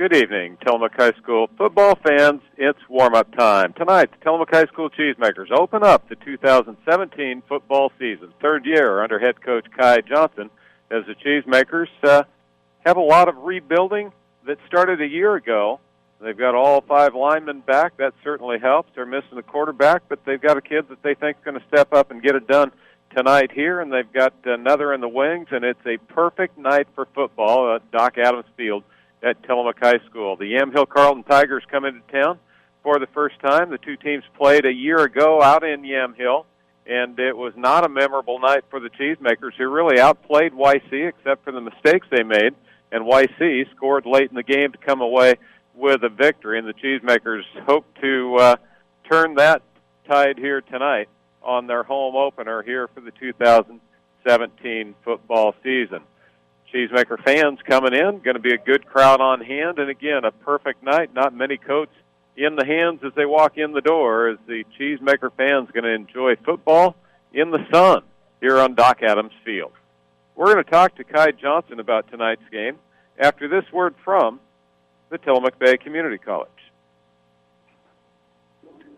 Good evening, Tillamook High School football fans. It's warm-up time. Tonight, the Tillamook High School Cheesemakers open up the 2017 football season. Third year under head coach Kai Johnson, as the Cheesemakers have a lot of rebuilding that started a year ago. They've got all 5 linemen back. That certainly helps. They're missing the quarterback, but they've got a kid that they think is going to step up and get it done tonight here, and they've got another in the wings, and it's a perfect night for football at Doc Adams Field at Tillamook High School. The Yamhill-Carlton Tigers come into town for the first time. The two teams played a year ago out in Yamhill, and it was not a memorable night for the Cheesemakers, who really outplayed YC except for the mistakes they made, and YC scored late in the game to come away with a victory, and the Cheesemakers hope to turn that tide here tonight on their home opener here for the 2017 football season. Cheesemaker fans coming in, going to be a good crowd on hand, and again, a perfect night. Not many coats in the hands as they walk in the door, as the Cheesemaker fans going to enjoy football in the sun here on Doc Adams Field. We're going to talk to Kai Johnson about tonight's game after this word from the Tillamook Bay Community College.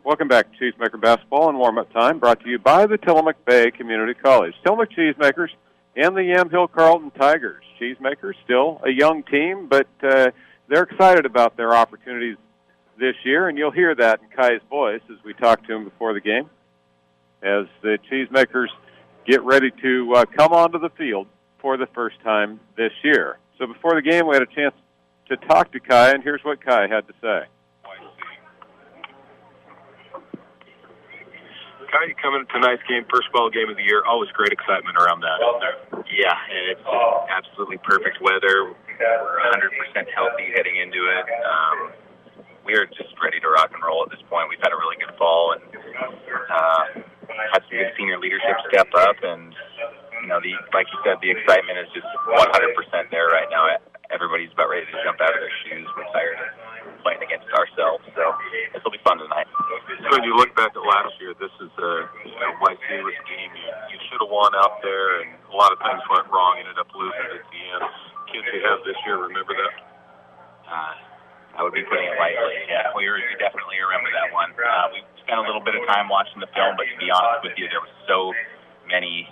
Welcome back to Cheesemaker Basketball and Warm-Up Time, brought to you by the Tillamook Bay Community College. Tillamook Cheesemakers and the Yamhill-Carlton Tigers. Cheesemakers, still a young team, but they're excited about their opportunities this year, and you'll hear that in Kai's voice as we talk to him before the game, as the Cheesemakers get ready to come onto the field for the first time this year. So before the game, we had a chance to talk to Kai, and here's what Kai had to say. Kai, you come into tonight's game, first ball game of the year, always great excitement around that, isn't there? Yeah, and it's absolutely perfect weather. We're 100% healthy heading into it. We are just ready to rock and roll at this point. We've had a really good fall and had some good senior leadership step up, and like you said, the excitement is just 100% there right now. Everybody's about ready to jump out of their shoes. We're tired of playing against ourselves, so this will be fun tonight. So when you look back at last year, this is a YC-less game. You should have won out there, and a lot of things went wrong. Ended up losing at the end. Kids you have this year, remember that? I would be putting it lightly. Yeah, we definitely remember that one. We spent a little bit of time watching the film, but to be honest with you, there were so many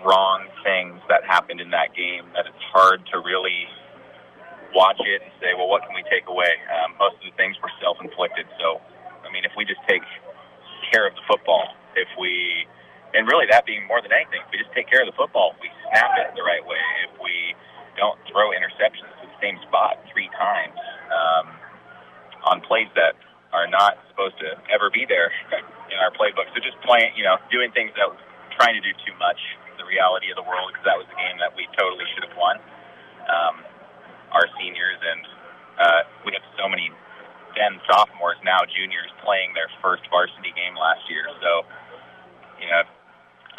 wrong things that happened in that game that it's hard to really watch it and say, well, what can we take away? Most of the things were self-inflicted. So, I mean, if we just take care of the football, and really that being more than anything, if we just take care of the football, if we snap it the right way, if we don't throw interceptions to the same spot 3 times on plays that are not supposed to ever be there in our playbook. So just playing, doing things that trying to do too much, the reality of the world, because that was the game that we totally should have won. Our seniors, and we have so many then sophomores, now juniors, playing their first varsity game last year. So,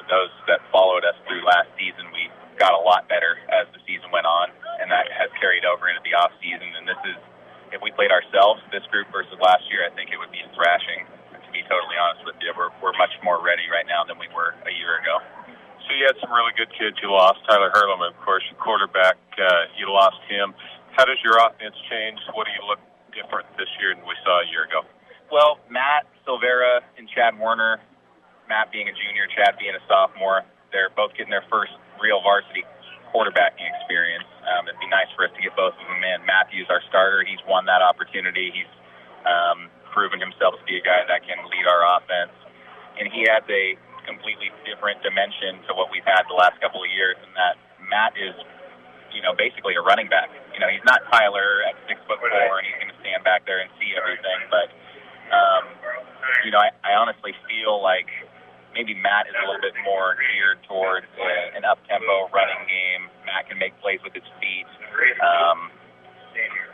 for those that followed us through last season, we got a lot better as the season went on, and that has carried over into the off season. And this is, if we played ourselves, this group versus last year, I think it would be a thrashing. To be totally honest with you, we're much more ready right now than we were a year ago. So you had some really good kids you lost. Tyler Hurlem, of course, your quarterback, you lost him. How does your offense change? What do you look different this year than we saw a year ago? Well, Matt Silvera and Chad Warner, Matt being a junior, Chad being a sophomore, they're both getting their first real varsity quarterbacking experience. It'd be nice for us to get both of them in. Matthew's our starter. He's won that opportunity. He's proven himself to be a guy that can lead our offense. And he adds a completely different dimension to what we've had the last couple of years, and that Matt is, basically a running back. He's not Tyler at 6'4", and he's going to stand back there and see everything, but, I honestly feel like maybe Matt is a little bit more geared towards an up-tempo running game. Matt can make plays with his feet.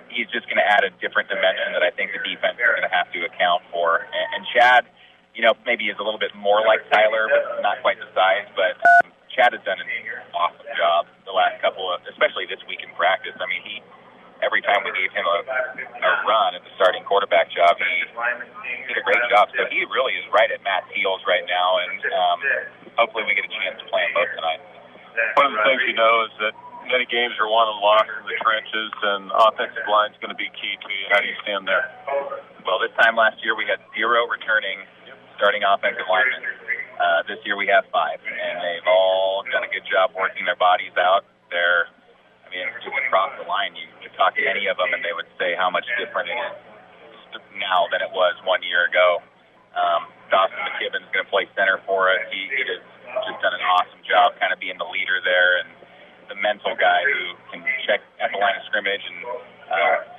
He's just going to add a different dimension that I think the defense is going to have to account for. And Chad, maybe is a little bit more like Tyler, but not quite the size. But Chad has done an awesome job the last especially this week in practice. I mean, every time we gave him a run at the starting quarterback job, he did a great job. So he really is right at Matt's heels right now, and hopefully we get a chance to play him both tonight. One of the things is that many games are won and lost in the trenches, and offensive line is going to be key to you. How do you stand there? Well, this time last year we had 0 returning starting offensive linemen. This year we have 5, and they've all done a good job working their bodies out. Just across the line, you talk to any of them, and they would say how much different it is now than it was 1 year ago. Dawson McKibben's going to play center for us. He has just done an awesome job kind of being the leader there and the mental guy who can check at the line of scrimmage and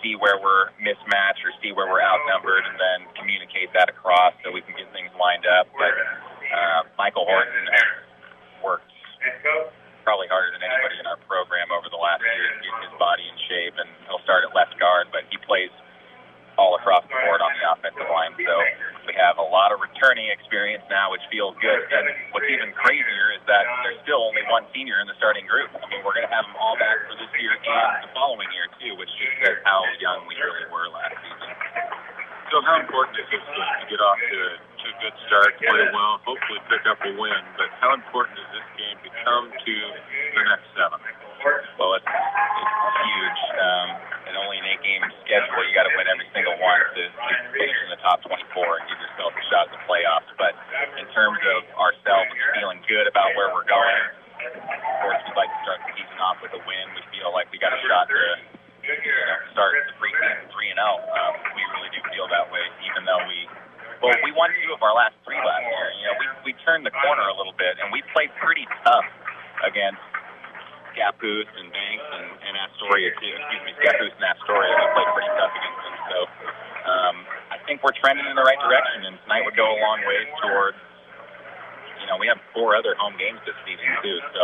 see where we're mismatched or see where we're outnumbered and then communicate that across so we can get things lined up. But Michael Horton has worked probably harder than anybody in our program over the last year to get his body in shape, and he'll start at left guard, but he plays all across the board on the offensive line. So we have a lot of returning experience now, which feels good. And what's even crazier is that there's still only 1 senior in the starting group. I mean, we're going to have them all back for this year and the following year, too, which just says how young we really were last season. So how important is this game to get off to a good start, play well, hopefully pick up a win, but how important is this game to come to the next 7? Well, it's huge. And only an 8-game schedule, you got to win every single one to finish in the top 24 and give yourself a shot at the playoffs. But in terms of ourselves feeling good about where we're going, of course, we'd like to start the season off with a win. We feel like we got a shot to start the preseason 3-0. We really do feel that way, even though we won 2 of our last 3 last year. We turned the corner a little bit, and we played pretty tough against Scappoose and Banks and Astoria, too. Scappoose and Astoria, we played pretty tough against them. So I think we're trending in the right direction, and tonight would go a long way towards, we have 4 other home games this season, too. So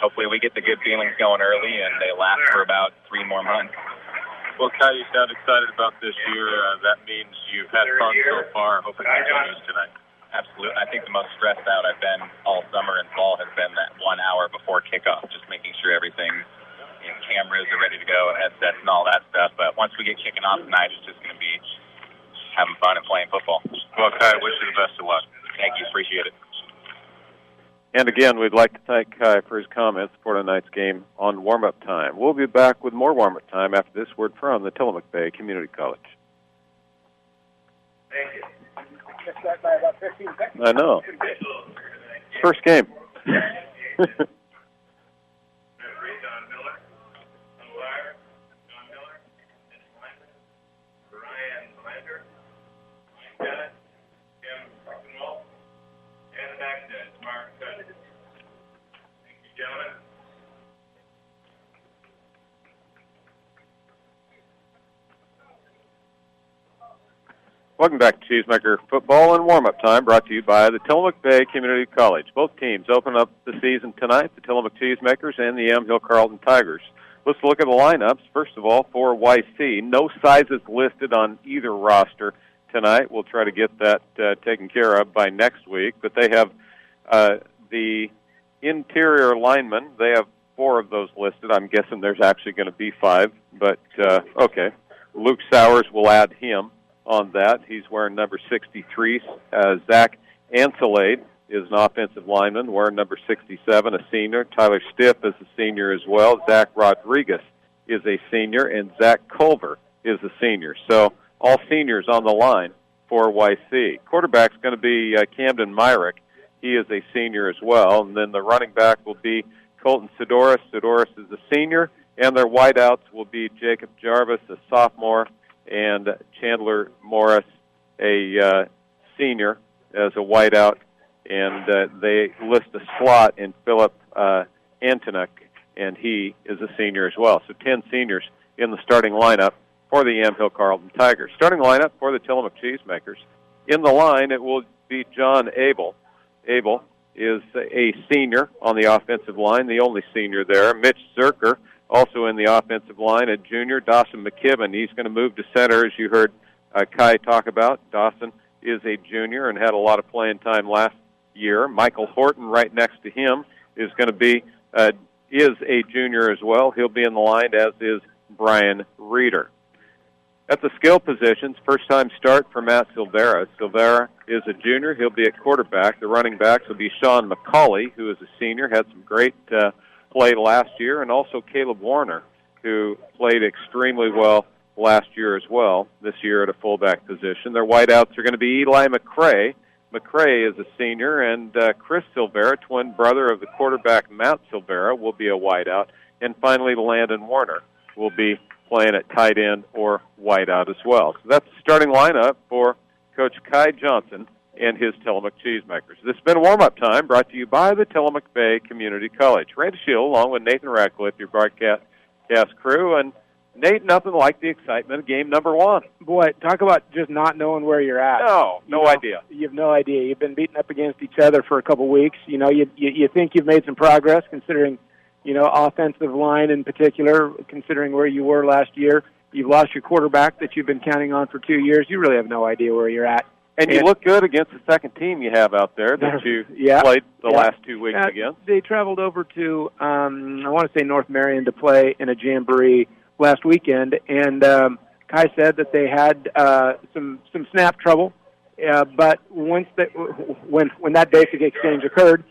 hopefully we get the good feelings going early, and they last for about 3 more months. Well, Kai, you sound excited about this year. That means you've had fun so far. Hope it continues tonight. Absolutely. I think the most stressed out I've been all summer and fall has been that 1 hour before kickoff, just making sure everything, cameras are ready to go, and headsets and all that stuff. But once we get kicking off tonight, it's just going to be having fun and playing football. Well, Kai, wish you the best of luck. Thank you. Appreciate it. And again, we'd like to thank Kai for his comments for tonight's game on warm-up time. We'll be back with more warm-up time after this word from the Tillamook Bay Community College. Thank you. Just that by about 15 seconds. I know. First game. Welcome back to Cheesemaker Football and Warm-Up Time, brought to you by the Tillamook Bay Community College. Both teams open up the season tonight, the Tillamook Cheesemakers and the Yamhill-Carlton Tigers. Let's look at the lineups. First of all, for YC, no sizes listed on either roster tonight. We'll try to get that taken care of by next week. But they have the interior linemen. They have 4 of those listed. I'm guessing there's actually going to be 5. But, okay. Luke Sowers will add him on that. He's wearing number 63. Zach Anselade is an offensive lineman wearing number 67, a senior. Tyler Stiff is a senior as well. Zach Rodriguez is a senior, and Zach Culver is a senior. So all seniors on the line for YC. Quarterback's going to be Camden Myrick. He is a senior as well. And then the running back will be Colton Sidoris. Sidoris is a senior. And their wideouts will be Jacob Jarvis, a sophomore, and Chandler Morris, a senior, as a wideout. And they list a slot in Philip Antonik, and he is a senior as well. So 10 seniors in the starting lineup for the Yamhill-Carlton Tigers. Starting lineup for the Tillamook Cheesemakers. In the line, it will be John Abel. Abel is a senior on the offensive line, the only senior there. Mitch Zerker, also in the offensive line, a junior. Dawson McKibben, he's going to move to center, as you heard Kai talk about. Dawson is a junior and had a lot of playing time last year. Michael Horton, right next to him, is going to be is a junior as well. He'll be in the line, as is Brian Reeder. At the skill positions, first-time start for Matt Silvera. Silvera is a junior. He'll be at quarterback. The running backs will be Sean McCauley, who is a senior, had some great played last year, and also Caleb Warner, who played extremely well last year as well, this year at a fullback position. Their wideouts are going to be Eli McCray. McCray is a senior, and Chris Silvera, twin brother of the quarterback Matt Silvera, will be a wideout. And finally, Landon Warner will be playing at tight end or wideout as well. So that's the starting lineup for Coach Kai Johnson and his Tillamook Cheesemakers. This has been warm-up time, brought to you by the Tillamook Bay Community College. Randy Shield, along with Nathan Ratcliffe, your broadcast crew, and Nate, nothing like the excitement of game number 1. Boy, talk about just not knowing where you're at. No idea. You have no idea. You've been beating up against each other for a couple weeks. You know, you think you've made some progress, considering, you know, offensive line in particular, considering where you were last year. You've lost your quarterback that you've been counting on for 2 years. You really have no idea where you're at. And you look good against the second team you have out there that you played the last 2 weeks against. They traveled over to, I want to say North Marion, to play in a jamboree last weekend, and Kai said that they had some snap trouble, but when that basic exchange occurred,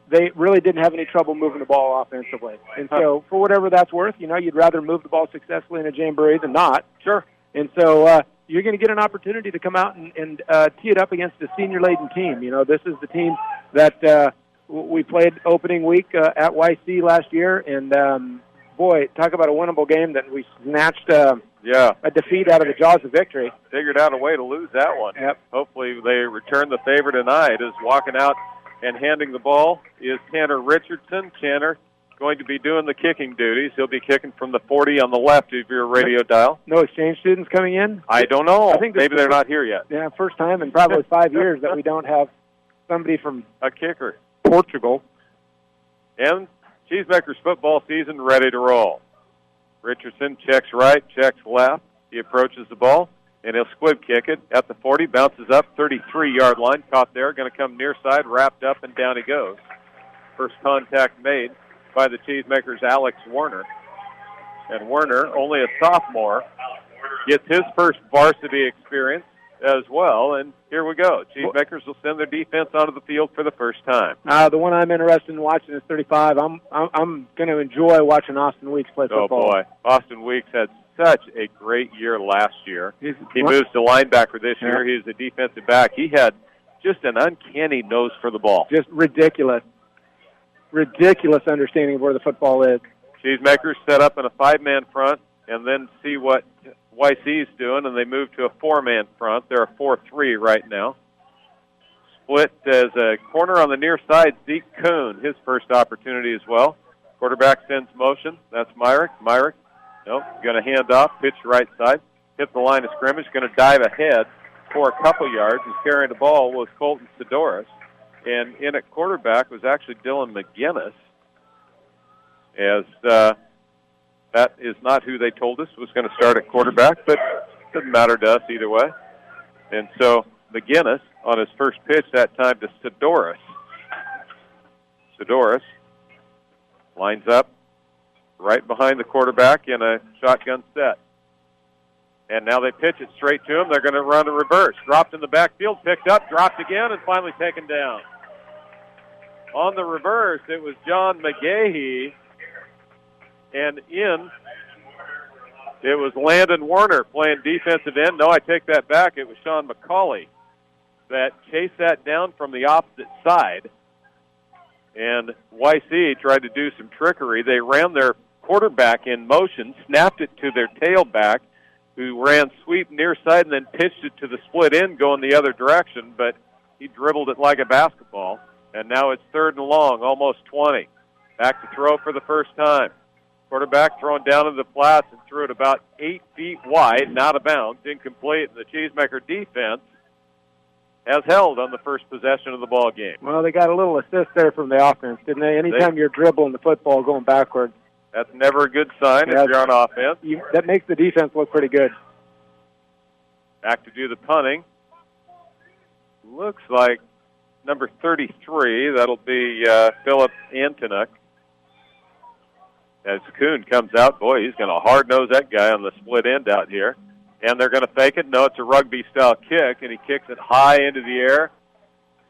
they really didn't have any trouble moving the ball offensively. And so, for whatever that's worth, you know, you'd rather move the ball successfully in a jamboree than not. Sure. And so you're going to get an opportunity to come out and tee it up against a senior-laden team. You know, this is the team that we played opening week at YC last year, and boy, talk about a winnable game that we snatched a defeat out of the jaws of victory. Figured out a way to lose that one. Yep. Hopefully they return the favor tonight. As walking out and handing the ball is Tanner Richardson. Tanner going to be doing the kicking duties. He'll be kicking from the 40 on the left of your radio dial. No exchange students coming in? I don't know. I think maybe they're not here yet. Yeah, first time in probably 5 years that we don't have somebody from a kicker. Portugal. And Cheesemakers football season ready to roll. Richardson checks right, checks left. He approaches the ball, and he'll squib kick it at the 40, bounces up, 33-yard line, caught there, going to come near side, wrapped up, and down he goes. First contact made by the Cheesemakers' Alex Werner. And Werner, only a sophomore, gets his first varsity experience as well, and here we go. Cheesemakers will send their defense onto the field for the first time. The one I'm interested in watching is 35. I'm going to enjoy watching Austin Weeks play football. Oh, boy. Austin Weeks had such a great year last year. He moves to linebacker this year. He's a defensive back. He had just an uncanny nose for the ball. Just ridiculous understanding of where the football is. Cheesemakers set up in a 5-man front and then see what YC's doing, and they move to a 4-man front. They're a 4-3 right now. Split as a corner on the near side, Zeke Kuhn, his first opportunity as well. Quarterback sends motion. That's Myrick. Myrick, going to hand off, pitch right side, hit the line of scrimmage, going to dive ahead for a couple yards. He's carrying the ball was Colton Sidoris. And in at quarterback was actually Dylan McGinnis, as that is not who they told us was going to start at quarterback, but it doesn't matter to us either way. And so McGinnis, on his first pitch that time to Sidoris. Sidoris lines up right behind the quarterback in a shotgun set. And now they pitch it straight to him. They're going to run a reverse. Dropped in the backfield, picked up, dropped again, and finally taken down. On the reverse, it was John McGahee. And in, it was Landon Werner playing defensive end. No, I take that back. It was Sean McCauley that chased that down from the opposite side. And YC tried to do some trickery. They ran their quarterback in motion, snapped it to their tailback, who ran sweep near side and then pitched it to the split end going the other direction, but he dribbled it like a basketball. And now it's 3rd and long, almost 20. Back to throw for the first time. Quarterback thrown down to the flats and threw it about 8 feet wide and out of bounds, incomplete. And the Cheesemaker defense has held on the first possession of the ball game. Well, they got a little assist there from the offense, didn't they? Anytime you're dribbling the football going backwards, that's never a good sign if you're on offense. That makes the defense look pretty good. Back to do the punting. Looks like number 33, that'll be Philip Antonuk. As Kuhn comes out, boy, he's going to hard-nose that guy on the split end out here. And they're going to fake it. No, it's a rugby-style kick, and he kicks it high into the air.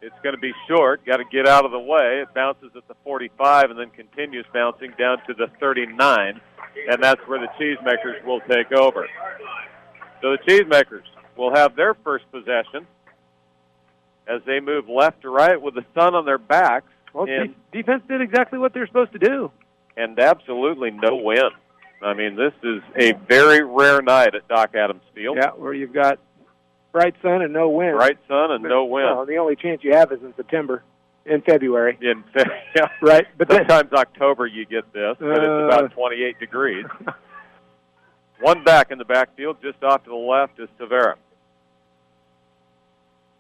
It's going to be short. Got to get out of the way. It bounces at the 45 and then continues bouncing down to the 39, and that's where the Cheesemakers will take over. So the Cheesemakers will have their first possession as they move left to right with the sun on their backs. Well, defense did exactly what they're supposed to do. And absolutely no wind. I mean, this is a very rare night at Doc Adams Field. Yeah, where you've got bright sun and no wind. Bright sun and no wind. Well, the only chance you have is in September, in February. Yeah, right. But sometimes October you get this, but it's about 28 degrees. One back in the backfield, just off to the left is Severa.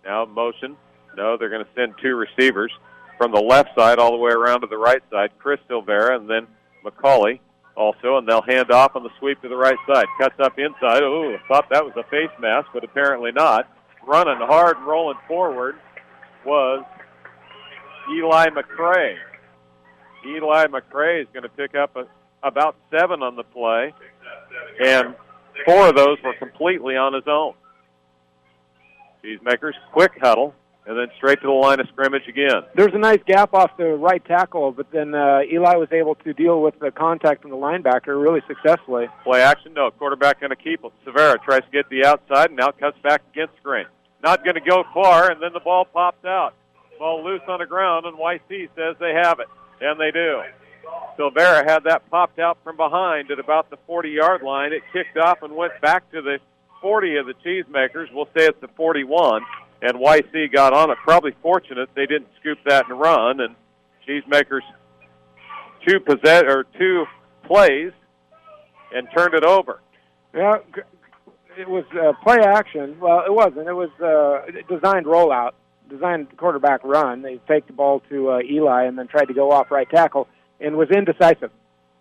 Now motion. No, they're going to send two receivers from the left side all the way around to the right side. Chris Silvera and then McCauley also, and they'll hand off on the sweep to the right side. Cuts up inside. Oh, thought that was a face mask, but apparently not. Running hard and rolling forward was Eli McCray. Eli McCray is going to pick up about 7 on the play, and 4 of those were completely on his own. Cheesemakers, quick huddle, and then straight to the line of scrimmage again. There's a nice gap off the right tackle, but then Eli was able to deal with the contact from the linebacker really successfully. Play action, no. Quarterback going to keep it. Severa tries to get the outside, and now cuts back against screen. Not going to go far, and then the ball pops out. Ball loose on the ground, and YC says they have it, and they do. Silvera had that popped out from behind at about the 40-yard line. It kicked off and went back to the 40 of the Cheesemakers. We'll say it's the 41. And YC got on it. Probably fortunate they didn't scoop that and run. And Cheesemakers two plays and turned it over. Yeah, it was play action. Well, it wasn't. It was designed rollout, designed quarterback run. They faked the ball to Eli and then tried to go off right tackle and was indecisive.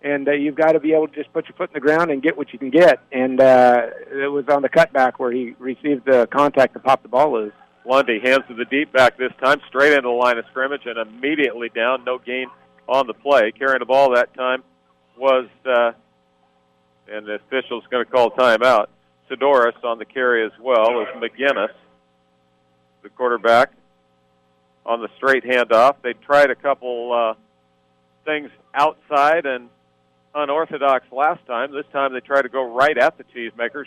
And you've got to be able to just put your foot in the ground and get what you can get. And it was on the cutback where he received the contact to pop the ball loose. Lundy hands to the deep back this time, straight into the line of scrimmage and immediately down. No gain on the play. Carrying the ball that time was, and the official's going to call timeout, Sidoris on the carry as well as McGinnis, the quarterback, on the straight handoff. They tried a couple things outside and unorthodox last time. This time they tried to go right at the Cheesemakers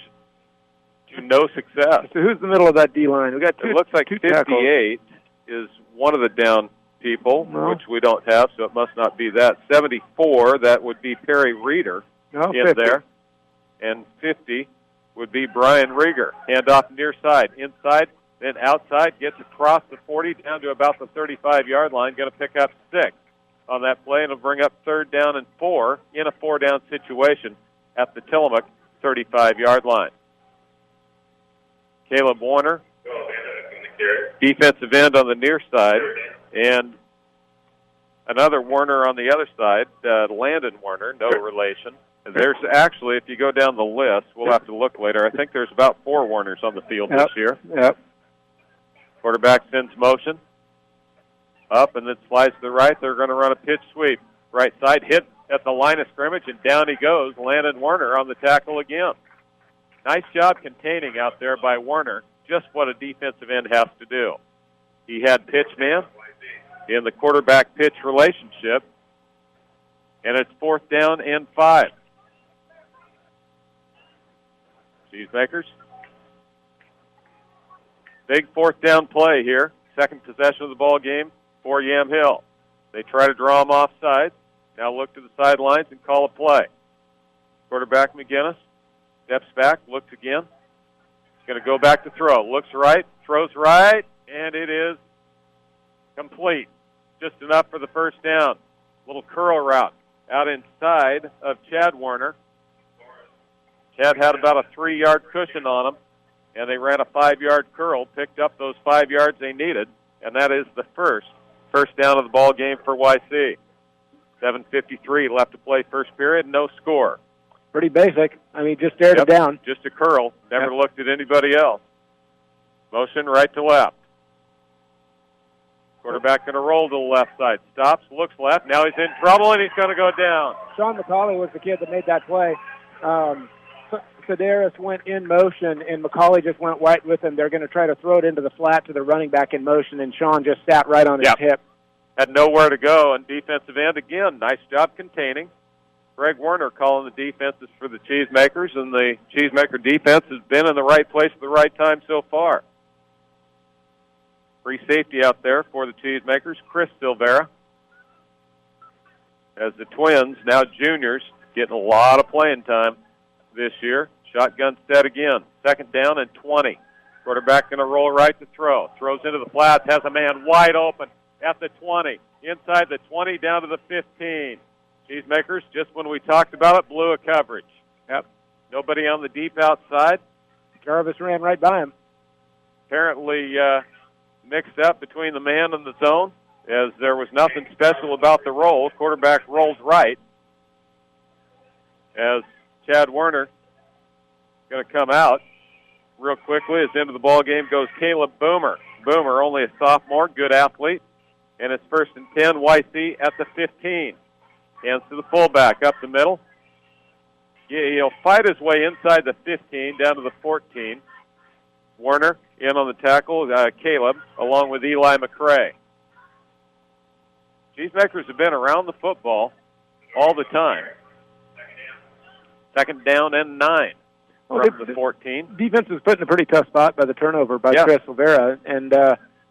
to no success. So who's the middle of that D-line? We got two. It looks like two 58 tackles. is one of the down people, No. which we don't have, so it must not be that. 74, that would be Perry Reeder No, in 50. there. And 50 would be Brian Rieger. Handoff near side. Inside, then outside, gets across the 40 down to about the 35-yard line. Going to pick up 6 on that play, and it'll bring up 3rd down and 4 in a 4-down situation at the Tillamook 35-yard line. Caleb Warner, defensive end on the near side, and another Warner on the other side, Landon Warner, no relation. And there's actually, if you go down the list, we'll have to look later, I think there's about 4 Warners on the field this year. Yep. Quarterback sends motion up and then slides to the right. They're going to run a pitch sweep. Right side, hit at the line of scrimmage, and down he goes. Landon Warner on the tackle again. Nice job containing out there by Warner, just what a defensive end has to do. He had pitch man in the quarterback-pitch relationship, and it's 4th down and 5. Cheesemakers. Big 4th down play here. Second possession of the ball game for Yamhill. They try to draw him offside. Now look to the sidelines and call a play. Quarterback McGinnis steps back, looks again. He's going to go back to throw. Looks right, throws right, and it is complete. Just enough for the first down. Little curl route out inside of Chad Warner. Chad had about a 3-yard cushion on him, and they ran a 5-yard curl, picked up those 5 yards they needed, and that is the first down of the ball game for YC. 7:53 left to play first period, no score. Pretty basic. I mean, just stared it down. Just a curl. Never looked at anybody else. Motion right to left. Quarterback going to roll to the left side. Stops, looks left. Now he's in trouble, and he's going to go down. Sean McCauley was the kid that made that play. Sedaris went in motion, and McCauley just went right with him. They're going to try to throw it into the flat to the running back in motion, and Sean just sat right on his hip. Had nowhere to go, and defensive end again. Nice job containing. Greg Werner calling the defenses for the Cheesemakers, and the Cheesemaker defense has been in the right place at the right time so far. Free safety out there for the Cheesemakers, Chris Silvera. As the Twins, now juniors, getting a lot of playing time this year. Shotgun set again. 2nd down and 20. Quarterback going to roll right to throw. Throws into the flats, has a man wide open at the 20. Inside the 20, down to the 15. Cheesemakers, just when we talked about it, blew a coverage. Yep. Nobody on the deep outside. Jarvis ran right by him. Apparently mixed up between the man and the zone, as there was nothing special about the roll. Quarterback rolls right. As Chad Werner going to come out real quickly. As into the ball game goes Caleb Boomer. Boomer, only a sophomore, good athlete. And it's 1st and 10, YC at the 15. Hands to the fullback, up the middle. He'll fight his way inside the 15, down to the 14. Werner in on the tackle, Caleb, along with Eli McCray. Cheesemakers have been around the football all the time. 2nd down and 9 from the 14. Defense was put in a pretty tough spot by the turnover by Chris Silvera, and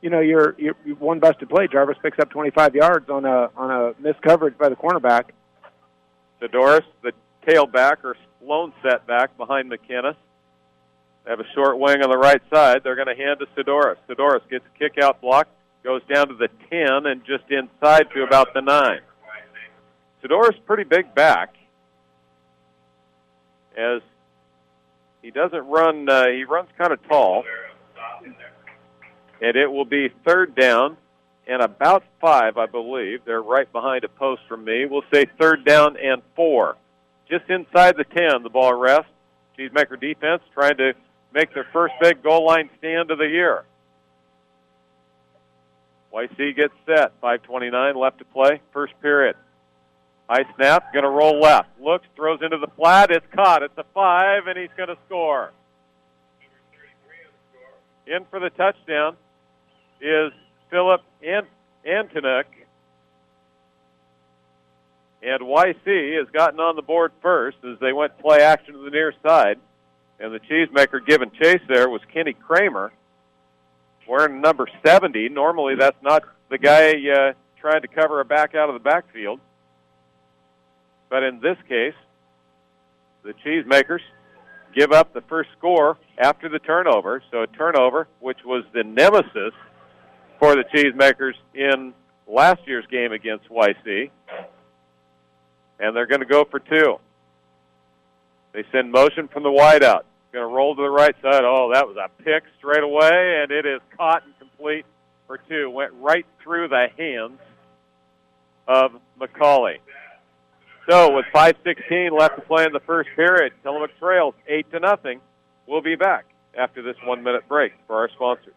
you're one busted play. Jarvis picks up 25 yards on a missed coverage by the cornerback. Sedaris, the tailback or lone setback behind McKinnis. They have a short wing on the right side. They're going to hand to Sedaris. Sedaris gets a kick-out block, goes down to the 10 and just inside to about the 9. Sedaris, pretty big back, as he doesn't run, he runs kind of tall. And it will be 3rd down and about 5, I believe. They're right behind a post from me. We'll say 3rd down and 4. Just inside the 10, the ball rests. Cheesemaker defense trying to make their first big goal line stand of the year. YC gets set. 5:29 left to play. First period. High snap, going to roll left. Looks, throws into the flat. It's caught. It's a 5, and he's going to score. In for the touchdown is Philip Antonuck. And YC has gotten on the board first as they went play action to the near side. And the Cheesemaker giving chase there was Kenny Kramer, wearing number 70. Normally that's not the guy trying to cover a back out of the backfield. But in this case, the Cheesemakers give up the first score after the turnover. So a turnover, which was the nemesis for the Cheesemakers in last year's game against YC. And they're going to go for 2. They send motion from the wideout. Going to roll to the right side. Oh, that was a pick straight away, and it is caught and complete for 2. Went right through the hands of McCauley. So with 5:16 left to play in the first period, Tillamook trails 8-0. We'll be back after this 1-minute break for our sponsors.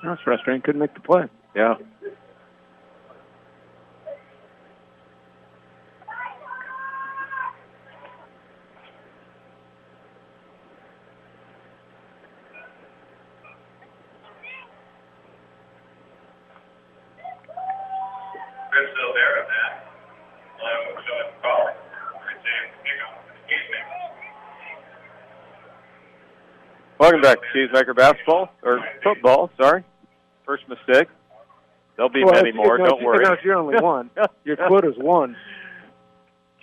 That's frustrating. Couldn't make the play. Yeah. Welcome back to Cheesemaker basketball, or football, sorry. First mistake. There'll be many more, don't worry. You're only one. Your quota's 1.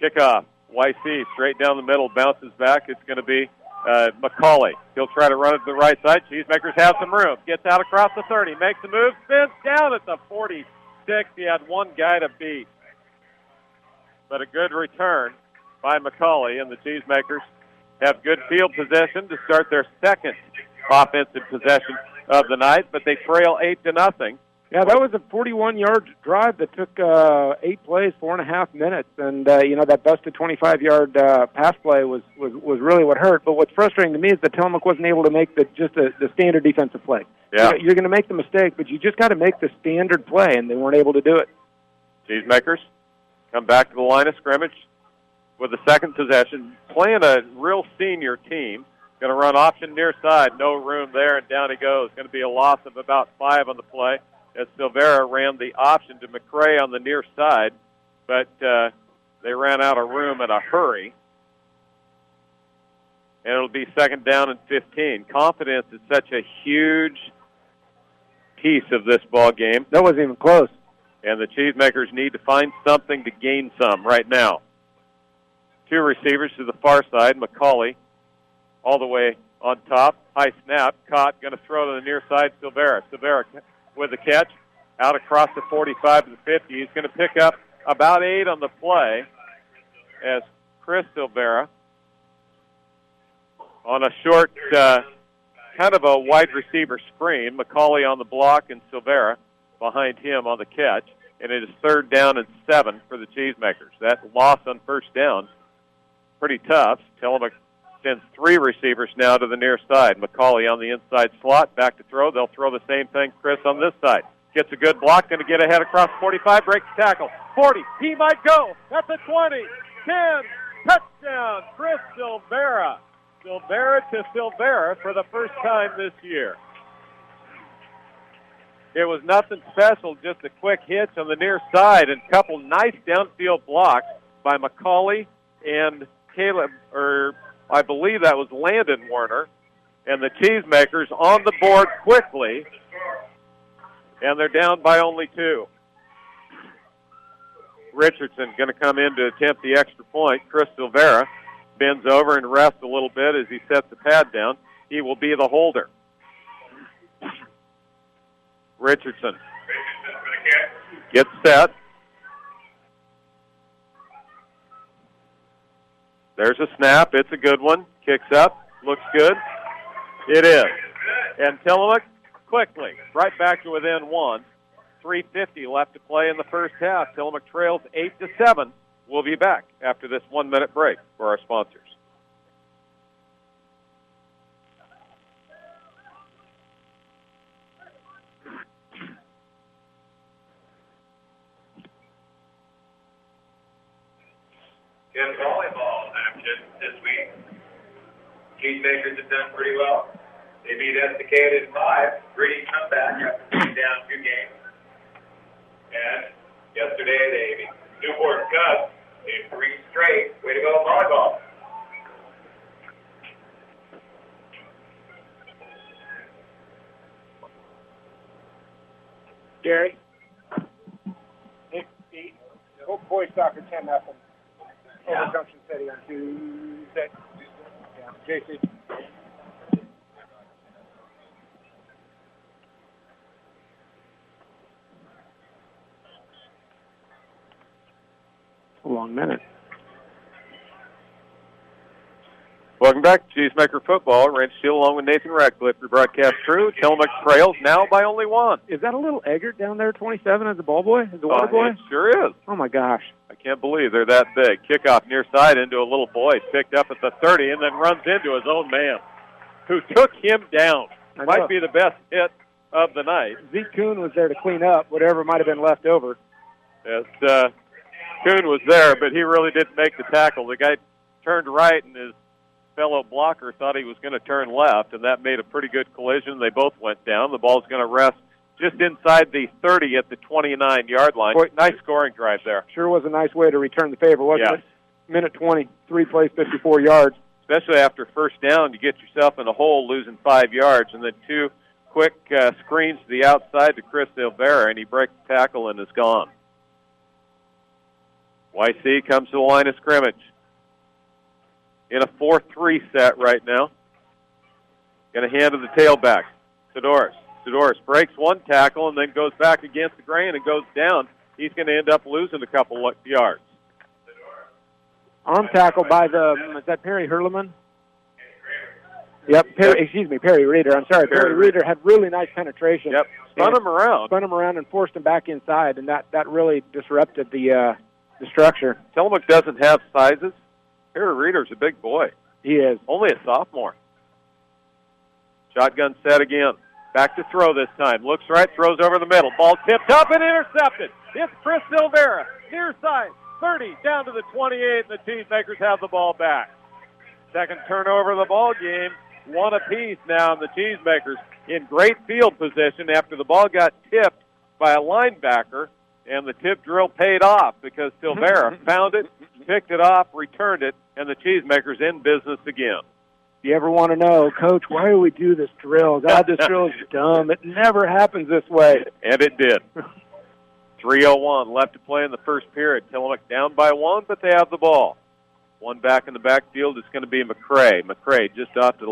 Kickoff. YC straight down the middle, bounces back. It's going to be McCauley. He'll try to run it to the right side. Cheesemakers have some room. Gets out across the 30, makes a move, spins down at the 46. 6, he had one guy to beat. But a good return by McCauley, and the Cheesemakers have good field possession to start their second offensive possession of the night, but they trail 8-0. Yeah, that was a 41-yard drive that took 8 plays, 4.5 minutes, and that busted 25-yard pass play was really what hurt. But what's frustrating to me is that Tillamook wasn't able to make the standard defensive play. Yeah, you're going to make the mistake, but you just got to make the standard play, and they weren't able to do it. Cheesemakers come back to the line of scrimmage with the second possession, playing a real senior team. Going to run option near side, no room there, and down he goes. Going to be a loss of about 5 on the play, as Silvera ran the option to McCray on the near side, but they ran out of room in a hurry. And it'll be 2nd down and 15. Confidence is such a huge piece of this ball game. That wasn't even close. And the Cheesemakers need to find something to gain some right now. 2 receivers to the far side. McCauley all the way on top. High snap. Caught. Going to throw to the near side. Silvera. Silvera with the catch. Out across the 45 to the 50. He's going to pick up about 8 on the play as Chris Silvera on a short kind of a wide receiver screen. McCauley on the block and Silvera behind him on the catch. And it is 3rd down and 7 for the Cheesemakers. That loss on 1st down, pretty tough. Tillamook sends 3 receivers now to the near side. McCauley on the inside slot, back to throw. They'll throw the same thing. Chris on this side. Gets a good block, going to get ahead across 45, breaks tackle. 40, he might go. That's a 20, 10, touchdown, Chris Silvera. Silvera to Silvera for the first time this year. It was nothing special, just a quick hitch on the near side and a couple nice downfield blocks by McCauley and Caleb, or I believe that was Landon Warner, and the Cheesemakers on the board quickly, and they're down by only 2. Richardson going to come in to attempt the extra point. Chris Silvera bends over and rests a little bit as he sets the pad down. He will be the holder. Richardson gets set. There's a snap. It's a good one. Kicks up. Looks good. It is. And Tillamook quickly right back to within 1. 3:50 left to play in the first half. Tillamook trails 8-7. We'll be back after this 1-minute break for our sponsors. In volleyball action this week, Cheesemakers have done pretty well. They beat Estacada in 5. Gritty comeback after being down 2 games. And yesterday they beat Newport Cubs in 3 straight. Way to go, volleyball. Gary? The whole boys soccer 10-0. Over Junction City on Tuesday. Yeah, JC. A long minute. Welcome back to Cheesemaker Football. Ranch Shield along with Nathan Radcliffe, your broadcast crew. Tillamook trails now by only 1. Is that a little Eggert down there, 27, as a ball boy? As a water boy? It sure is. Oh, my gosh. I can't believe they're that big. Kickoff near side into a little boy, picked up at the 30, and then runs into his own man, who took him down. Might be the best hit of the night. Zeke Kuhn was there to clean up whatever might have been left over. Yes, Kuhn was there, but he really didn't make the tackle. The guy turned right, and his fellow blocker thought he was going to turn left, and that made a pretty good collision. They both went down. The ball's going to rest just inside the 30 at the 29-yard line. Boy, nice scoring drive there. Sure was a nice way to return the favor, wasn't it? Minute 20, 3 plays, 54 yards. Especially after first down, you get yourself in a hole losing 5 yards, and then 2 quick screens to the outside to Chris Silvera, and he breaks the tackle and is gone. YC comes to the line of scrimmage in a 4-3 set right now. Going to hand to the tailback, Sidoris. Sidoris breaks one tackle and then goes back against the grain and goes down. He's going to end up losing a couple yards. Arm tackle by is that Perry Hurleman? Yep, Perry Reeder. I'm sorry, Perry Reeder had really nice penetration. Yep, spun him around and forced him back inside, and that really disrupted the structure. Tillamook doesn't have sizes. Perry Reeder's a big boy. He is. Only a sophomore. Shotgun set again. Back to throw this time. Looks right, throws over the middle. Ball tipped up and intercepted. It's Chris Silvera. Near side, 30, down to the 28, and the Cheesemakers have the ball back. Second turnover of the ball game. One apiece now, and the Cheesemakers in great field position after the ball got tipped by a linebacker, and the tip drill paid off because Silvera found it, picked it off, returned it, and the Cheesemakers in business again. If you ever want to know, Coach, why do we do this drill? God, this drill is dumb. It never happens this way. And it did. 3:01 left to play in the first period. Tillamook down by 1, but they have the ball. One back in the backfield is going to be McCray. McCray just off to the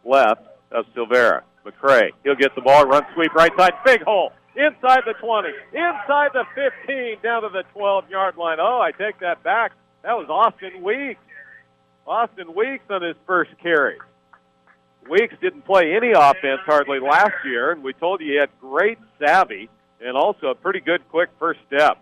left of Silvera. McCray, he'll get the ball, run sweep right side, big hole, inside the 20, inside the 15, down to the 12-yard line. Oh, I take that back. That was Austin Weeks. Austin Weeks on his first carry. Weeks didn't play any offense hardly last year, and we told you he had great savvy and also a pretty good quick first step.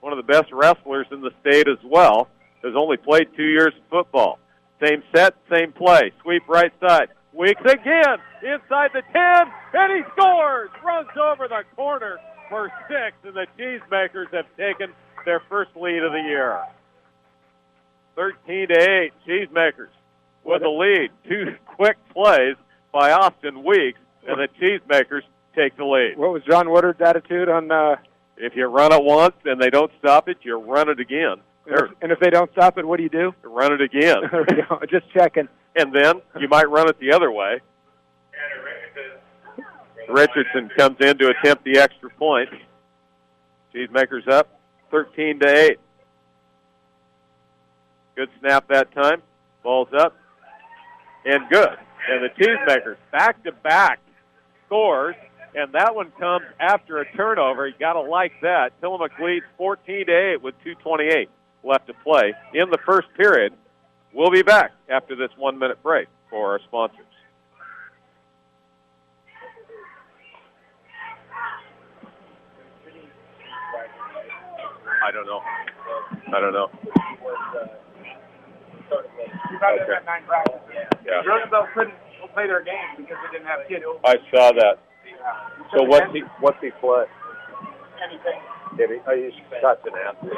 One of the best wrestlers in the state as well. Has only played 2 years of football. Same set, same play. Sweep right side. Weeks again, inside the 10, and he scores! Runs over the corner for 6, and the Cheesemakers have taken their first lead of the year. 13-8, Cheesemakers with a lead. 2 quick plays by Austin Weeks, and the Cheesemakers take the lead. What was John Woodard's attitude on... If you run it once and they don't stop it, you run it again. And if they don't stop it, what do you do? Run it again. There we go. Just checking. And then you might run it the other way. Richardson comes in to attempt the extra point. Cheesemakers up 13-8. Good snap that time. Ball's up. And good. And the Cheesemakers back-to-back scores. And that one comes after a turnover. You got to like that. Tillamook leads 14-8 with 2:28 left to play in the first period. We'll be back after this 1-minute break for our sponsors. I don't know. Okay. 9 practices. Yeah. Roosevelt couldn't play their game because they didn't have kids. I saw that. So what's he play? Anything. He's such an athlete.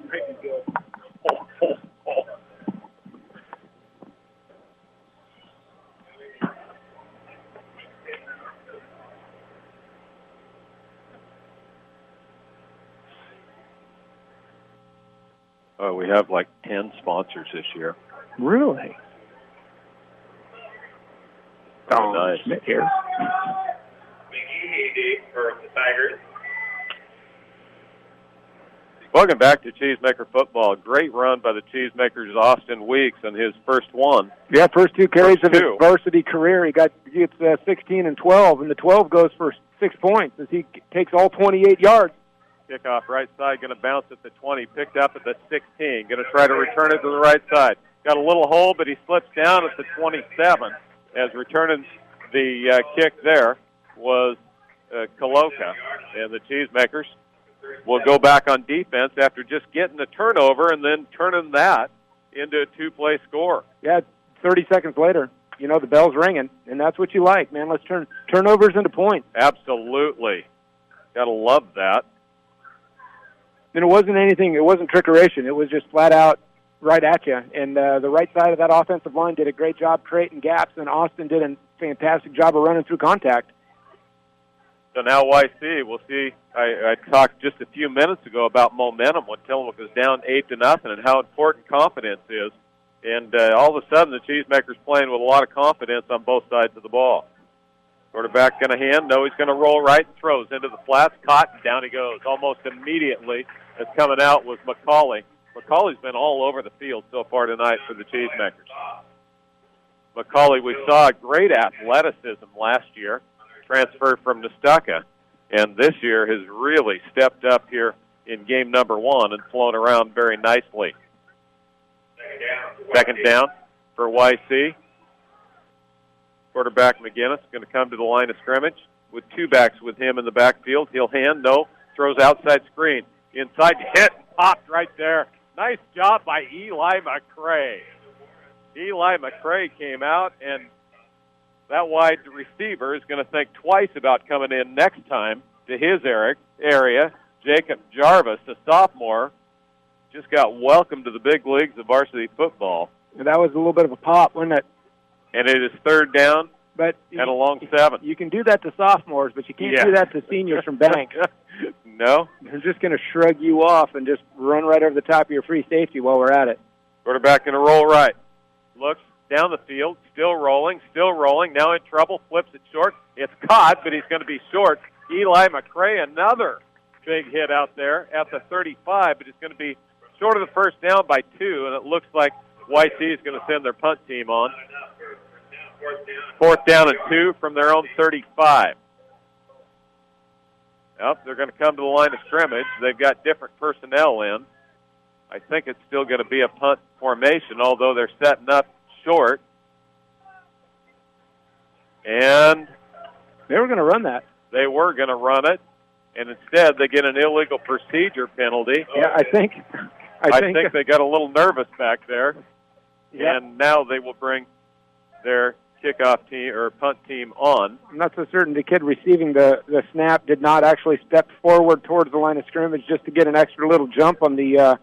Pretty good. Oh, we have like 10 sponsors this year. Really? Oh, nice. Smith here. For the Tigers. Welcome back to Cheesemaker football. Great run by the Cheesemakers' Austin Weeks on his first one. Yeah, first 2 carries of his two. varsity career. He gets 16 and 12, and the 12 goes for 6 points as he takes all 28 yards. Kickoff right side, going to bounce at the 20, picked up at the 16. Going to try to return it to the right side. Got a little hole, but he slips down at the 27 as returning the kick there was Kaloka. And the Cheesemakers will go back on defense after just getting a turnover and then turning that into a 2-play score. Yeah, 30 seconds later, the bell's ringing, and that's what you like, man. Let's turn turnovers into points. Absolutely. Got to love that. And it wasn't trickeration. It was just flat out right at you. And the right side of that offensive line did a great job creating gaps, and Austin did a fantastic job of running through contact. So now YC, we'll see. I talked just a few minutes ago about momentum when Tillamook was down 8-0 and how important confidence is. And all of a sudden, the Cheesemakers playing with a lot of confidence on both sides of the ball. Quarterback going to hand. No, he's going to roll right and throws into the flats. Caught, and down he goes. Almost immediately, as coming out was McCauley. McCauley's been all over the field so far tonight for the Cheesemakers. McCauley, we saw great athleticism last year, transferred from Nestucca, and this year has really stepped up here in game number 1 and flown around very nicely. Second down for YC. Quarterback McGinnis going to come to the line of scrimmage with 2 backs with him in the backfield. He'll hand, no, throws outside screen. Inside, hit, popped right there. Nice job by Eli McCray. Eli McCray came out, and that wide receiver is going to think twice about coming in next time to his area. Jacob Jarvis, a sophomore, just got welcomed to the big leagues of varsity football. And that was a little bit of a pop, wasn't it? And it is third down and a long 7. You can do that to sophomores, but you can't do that to seniors from Banks. No. They're just going to shrug you off and just run right over the top of your free safety while we're at it. Quarterback going to roll right. Looks down the field, still rolling, now in trouble, flips it short. It's caught, but he's going to be short. Eli McCray, another big hit out there at the 35, but it's going to be short of the first down by 2, and it looks like YC is going to send their punt team on. 4th down and 2 from their own 35. Yep, they're going to come to the line of scrimmage. They've got different personnel in. I think it's still going to be a punt formation, although they're setting up short. And they were going to run that. They were going to run it, and instead they get an illegal procedure penalty. Yeah, I think they got a little nervous back there. Yeah. And now they will bring their kickoff team or punt team on. I'm not so certain the kid receiving the snap did not actually step forward towards the line of scrimmage just to get an extra little jump on the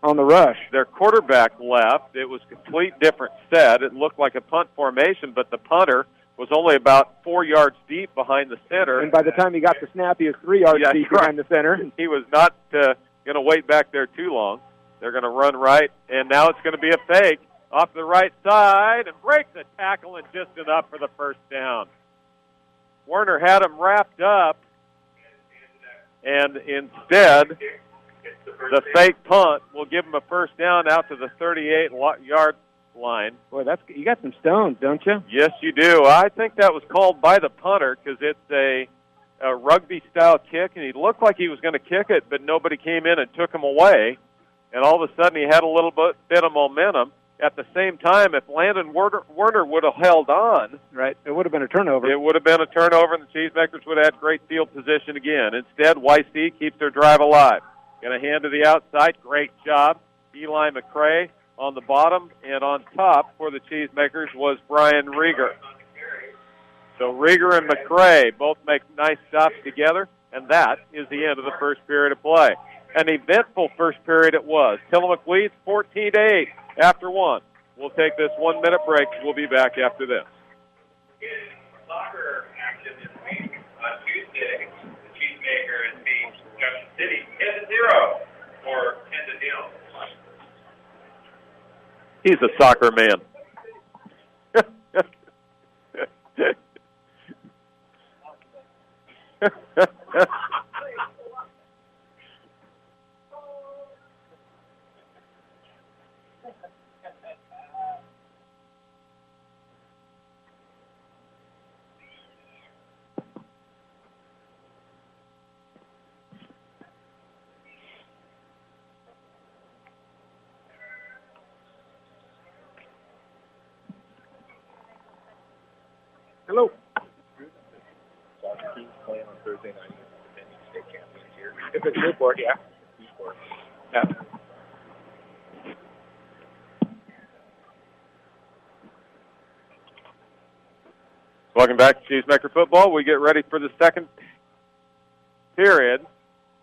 rush. Their quarterback left. It was a complete different set. It looked like a punt formation, but the punter was only about 4 yards deep behind the center. And by the time he got the snap, he was 3 yards deep behind the center. He was not going to wait back there too long. They're going to run right, and now it's going to be a fake off the right side and breaks the tackle and just enough for the first down. Werner had him wrapped up, and instead the fake punt will give him a first down out to the 38-yard line. Boy, you got some stones, don't you? Yes, you do. I think that was called by the punter because it's a rugby-style kick, and he looked like he was going to kick it, but nobody came in and took him away. And all of a sudden he had a little bit of momentum. At the same time, if Landon Werner would have held on, right, it would have been a turnover. It would have been a turnover, and the Cheesemakers would have had great field position again. Instead, YC keeps their drive alive. Going to hand to the outside. Great job. Eli McCray on the bottom, and on top for the Cheesemakers was Brian Rieger. So Rieger and McCray both make nice stops together, and that is the end of the first period of play. An eventful first period it was. Tillamook leads 14-8 after 1. We'll take this 1-minute break. We'll be back after this. Soccer action this week on Tuesday. The Cheesemakers beat Junction City 10-0 or 10-0. He's a soccer man. Hello. Soccer team's playing on Thursday night. Defending state champions here. If it's Newport, yeah. Newport. Yeah. Welcome back to Cheesemaker Football. We get ready for the second period.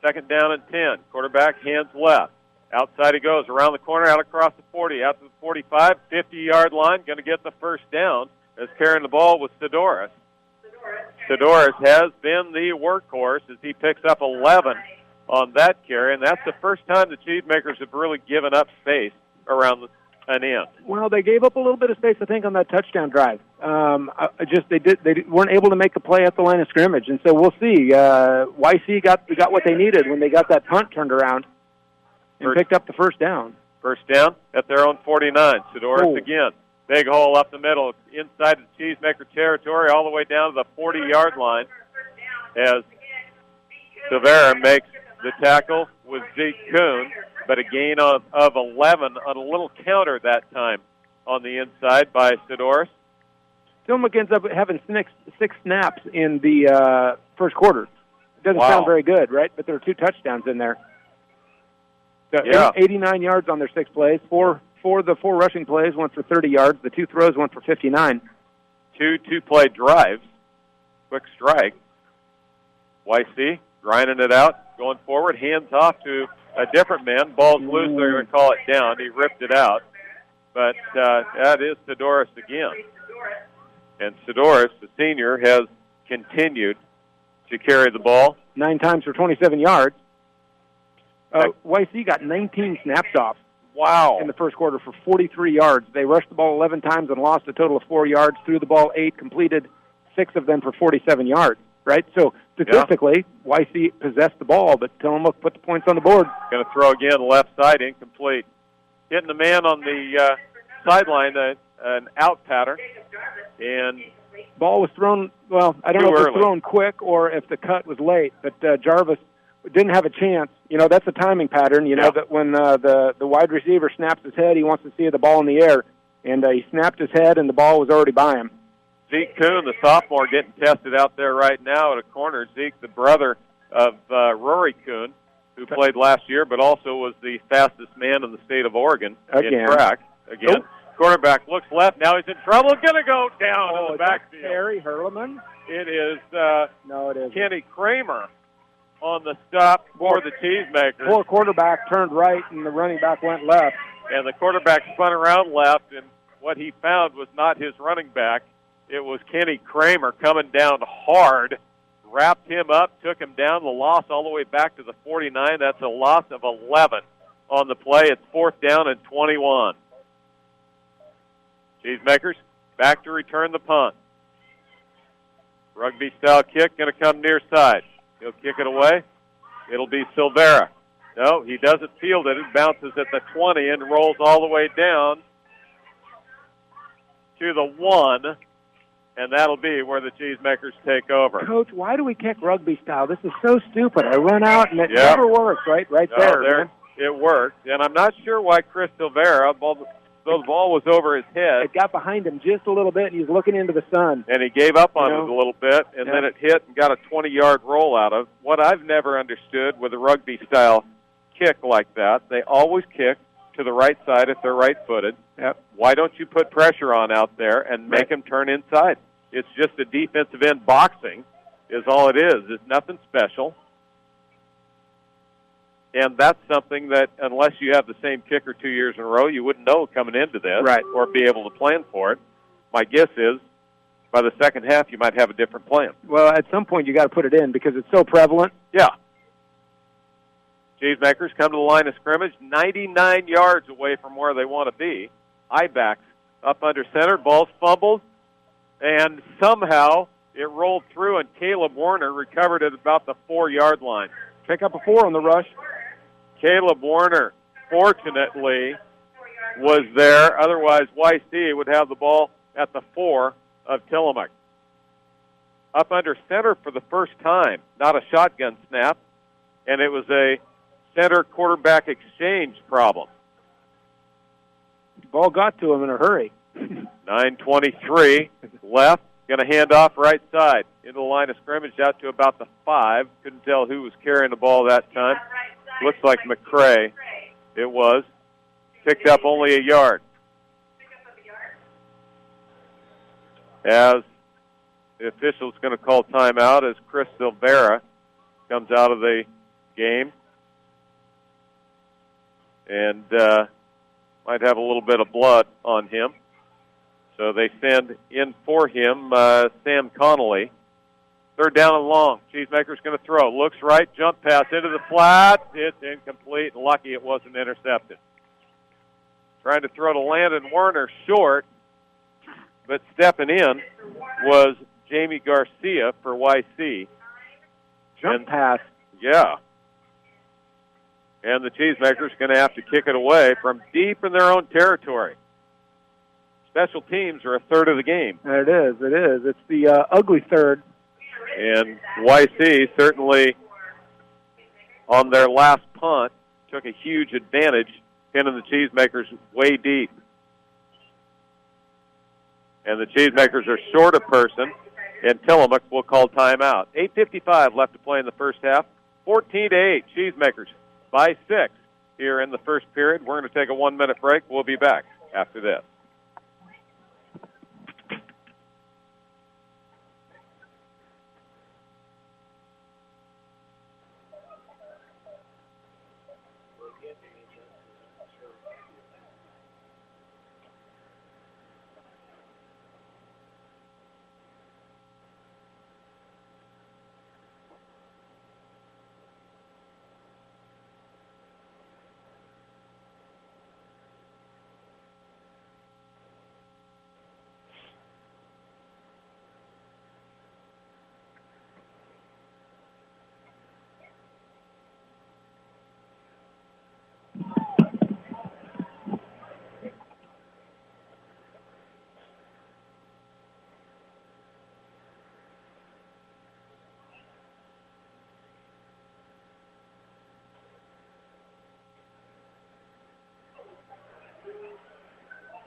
2nd down and 10. Quarterback hands left. Outside he goes. Around the corner, out across the 40. Out to the 45, 50-yard line. Going to get the first down. As carrying the ball with Sidoris. Sidoris has been the workhorse as he picks up 11 on that carry, and that's the first time the Cheesemakers have really given up space around an end. Well, they gave up a little bit of space, I think, on that touchdown drive. They weren't able to make a play at the line of scrimmage, and so we'll see. YC got what they needed when they got that punt turned around. And picked up the first down. First down at their own 49. Sidoris again. Big hole up the middle, inside the Cheesemaker territory, all the way down to the 40-yard line as Silvera makes the tackle with Zeke Kuhn, but a gain of 11 on a little counter that time on the inside by Sidoris. Tillamook ends up having six snaps in the first quarter. It doesn't sound very good, right? But there are 2 touchdowns in there. So 89 yards on their 6 plays. The 4 rushing plays went for 30 yards. The 2 throws went for 59. 2 two-play drives. Quick strike. YC grinding it out, going forward, hands off to a different man. Ball's loose, they're going to call it down. He ripped it out. But that is Sidoris again. And Sidoris, the senior, has continued to carry the ball. 9 times for 27 yards. YC got 19 snaps off. Wow. In the first quarter for 43 yards. They rushed the ball 11 times and lost a total of 4 yards, threw the ball 8, completed 6 of them for 47 yards. Right? So statistically, YC possessed the ball, but Tillamook put the points on the board. Going to throw again, left side, incomplete. Hitting the man on the sideline, an out pattern. And ball was thrown, well, I don't know if it was thrown quick or if the cut was late, but Jarvis didn't have a chance. You know, that's a timing pattern. You know, that when the wide receiver snaps his head, he wants to see the ball in the air. And he snapped his head, and the ball was already by him. Zeke Kuhn, the sophomore, getting tested out there right now at a corner. Zeke, the brother of Rory Kuhn, who played last year, but also was the fastest man in the state of Oregon in track. Again, quarterback looks left. Now he's in trouble. Going to go down in the backfield. Harry Hurleman? It is no, it isn't. Kenny Kramer on the stop for the Cheesemakers. Poor quarterback turned right, and the running back went left. And the quarterback spun around left, and what he found was not his running back. It was Kenny Kramer coming down hard, wrapped him up, took him down, the loss all the way back to the 49. That's a loss of 11 on the play. It's 4th down and 21. Cheesemakers back to return the punt. Rugby-style kick going to come near side. He'll kick it away. It'll be Silvera. No, he doesn't field it. It bounces at the 20 and rolls all the way down to the 1. And that'll be where the Cheesemakers take over. Coach, why do we kick rugby style? This is so stupid. I run out, and it never works, right? Right there. It worked. And I'm not sure why Chris Silvera, though the ball was over his head. It got behind him just a little bit, and he was looking into the sun. And he gave up on it a little bit, and then it hit and got a 20-yard roll out of. What I've never understood with a rugby-style kick like that, they always kick to the right side if they're right-footed. Yep. Why don't you put pressure on out there and make them turn inside? It's just a defensive end boxing is all it is. It's nothing special. And that's something that, unless you have the same kicker 2 years in a row, you wouldn't know coming into this or be able to plan for it. My guess is by the second half, you might have a different plan. Well, at some point, you got to put it in because it's so prevalent. Yeah. Cheesemakers come to the line of scrimmage, 99 yards away from where they want to be. I-backs up under center, ball's fumbled. And somehow it rolled through, and Caleb Warner recovered it about the 4-yard line. Pick up a 4 on the rush. Caleb Warner, fortunately, was there. Otherwise, YC would have the ball at the 4 of Tillamook. Up under center for the first time, not a shotgun snap, and it was a center-quarterback exchange problem. The ball got to him in a hurry. 9:23 left. Going to hand off right side into the line of scrimmage out to about the 5. Couldn't tell who was carrying the ball that time. Looks like McCrae. It was. Picked up only a yard. As the official's going to call timeout as Chris Silvera comes out of the game. And might have a little bit of blood on him. So they send in for him Sam Connolly. 3rd down and long. Cheesemaker's going to throw. Looks right, jump pass into the flat. It's incomplete, and lucky it wasn't intercepted. Trying to throw to Landon Werner short, but stepping in was Jamie Garcia for YC. Jump pass. Yeah. And the Cheesemakers going to have to kick it away from deep in their own territory. Special teams are a third of the game. It is. It's the ugly third. And YC certainly, on their last punt, took a huge advantage, pinning the Cheesemakers way deep. And the Cheesemakers are short a person, and Tillamook will call timeout. 8:55 left to play in the first half. 14-8, Cheesemakers by 6 here in the first period. We're going to take a 1-minute break. We'll be back after this.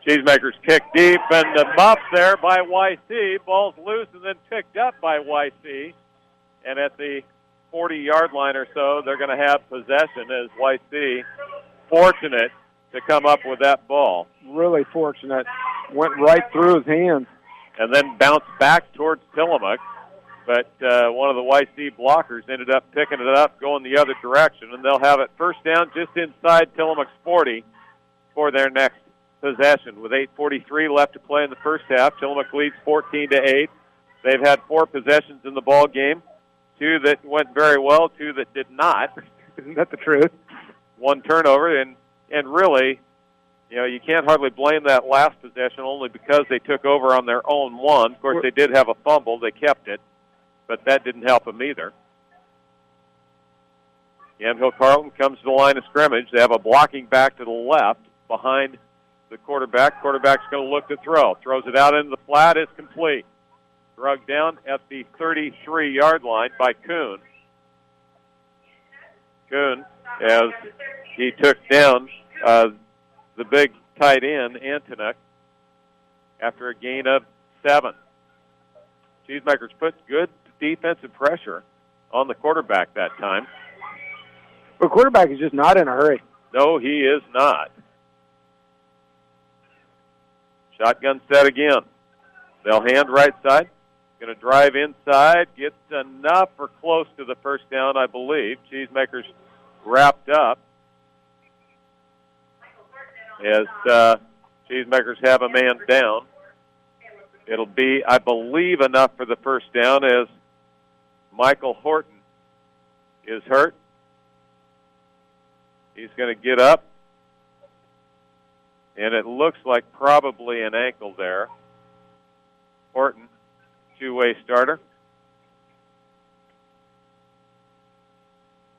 Cheesemakers kick deep, and the muff there by YC. Ball's loose and then picked up by YC. And at the 40-yard line or so, they're going to have possession as YC fortunate to come up with that ball. Really fortunate. Went right through his hands. And then bounced back towards Tillamook. But one of the YC blockers ended up picking it up, going the other direction. And they'll have it first down just inside Tillamook's 40 for their next possession. With 8:43 left to play in the first half, Tillamook leads 14-8. They've had 4 possessions in the ball game, 2 that went very well, 2 that did not. Isn't that the truth? 1 turnover, and really, you know, you can't hardly blame that last possession only because they took over on their own one. Of course, they did have a fumble. They kept it, but that didn't help them either. Yamhill-Carlton comes to the line of scrimmage. They have a blocking back to the left behind the quarterback. Quarterback's going to look to throw. Throws it out into the flat. It's complete. Drugged down at the 33-yard line by Kuhn. Kuhn, as he took down the big tight end, Antonuck, after a gain of 7. Cheesemakers put good defensive pressure on the quarterback that time. The quarterback is just not in a hurry. No, he is not. Shotgun set again. They'll hand right side. Going to drive inside. Gets enough or close to the first down, I believe. Cheesemakers wrapped up. As Cheesemakers have a man down. It'll be, I believe, enough for the first down as Michael Horton is hurt. He's going to get up. And it looks like probably an ankle there. Horton, two-way starter.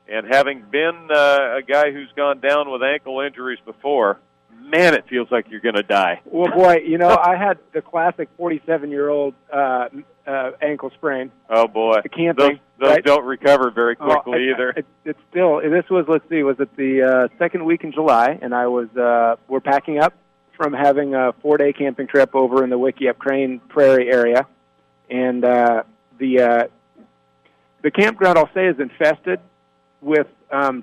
And having been a guy who's gone down with ankle injuries before, man, it feels like you're going to die. Well, boy, you know, I had the classic 47-year-old ankle sprain. Oh, boy. Camping. Those right? don't recover very quickly either. It's still, this was, let's see, was it the second week in July, and I was, we're packing up from having a 4-day camping trip over in the Wickiup Crane Prairie area. And the campground, I'll say, is infested with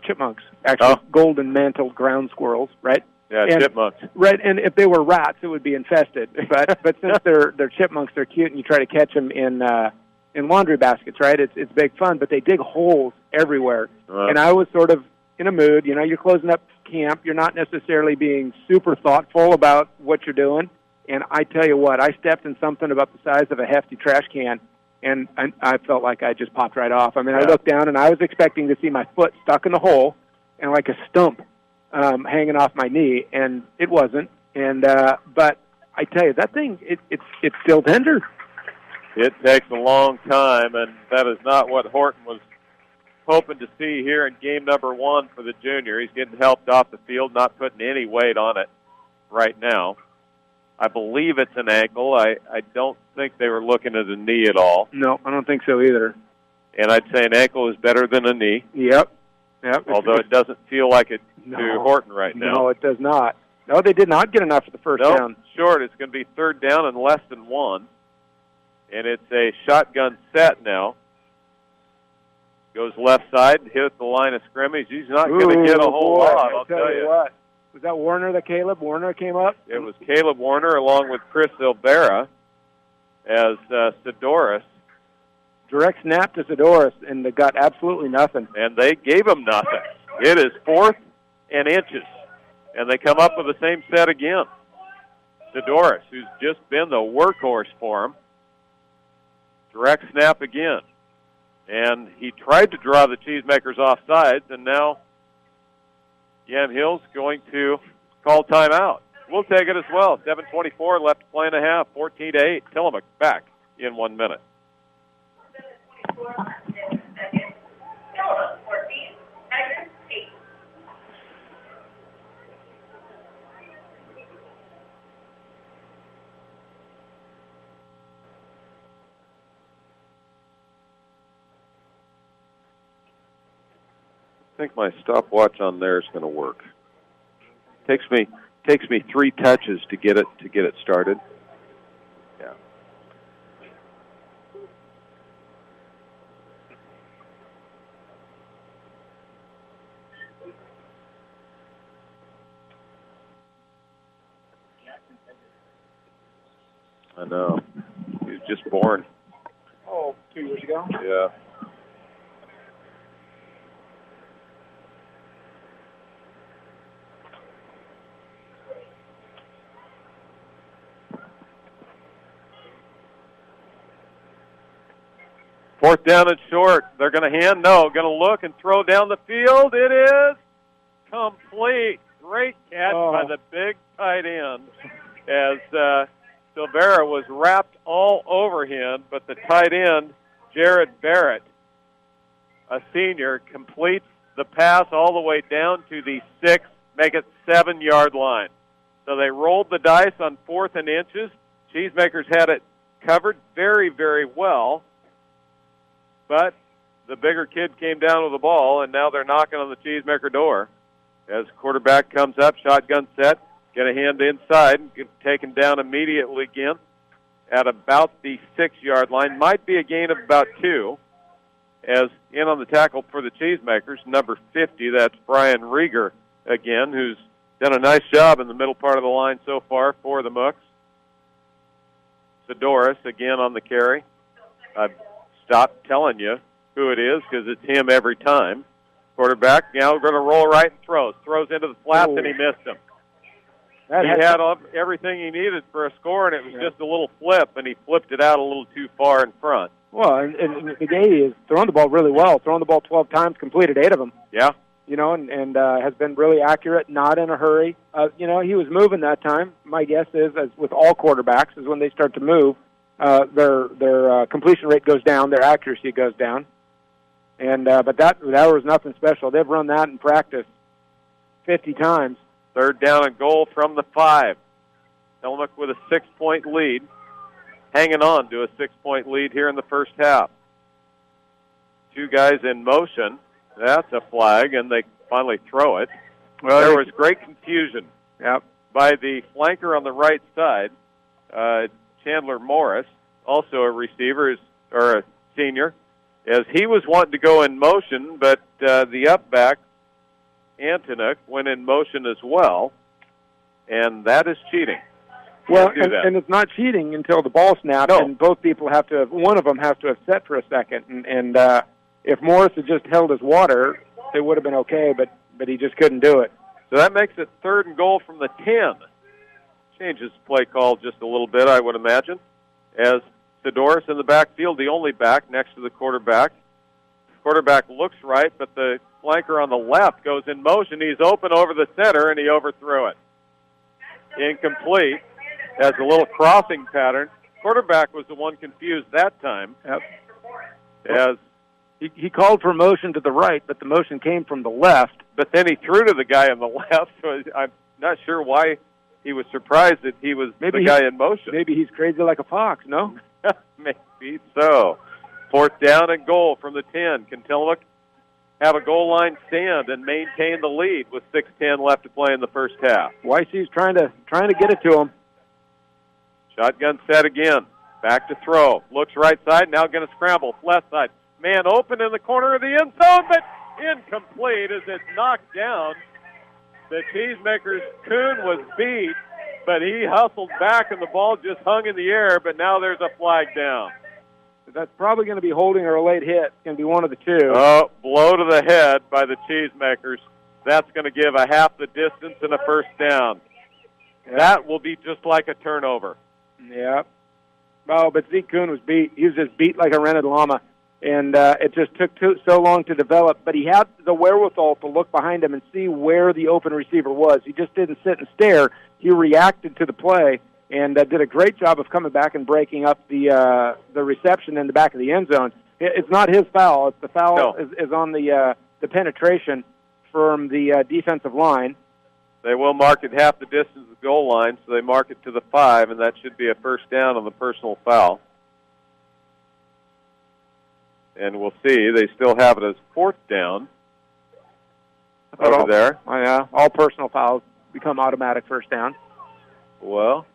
chipmunks, actually golden-mantled ground squirrels, right? Yeah, and, chipmunks. Right, and if they were rats, it would be infested. But since they're chipmunks, they're cute, and you try to catch them in laundry baskets, right? It's big fun, but they dig holes everywhere. And I was sort of in a mood. You know, you're closing up camp. You're not necessarily being super thoughtful about what you're doing. And I tell you what, I stepped in something about the size of a hefty trash can, and I felt like I just popped right off. I mean, I looked down, and I was expecting to see my foot stuck in the hole and like a stump hanging off my knee, and it wasn't. And but I tell you, that thing, it's still tender. It takes a long time, and that is not what Horton was hoping to see here in game number 1 for the junior. He's getting helped off the field, not putting any weight on it right now. I believe it's an ankle. I don't think they were looking at a knee at all. No, I don't think so either. And I'd say an ankle is better than a knee. Yep. Although it doesn't feel like it to Horton right now. No, it does not. No, they did not get enough for the first down. Short. It's going to be 3rd down and less than 1. And it's a shotgun set now. Goes left side, hit the line of scrimmage. He's not going to get a whole lot, I'll tell you. What. Was that Caleb Warner came up? It was Caleb Warner along with Chris Silvera as Sidoris. Direct snap to Sidoris, and they got absolutely nothing. And they gave him nothing. It is 4th and inches. And they come up with the same set again. Sidoris, who's just been the workhorse for him. Direct snap again. And he tried to draw the Cheesemakers off sides, and now Yamhill's going to call timeout. We'll take it as well. 7:24 left to play in a half. 14-8. Tillamook back in 1 minute. I think my stopwatch on there is going to work. Takes me 3 touches to get it started. Yeah. I know. He was just born. Oh, 2 years ago? Yeah. Fourth down and short. They're going to hand. No, going to look and throw down the field. It is complete. Great catch by the big tight end as Silvera was wrapped all over him, but the tight end, Jared Barrett, a senior, completes the pass all the way down to the 6, make it 7-yard line. So they rolled the dice on 4th and inches. Cheesemakers had it covered very, very well. But the bigger kid came down with the ball, and now they're knocking on the Cheesemaker door. As quarterback comes up, shotgun set, get a hand inside, and get taken down immediately again at about the 6-yard line. Might be a gain of about 2. As in on the tackle for the Cheesemakers, number 50, that's Brian Rieger again, who's done a nice job in the middle part of the line so far for the Mooks. Sidoris again on the carry. Stop telling you who it is because it's him every time. Quarterback now going to roll right and throws. Throws into the flats and he missed him. He had everything he needed for a score, and it was just a little flip, and he flipped it out a little too far in front. Well, and McGahey has thrown the ball really well. Thrown the ball 12 times, completed 8 of them. Yeah. You know, and has been really accurate, not in a hurry. You know, he was moving that time. My guess is, as with all quarterbacks, is when they start to move, their completion rate goes down, their accuracy goes down, and but that was nothing special. They've run that in practice 50 times. 3rd down and goal from the 5. Tillamook with a 6-point lead, hanging on to a 6-point lead here in the first half. 2 guys in motion. That's a flag, and they finally throw it. Well, there was great confusion by the flanker on the right side, Chandler Morris, also a receiver or a senior, as he was wanting to go in motion, but the up-back, Antonuck, went in motion as well, and that is cheating. Well, and it's not cheating until the ball snaps, and both people have to have, one of them has to have set for a second, and if Morris had just held his water, it would have been okay, but he just couldn't do it. So that makes it 3rd and goal from the 10. Changes play call just a little bit, I would imagine, as Sidoris in the backfield, the only back next to the quarterback. Quarterback looks right, but the flanker on the left goes in motion. He's open over the center, and he overthrew it. Incomplete. Has a little crossing pattern. Quarterback was the one confused that time. Yep. As He called for motion to the right, but the motion came from the left. But then he threw to the guy on the left, so I'm not sure why he was surprised that he was the guy in motion. Maybe he's crazy like a fox, no? Maybe so. 4th down and goal from the 10. Can Tillamook have a goal line stand and maintain the lead with 6:10 left to play in the first half? YC's trying to get it to him. Shotgun set again. Back to throw. Looks right side. Now going to scramble. Left side. Man open in the corner of the end zone, but incomplete as it's knocked down. The Cheesemakers' Kuhn was beat, but he hustled back and the ball just hung in the air, but now there's a flag down. That's probably going to be holding or a late hit. It's going to be one of the two. Oh, blow to the head by the Cheesemakers. That's going to give a half the distance and a first down. That will be just like a turnover. Yeah. Oh, but Zeke Kuhn was beat. He was just beat like a rented llama. And it just took so long to develop. But he had the wherewithal to look behind him and see where the open receiver was. He just didn't sit and stare. He reacted to the play and did a great job of coming back and breaking up the reception in the back of the end zone. It's not his foul. It's the foul is on the penetration from the defensive line. They will mark it half the distance of the goal line, so they mark it to the 5, and that should be a first down on the personal foul. And we'll see. They still have it as 4th down over there. Oh, yeah. All personal fouls become automatic first down. Well,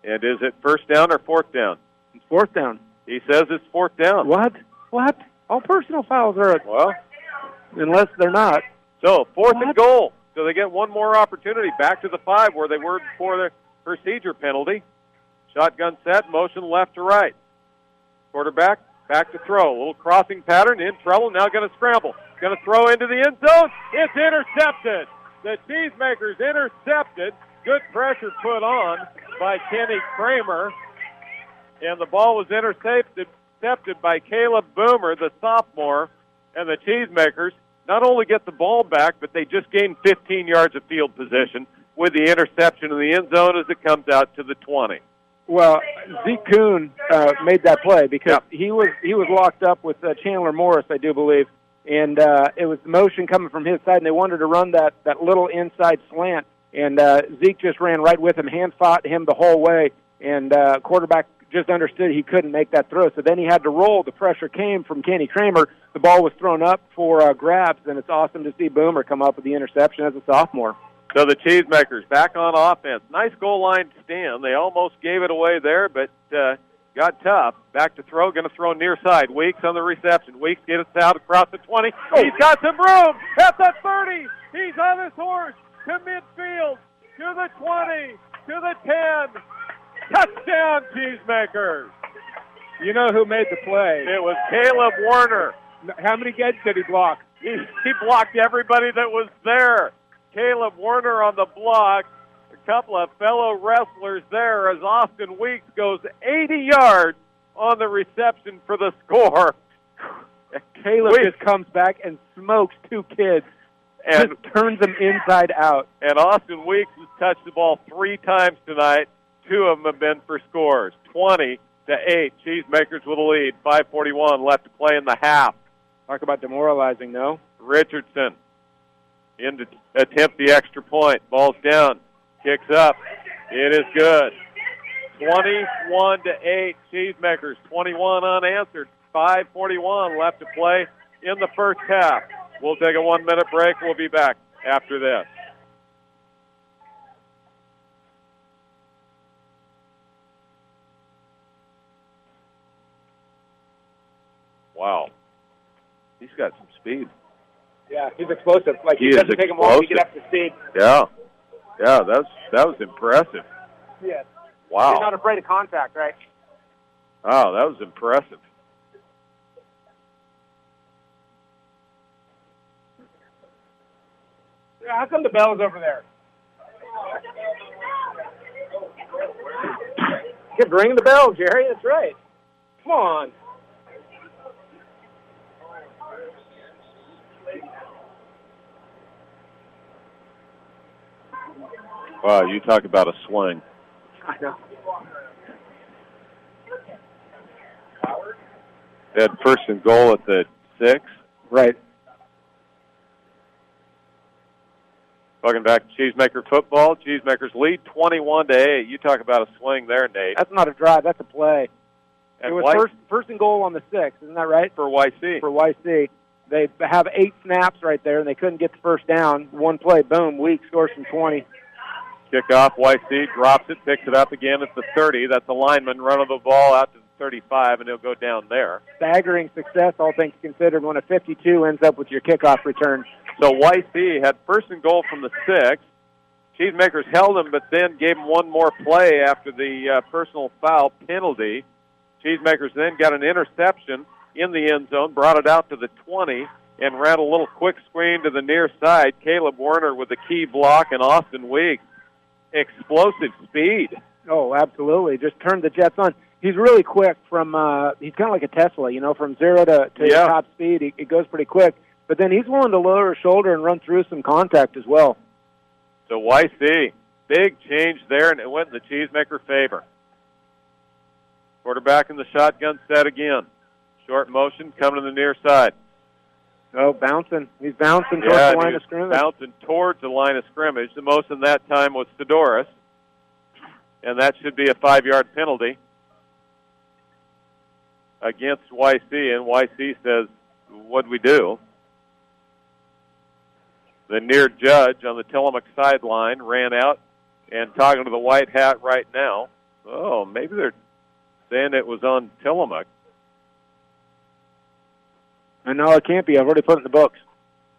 and is it first down or 4th down? It's 4th down. He says it's 4th down. What? All personal fouls are well, unless they're not. So 4th and goal. So they get one more opportunity back to the 5 where they were before the procedure penalty. Shotgun set, motion left to right. Quarterback, back to throw. A little crossing pattern, in trouble, now going to scramble. Going to throw into the end zone. It's intercepted. The Cheesemakers intercepted. Good pressure put on by Kenny Kramer. And the ball was intercepted by Caleb Boomer, the sophomore. And the Cheesemakers not only get the ball back, but they just gained 15 yards of field position with the interception in the end zone as it comes out to the 20. Well, Zeke Kuhn made that play because he was locked up with Chandler Morris, I do believe, and it was motion coming from his side, and they wanted to run that little inside slant, and Zeke just ran right with him, hand-fought him the whole way, and quarterback just understood he couldn't make that throw, so then he had to roll. The pressure came from Kenny Kramer. The ball was thrown up for grabs, and it's awesome to see Boomer come up with the interception as a sophomore. So the Cheesemakers back on offense. Nice goal line stand. They almost gave it away there, but got tough. Back to throw, going to throw near side. Weeks on the reception. Weeks gets it out across the 20. He's got some room at the 30. He's on his horse to midfield, to the 20, to the 10. Touchdown, Cheesemakers. You know who made the play? It was Caleb Warner. How many kids did he block? He blocked everybody that was there. Caleb Warner on the block, a couple of fellow wrestlers there as Austin Weeks goes 80 yards on the reception for the score. Caleb just comes back and smokes 2 kids and just turns them inside out. And Austin Weeks has touched the ball 3 times tonight. 2 of them have been for scores. 20-8. Cheesemakers with a lead. 5:41 left to play in the half. Talk about demoralizing, no? Richardson in to attempt the extra point. Ball's down. Kicks up. It is good. 21-8. Cheesemakers. 21 unanswered. 5:41 left to play in the first half. We'll take a 1-minute break. We'll be back after this. Wow. He's got some speed. Yeah, he's explosive. Like, he doesn't take him long to get up to speed. Yeah. Yeah, that was impressive. Yeah. Wow. He's not afraid of contact, right? Oh, that was impressive. Yeah, how come the bell's over there? Keep ringing the bell, Jerry. That's right. Come on. Wow, you talk about a swing. I know. They had first and goal at the 6. Right. Welcome back to Cheesemaker football. Cheesemakers lead 21-8. You talk about a swing there, Nate. That's not a drive. That's a play. And it was first and goal on the 6. Isn't that right? For YC. For YC. They have 8 snaps right there, and they couldn't get the first down. One play, boom, Weeks scores from 20. Kickoff, YC drops it, picks it up again at the 30. That's a lineman running the ball out to the 35, and he'll go down there. Staggering success, all things considered, when a 52 ends up with your kickoff return. So YC had first and goal from the 6. Cheesemakers held him, but then gave him one more play after the personal foul penalty. Cheesemakers then got an interception in the end zone, brought it out to the 20, and ran a little quick screen to the near side. Caleb Werner with the key block, and Austin Weeks. Explosive speed. Oh, absolutely. Just turned the Jets on. He's really quick from, he's kind of like a Tesla, from 0 to top speed. It goes pretty quick. But then he's willing to lower his shoulder and run through some contact as well. So YC, big change there, and it went in the Cheesemaker favor. Quarterback in the shotgun set again. Short motion coming to the near side. Oh, bouncing. He's bouncing towards the line of scrimmage. Bouncing towards the line of scrimmage. The most in that time was Fedoris. And that should be a 5-yard penalty against YC. And YC says, what'd we do? The near judge on the Tillamook sideline ran out and talking to the white hat right now. Oh, maybe they're saying it was on Tillamook. No, it can't be. I've already put it in the books.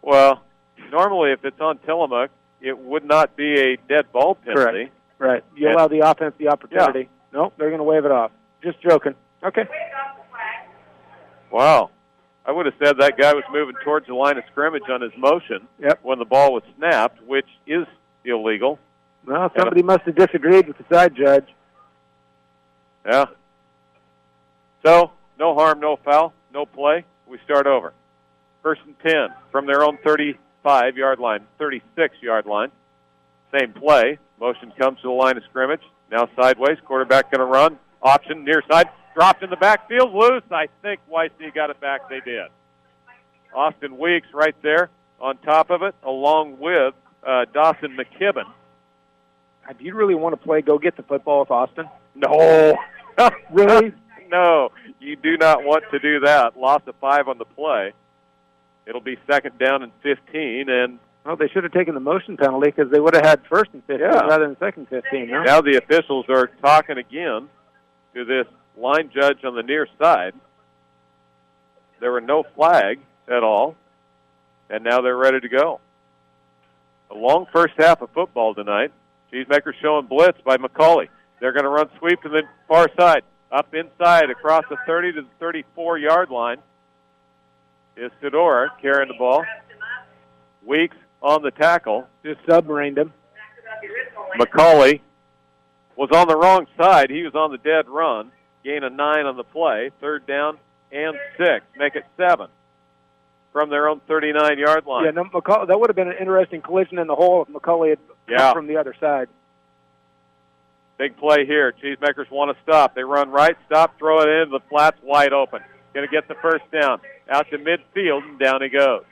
Well, normally if it's on Tillamook, it would not be a dead ball penalty. Correct. Right. You allow the offense the opportunity. Yeah. Nope, they're going to wave it off. Just joking. Okay. Wow. I would have said that guy was moving towards the line of scrimmage on his motion when the ball was snapped, which is illegal. Well, somebody must have disagreed with the side judge. Yeah. So, no harm, no foul, no play. We start over. First and 10 from their own 35-yard line, 36-yard line. Same play. Motion comes to the line of scrimmage. Now sideways. Quarterback going to run. Option near side. Dropped in the backfield. Loose. I think YC got it back. They did. Austin Weeks right there on top of it, along with Dawson McKibben. Do you really want to play go get the football with Austin? No. Really? No, you do not want to do that. Loss of 5 on the play. It'll be second down and 15. And well, they should have taken the motion penalty because they would have had first and 15 rather than second 15. No? Now the officials are talking again to this line judge on the near side. There were no flags at all, and now they're ready to go. A long first half of football tonight. Cheesemakers showing blitz by McCauley. They're going to run sweep to the far side. Up inside, across the 30 to the 34-yard line is Fedora carrying the ball. Weeks on the tackle. Just submarined him. McCauley was on the wrong side. He was on the dead run. Gain of 9 on the play. Third down and 6. Make it 7 from their own 39-yard line. Yeah, no, McCauley, that would have been an interesting collision in the hole if McCauley had come from the other side. Big play here. Cheesemakers want to stop. They run right, stop, throw it into the flats, wide open. Going to get the first down. Out to midfield, and down he goes.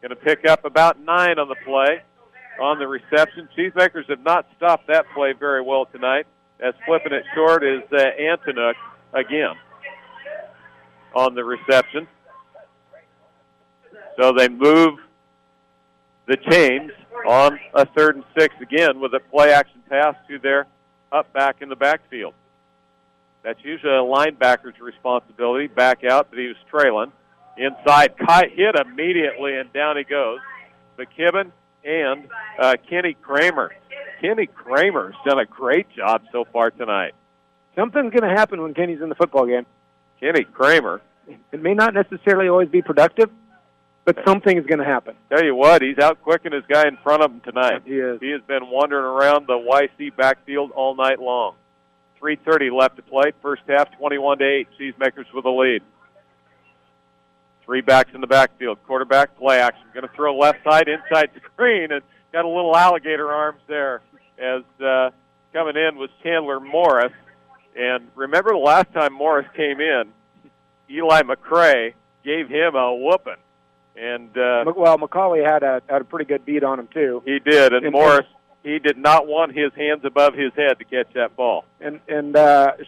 Going to pick up about 9 on the play on the reception. Cheesemakers have not stopped that play very well tonight, as flipping it short is Antonuk again on the reception. So they move the chains on a 3rd and 6 again with a play-action pass to their up back in the backfield. That's usually a linebacker's responsibility. Back out, but he was trailing. Inside, hit immediately, and down he goes. McKibben and Kenny Kramer. Kenny Kramer's done a great job so far tonight. Something's going to happen when Kenny's in the football game. Kenny Kramer. It may not necessarily always be productive, but something is going to happen. Tell you what, he's out-quicking his guy in front of him tonight. He is. He has been wandering around the YC backfield all night long. 3:30 left to play. First half, 21-8. Cheesemakers with the lead. 3 backs in the backfield. Quarterback, play action. Going to throw left side, inside screen, and got a little alligator arms there as coming in was Chandler Morris. And remember the last time Morris came in, Eli McCray gave him a whooping. And well, McCauley had a pretty good beat on him too. He did, and Morris, he did not want his hands above his head to catch that ball. And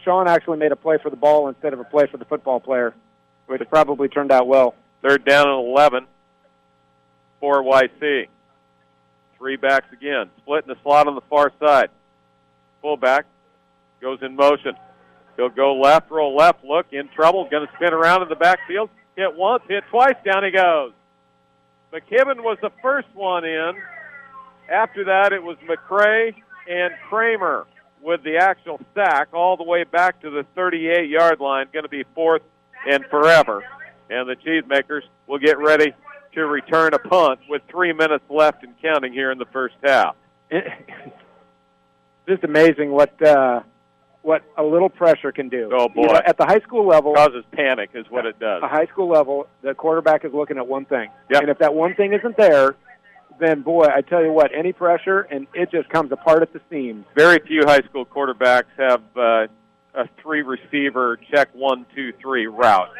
Sean actually made a play for the ball instead of a play for the football player, which probably turned out well. 3rd down and 11 for YC. 3 backs again, split in the slot on the far side. Fullback goes in motion. He'll go left, roll left, look, in trouble, going to spin around in the backfield. Hit once, hit twice, down he goes. McKibben was the first one in. After that, it was McCray and Kramer with the actual sack all the way back to the 38-yard line, going to be 4th and forever. And the Cheesemakers will get ready to return a punt with 3 minutes left and counting here in the first half. Just amazing what a little pressure can do. Oh, boy. You know, at the high school level. Causes panic is what it does. At the high school level, the quarterback is looking at one thing. Yep. And if that one thing isn't there, then, boy, I tell you what, any pressure, and it just comes apart at the seams. Very few high school quarterbacks have a 3-receiver check 1, 2, 3 route.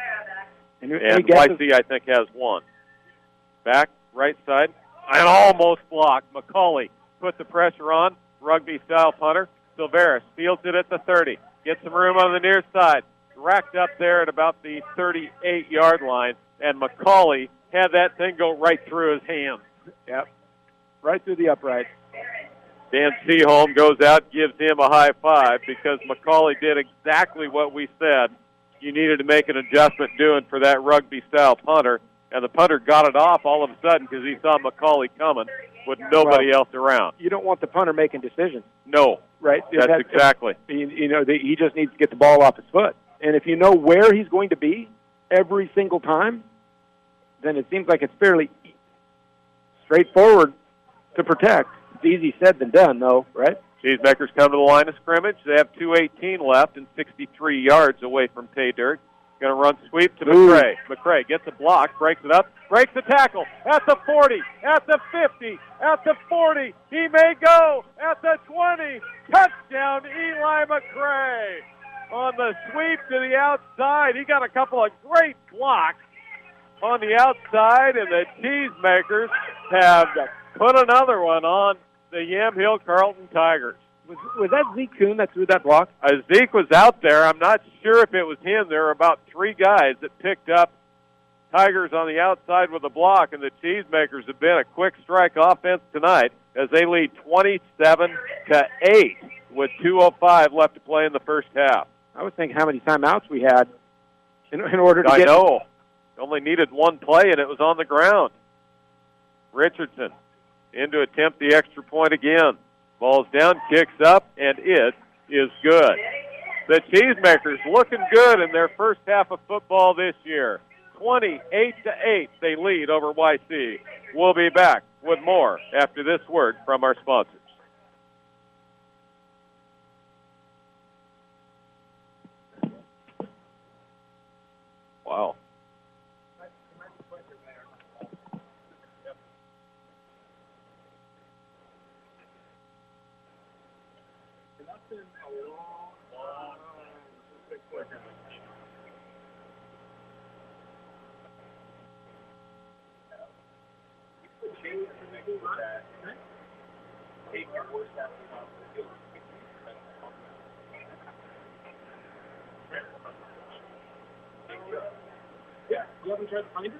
And YC, I think, has one. Back, right side, and almost blocked. McCauley put the pressure on. Rugby-style punter. Silveris fields it at the 30. Gets some room on the near side. Racked up there at about the 38-yard line, and McCauley had that thing go right through his hands. Yep, right through the uprights. Dan Seaholm goes out, gives him a high five because McCauley did exactly what we said you needed to make an adjustment doing for that rugby-style punter, and the punter got it off all of a sudden because he saw McCauley coming with nobody else around. You don't want the punter making decisions. No. Right? That's exactly. He just needs to get the ball off his foot. And if you know where he's going to be every single time, then it seems like it's fairly straightforward to protect. It's easy said than done, though, right? Cheesemakers come to the line of scrimmage. They have 2:18 left and 63 yards away from pay dirt. Going to run sweep to McCray. McCray gets a block, breaks it up, breaks the tackle at the 40, at the 50, at the 40. He may go at the 20. Touchdown, Eli McCray. On the sweep to the outside. He got a couple of great blocks on the outside, and the Cheesemakers have put another one on the Yamhill-Carlton Tigers. Was that Zeke Kuhn that threw that block? Zeke was out there. I'm not sure if it was him. There were about 3 guys that picked up Tigers on the outside with a block, and the Cheesemakers have been a quick strike offense tonight as they lead 27-8 with 2:05 left to play in the first half. I was thinking how many timeouts we had in order to get... I know. Only needed one play, and it was on the ground. Richardson in to attempt the extra point again. Ball's down, kicks up, and it is good. The Cheesemakers looking good in their first half of football this year. 28-8, they lead over YC. We'll be back with more after this word from our sponsors. Wow. Yeah, you haven't tried to find it?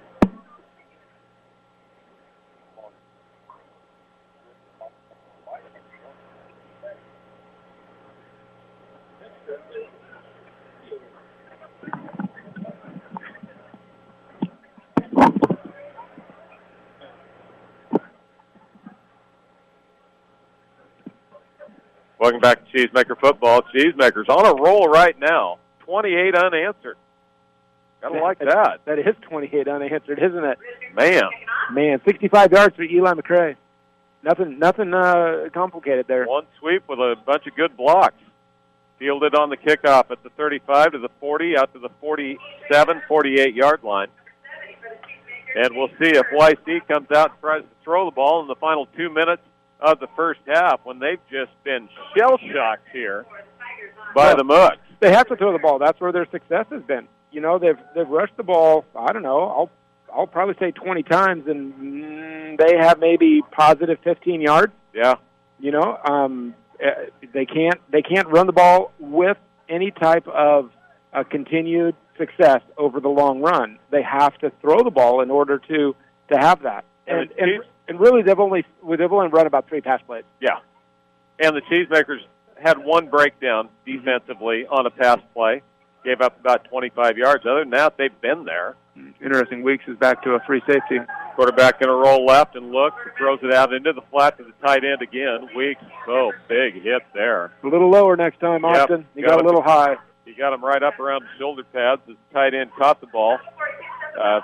Welcome back to Cheesemaker Football. Cheesemakers on a roll right now. 28 unanswered. Gotta like that. That is 28 unanswered, isn't it? Man, 65 yards for Eli McCray. Nothing complicated there. One sweep with a bunch of good blocks. Fielded on the kickoff at the 35 to the 40, out to the 47, 48-yard line. And we'll see if YC comes out and tries to throw the ball in the final 2 minutes of the first half when they've just been shell-shocked here by the Mooks. They have to throw the ball. That's where their success has been. they've rushed the ball, I don't know, I'll probably say 20 times, and they have maybe positive 15 yards. Yeah. They can't run the ball with any type of continued success over the long run. They have to throw the ball in order to have that. And really, they've only run about 3 pass plays. Yeah. And the Cheesemakers had one breakdown defensively on a pass play, gave up about 25 yards. Other than that, they've been there. Interesting. Weeks is back to a free safety. Quarterback going to roll left and look, throws it out into the flat to the tight end again. Weeks, big hit there. A little lower next time, Austin. Yep. He got a little high. He got him right up around the shoulder pads. His tight end caught the ball.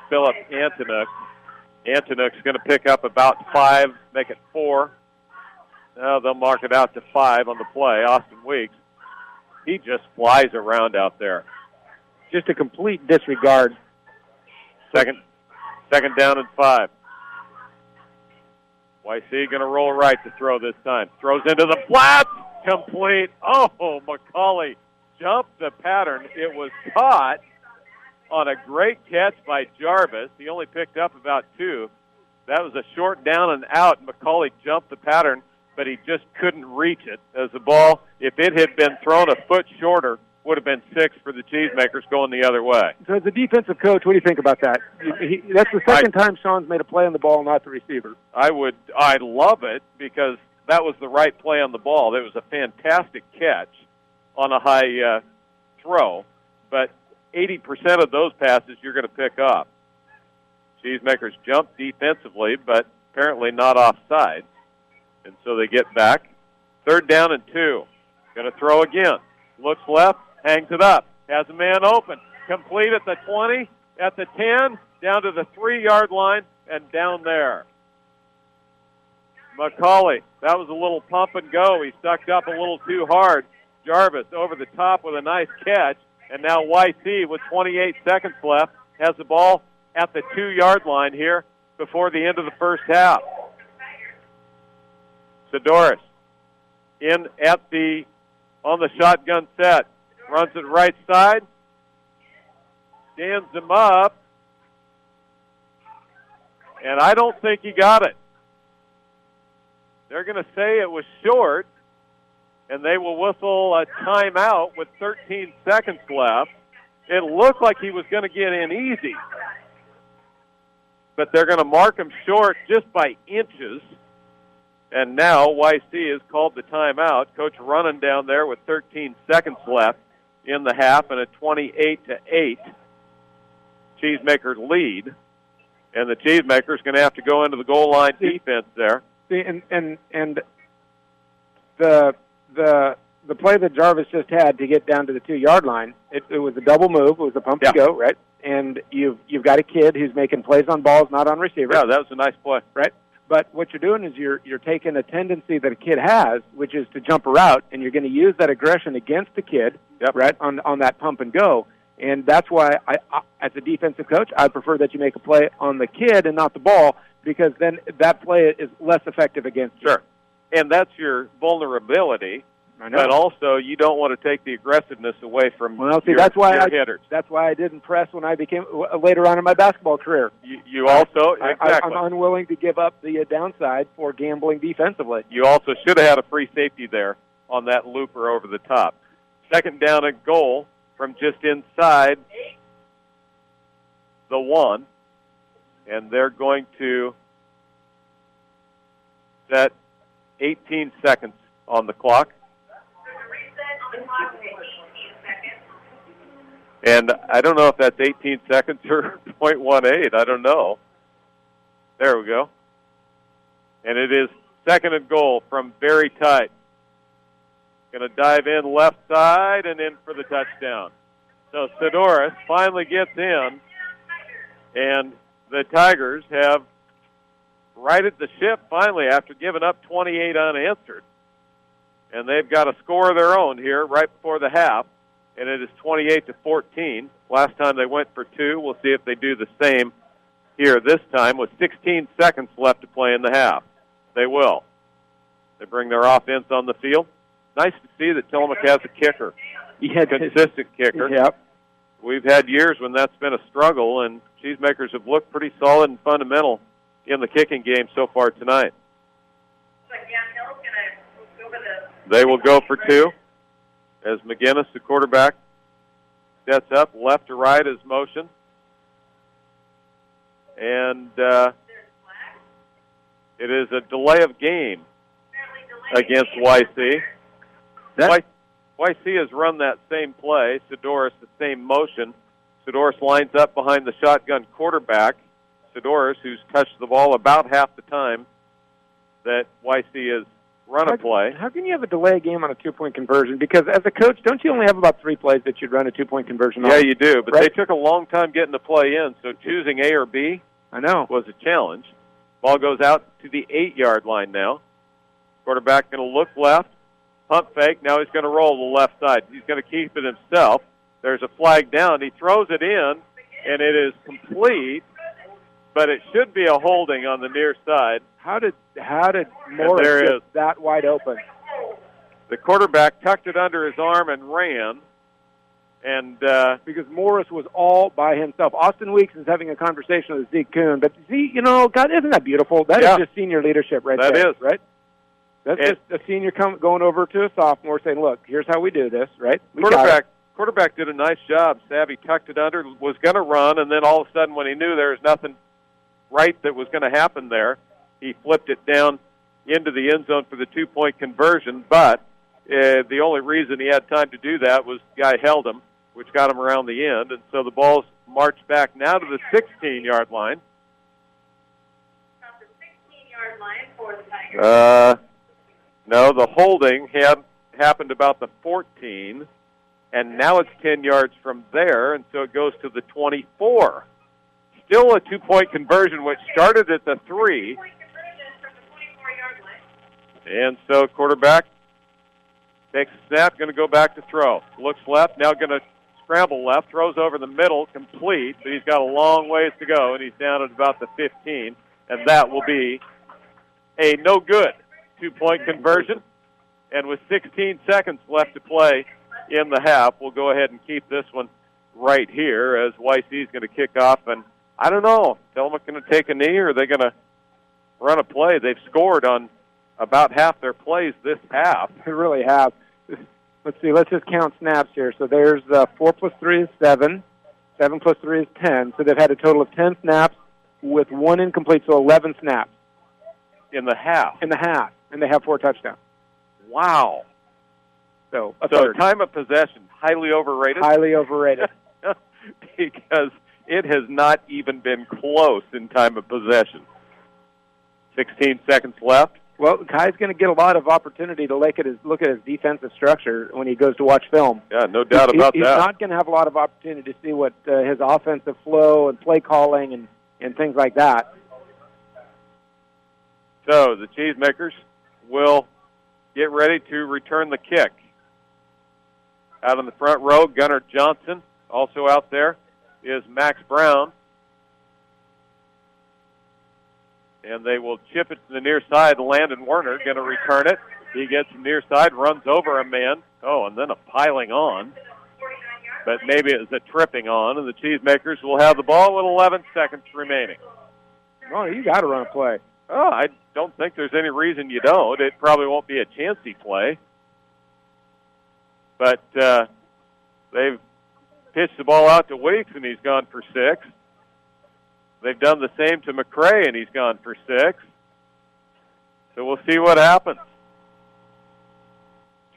Philip Antonook. Antonook's going to pick up about 5, make it 4. Now they'll mark it out to 5 on the play. Austin Weeks, he just flies around out there. Just a complete disregard. Second down and 5. YC going to roll right to throw this time. Throws into the flats. Complete. Oh, McCauley jumped the pattern. It was caught on a great catch by Jarvis. He only picked up about 2. That was a short down and out. McCauley jumped the pattern, but he just couldn't reach it. As the ball, if it had been thrown a foot shorter, would have been 6 for the Cheesemakers going the other way. So as a defensive coach, what do you think about that? That's the second time Sean's made a play on the ball, not the receiver. I love it because that was the right play on the ball. It was a fantastic catch on a high throw, but 80% of those passes you're going to pick up. Cheesemakers jumped defensively, but apparently not offside, and so they get back. 3rd down and 2. Going to throw again. Looks left, hangs it up, has a man open. Complete at the 20, at the 10, down to the 3-yard line, and down there. McCauley, that was a little pump and go. He sucked up a little too hard. Jarvis over the top with a nice catch, and now YC with 28 seconds left has the ball at the 2-yard line here before the end of the first half. Sidoris on the shotgun set, runs it right side, stands him up, and I don't think he got it. They're going to say it was short, and they will whistle a timeout with 13 seconds left. It looked like he was going to get in easy, but they're going to mark him short just by inches. And now YC has called the timeout. Coach running down there with 13 seconds left in the half and a 28-8 Cheesemaker lead. And the Cheesemakers going to have to go into the goal line defense there. See, and the play that Jarvis just had to get down to the 2-yard line, it was a double move. It was a pump to go, right? And you've got a kid who's making plays on balls, not on receivers. Yeah, that was a nice play, right? But what you're doing is you're taking a tendency that a kid has, which is to jump a route, and you're going to use that aggression against the kid, right, on that pump and go. And that's why, I, as a defensive coach, I prefer that you make a play on the kid and not the ball, because then that play is less effective against you. Sure. And that's your vulnerability. I know. But also, you don't want to take the aggressiveness away from your hitters. That's why I didn't press when I became later on in my basketball career. You also, exactly. I'm unwilling to give up the downside for gambling defensively. You also should have had a free safety there on that looper over the top. 2nd down and goal from just inside the 1, and they're going to set 18 seconds on the clock. And I don't know if that's 18 seconds or 0.18. I don't know. There we go. And it is 2nd and goal from very tight. Going to dive in left side and in for the touchdown. So Sidoris finally gets in, and the Tigers have righted the ship finally after giving up 28 unanswered. And they've got a score of their own here right before the half, and it is 28-14. Last time they went for 2. We'll see if they do the same here this time with 16 seconds left to play in the half. They will. They bring their offense on the field. Nice to see that Tillamook has a kicker. He had consistent kicker. Yep. we've had years when that's been a struggle, and Cheesemakers have looked pretty solid and fundamental in the kicking game so far tonight. They will go for two as McGinnis, the quarterback, sets up left to right as motion. And it is a delay of game against YC. YC has run that same play. Sidoris, the same motion. Sidoris lines up behind the shotgun quarterback. Sidoris, who's touched the ball about half the time that YC has run a play. How can you have a delay game on a two-point conversion? Because as a coach, don't you only have about 3 plays that you'd run a two-point conversion on? Yeah, you do. But right? They took a long time getting the play in, so choosing A or B was a challenge. Ball goes out to the 8-yard line now. Quarterback going to look left. Pump fake. Now he's going to roll the left side. He's going to keep it himself. There's a flag down. He throws it in, and it is complete, but it should be a holding on the near side. How did Morris get that wide open? The quarterback tucked it under his arm and ran. And because Morris was all by himself. Austin Weeks is having a conversation with Zeke Kuhn, but God, isn't that beautiful? That is just senior leadership right there. That is. Right? That's just a senior going over to a sophomore saying, look, here's how we do this, right? Quarterback did a nice job. Savvy tucked it under, was going to run, and then all of a sudden when he knew there was nothing right that was going to happen there, he flipped it down into the end zone for the two-point conversion. But the only reason he had time to do that was the guy held him, which got him around the end. And so the ball's marched back now to the 16-yard line. Not the 16-yard line for the Tigers. No, the holding happened about the 14, and now it's 10 yards from there, and so it goes to the 24. Still a two-point conversion, which started at the 3. And so quarterback takes a snap, going to go back to throw. Looks left, now going to scramble left, throws over the middle, complete, but he's got a long ways to go, and he's down at about the 15, and that will be a no-good two-point conversion. And with 16 seconds left to play in the half, we'll go ahead and keep this one right here as YC is going to kick off. And I don't know, Tillamook going to take a knee or are they going to run a play? They've scored on about half their plays this half. They really have. Let's see, let's just count snaps here. So there's 4 plus 3 is 7. 7 plus 3 is 10. So they've had a total of 10 snaps with 1 incomplete, so 11 snaps. In the half? In the half. And they have 4 touchdowns. Wow. So time of possession, highly overrated? Highly overrated. Because it has not even been close in time of possession. 16 seconds left. Well, Kai's going to get a lot of opportunity to look at his defensive structure when he goes to watch film. Yeah, no doubt about that. He's not going to have a lot of opportunity to see what his offensive flow and play calling and things like that. So the Cheesemakers will get ready to return the kick. Out in the front row, Gunnar Johnson. Also out there is Max Brown. And they will chip it to the near side. Landon Werner going to return it. He gets the near side, runs over a man. Oh, and then a piling on. But maybe it's a tripping on, and the Cheesemakers will have the ball with 11 seconds remaining. Oh, you got to run a play. Oh, I don't think there's any reason you don't. It probably won't be a chancy play. But they've pitched the ball out to Weeks, and he's gone for 6. They've done the same to McCray, and he's gone for 6. So we'll see what happens.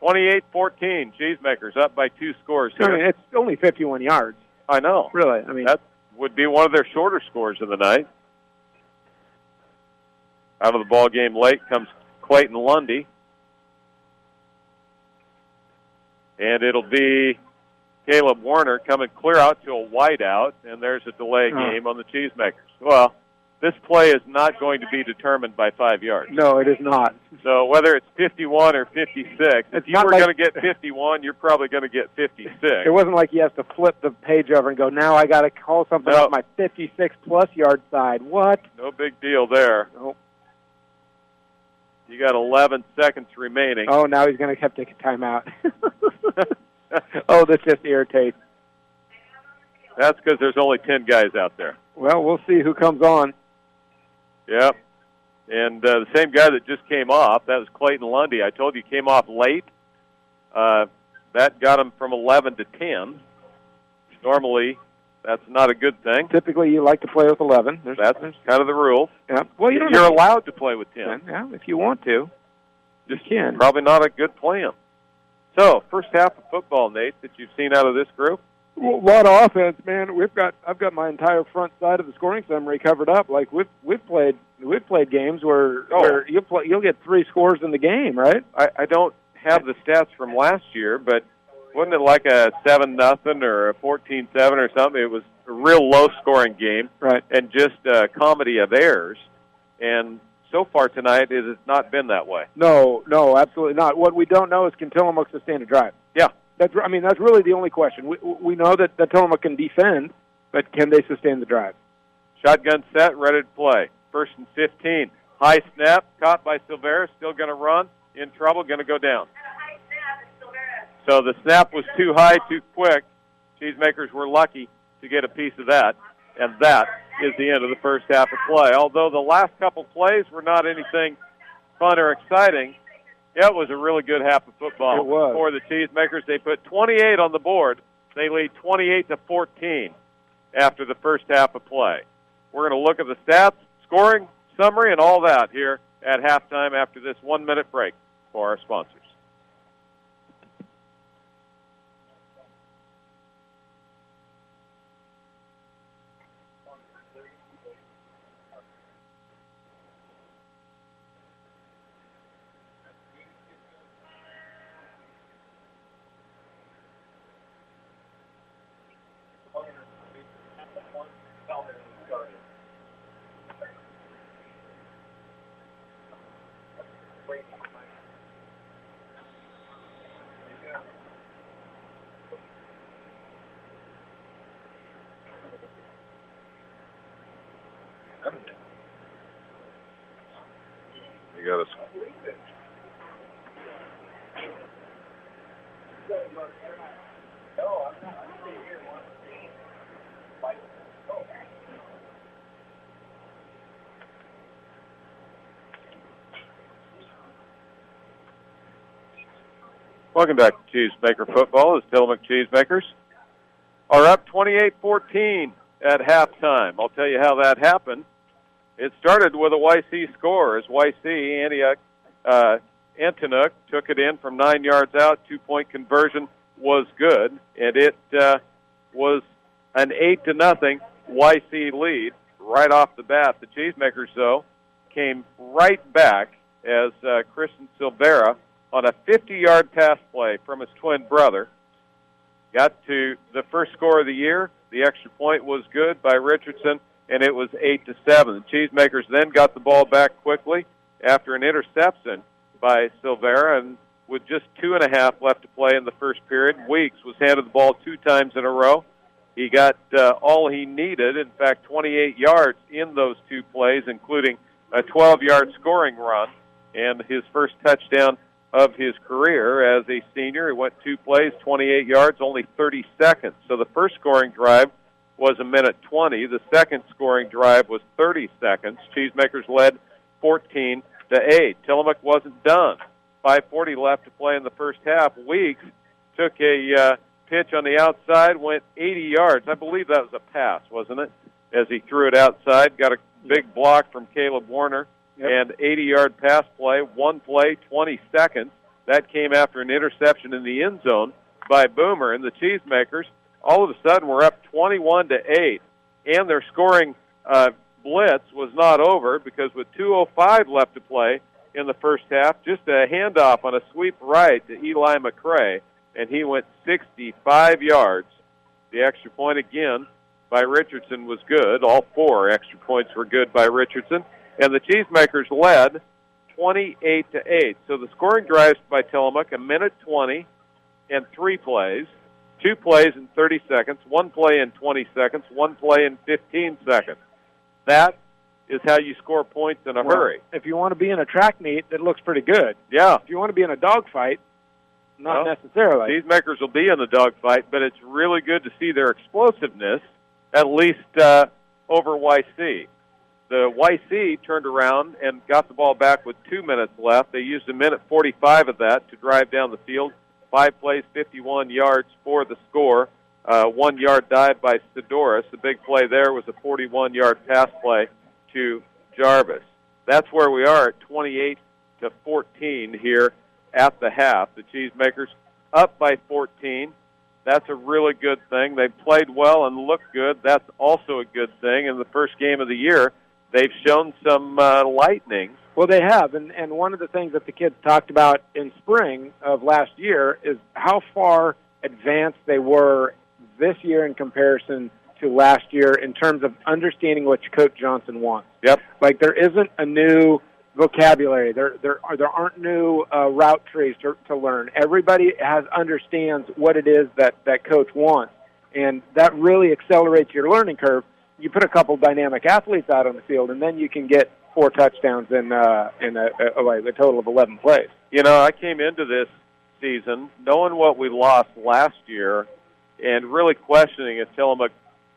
28-14, Cheesemakers up by 2 scores here. I mean, it's only 51 yards. I know. Really, I mean, that would be one of their shorter scores of the night. Out of the ball game late comes Clayton Lundy. And it'll be Caleb Warner coming clear out to a wideout, and there's a delay game on the Cheesemakers. Well, this play is not going to be determined by 5 yards. No, it is not. So whether it's 51 or 56, if you were going to get 51, you're probably going to get 56. It wasn't like he has to flip the page over and go, now I got to call something on my 56-plus yard side. What? No big deal there. Nope. You got 11 seconds remaining. Oh, now he's going to have to take a timeout. Oh, this just irritates. That's because there's only 10 guys out there. Well, we'll see who comes on. Yep. And the same guy that just came off, that was Clayton Lundy. I told you he came off late. That got him from 11 to 10. Normally, that's not a good thing. Typically, you like to play with 11. That's kind of the rules. Yeah. Well, you're allowed to play with 10. Yeah, if you want to. Just can. Probably not a good plan. So, first half of football, Nate, that you've seen out of this group? Well, a lot of offense, man. I've got my entire front side of the scoring summary covered up. Like we've played games where you'll get 3 scores in the game, right? I don't have the stats from last year, but wasn't it like a 7-0 or a 14-7 or something? It was a real low-scoring game, right? And just a comedy of errors. And so far tonight, it has not been that way. No, absolutely not. What we don't know is can Tillamook sustain a drive? Yeah. That's really the only question. We know that Tillamook can defend, but can they sustain the drive? Shotgun set, ready to play. 1st and 15. High snap, caught by Silvera, still going to run, in trouble, going to go down. So the snap was too high, too quick. Cheesemakers were lucky to get a piece of that, and that is the end of the first half of play. Although the last couple plays were not anything fun or exciting, it was a really good half of football for the Cheesemakers. They put 28 on the board. They lead 28-14 after the first half of play. We're going to look at the stats, scoring, summary, and all that here at halftime after this 1-minute break for our sponsors. You got us. Welcome back to Cheesemaker Football. As Tillamook Cheesemakers are up 28-14 at halftime. I'll tell you how that happened. It started with a YC score as YC, Antioch took it in from 9 yards out. 2-point conversion was good, and it was an 8-0 YC lead right off the bat. The Cheesemakers, though, came right back as Christian Silvera on a 50-yard pass play from his twin brother got to the first score of the year. The extra point was good by Richardson, and it was 8-7. The Cheesemakers then got the ball back quickly after an interception by Silvera, and with just 2.5 left to play in the first period, Weeks was handed the ball 2 times in a row. He got all he needed, in fact, 28 yards in those 2 plays, including a 12-yard scoring run, and his first touchdown of his career as a senior. He went 2 plays, 28 yards, only 30 seconds. So the first scoring drive was 1:20. The second scoring drive was 30 seconds. Cheesemakers led 14-8. Tillamook wasn't done. 5:40 left to play in the first half. Weeks took a pitch on the outside, went 80 yards. I believe that was a pass, wasn't it? As he threw it outside, got a big block from Caleb Warner. Yep. And 80-yard pass play, 1 play, 20 seconds. That came after an interception in the end zone by Boomer. And the Cheesemakers, all of a sudden, were up 21-8. And their scoring blitz was not over because with 2:05 left to play in the first half, just a handoff on a sweep right to Eli McCray, and he went 65 yards. The extra point again by Richardson was good. All 4 extra points were good by Richardson. And the Cheesemakers led 28-8. So the scoring drives by Tillamook, 1:20 and 3 plays, 2 plays in 30 seconds, 1 play in 20 seconds, 1 play in 15 seconds. That is how you score points in a hurry. If you want to be in a track meet, it looks pretty good. Yeah. If you want to be in a dogfight, not necessarily. Cheesemakers will be in the dogfight, but it's really good to see their explosiveness, at least over YC. The YC turned around and got the ball back with 2 minutes left. They used 1:45 of that to drive down the field. 5 plays, 51 yards for the score. 1 yard dive by Sidoris. The big play there was a 41-yard pass play to Jarvis. That's where we are at 28-14 here at the half. The Cheesemakers up by 14. That's a really good thing. They played well and looked good. That's also a good thing. In the first game of the year, they've shown some lightning. Well, they have, and one of the things that the kids talked about in spring of last year is how far advanced they were this year in comparison to last year in terms of understanding what Coach Johnson wants. Yep. Like, there isn't a new vocabulary. There aren't new route trees to learn. Everybody understands what it is that Coach wants, and that really accelerates your learning curve. You put a couple dynamic athletes out on the field, and then you can get 4 touchdowns in a total of 11 plays. You know, I came into this season knowing what we lost last year and really questioning if Tillamook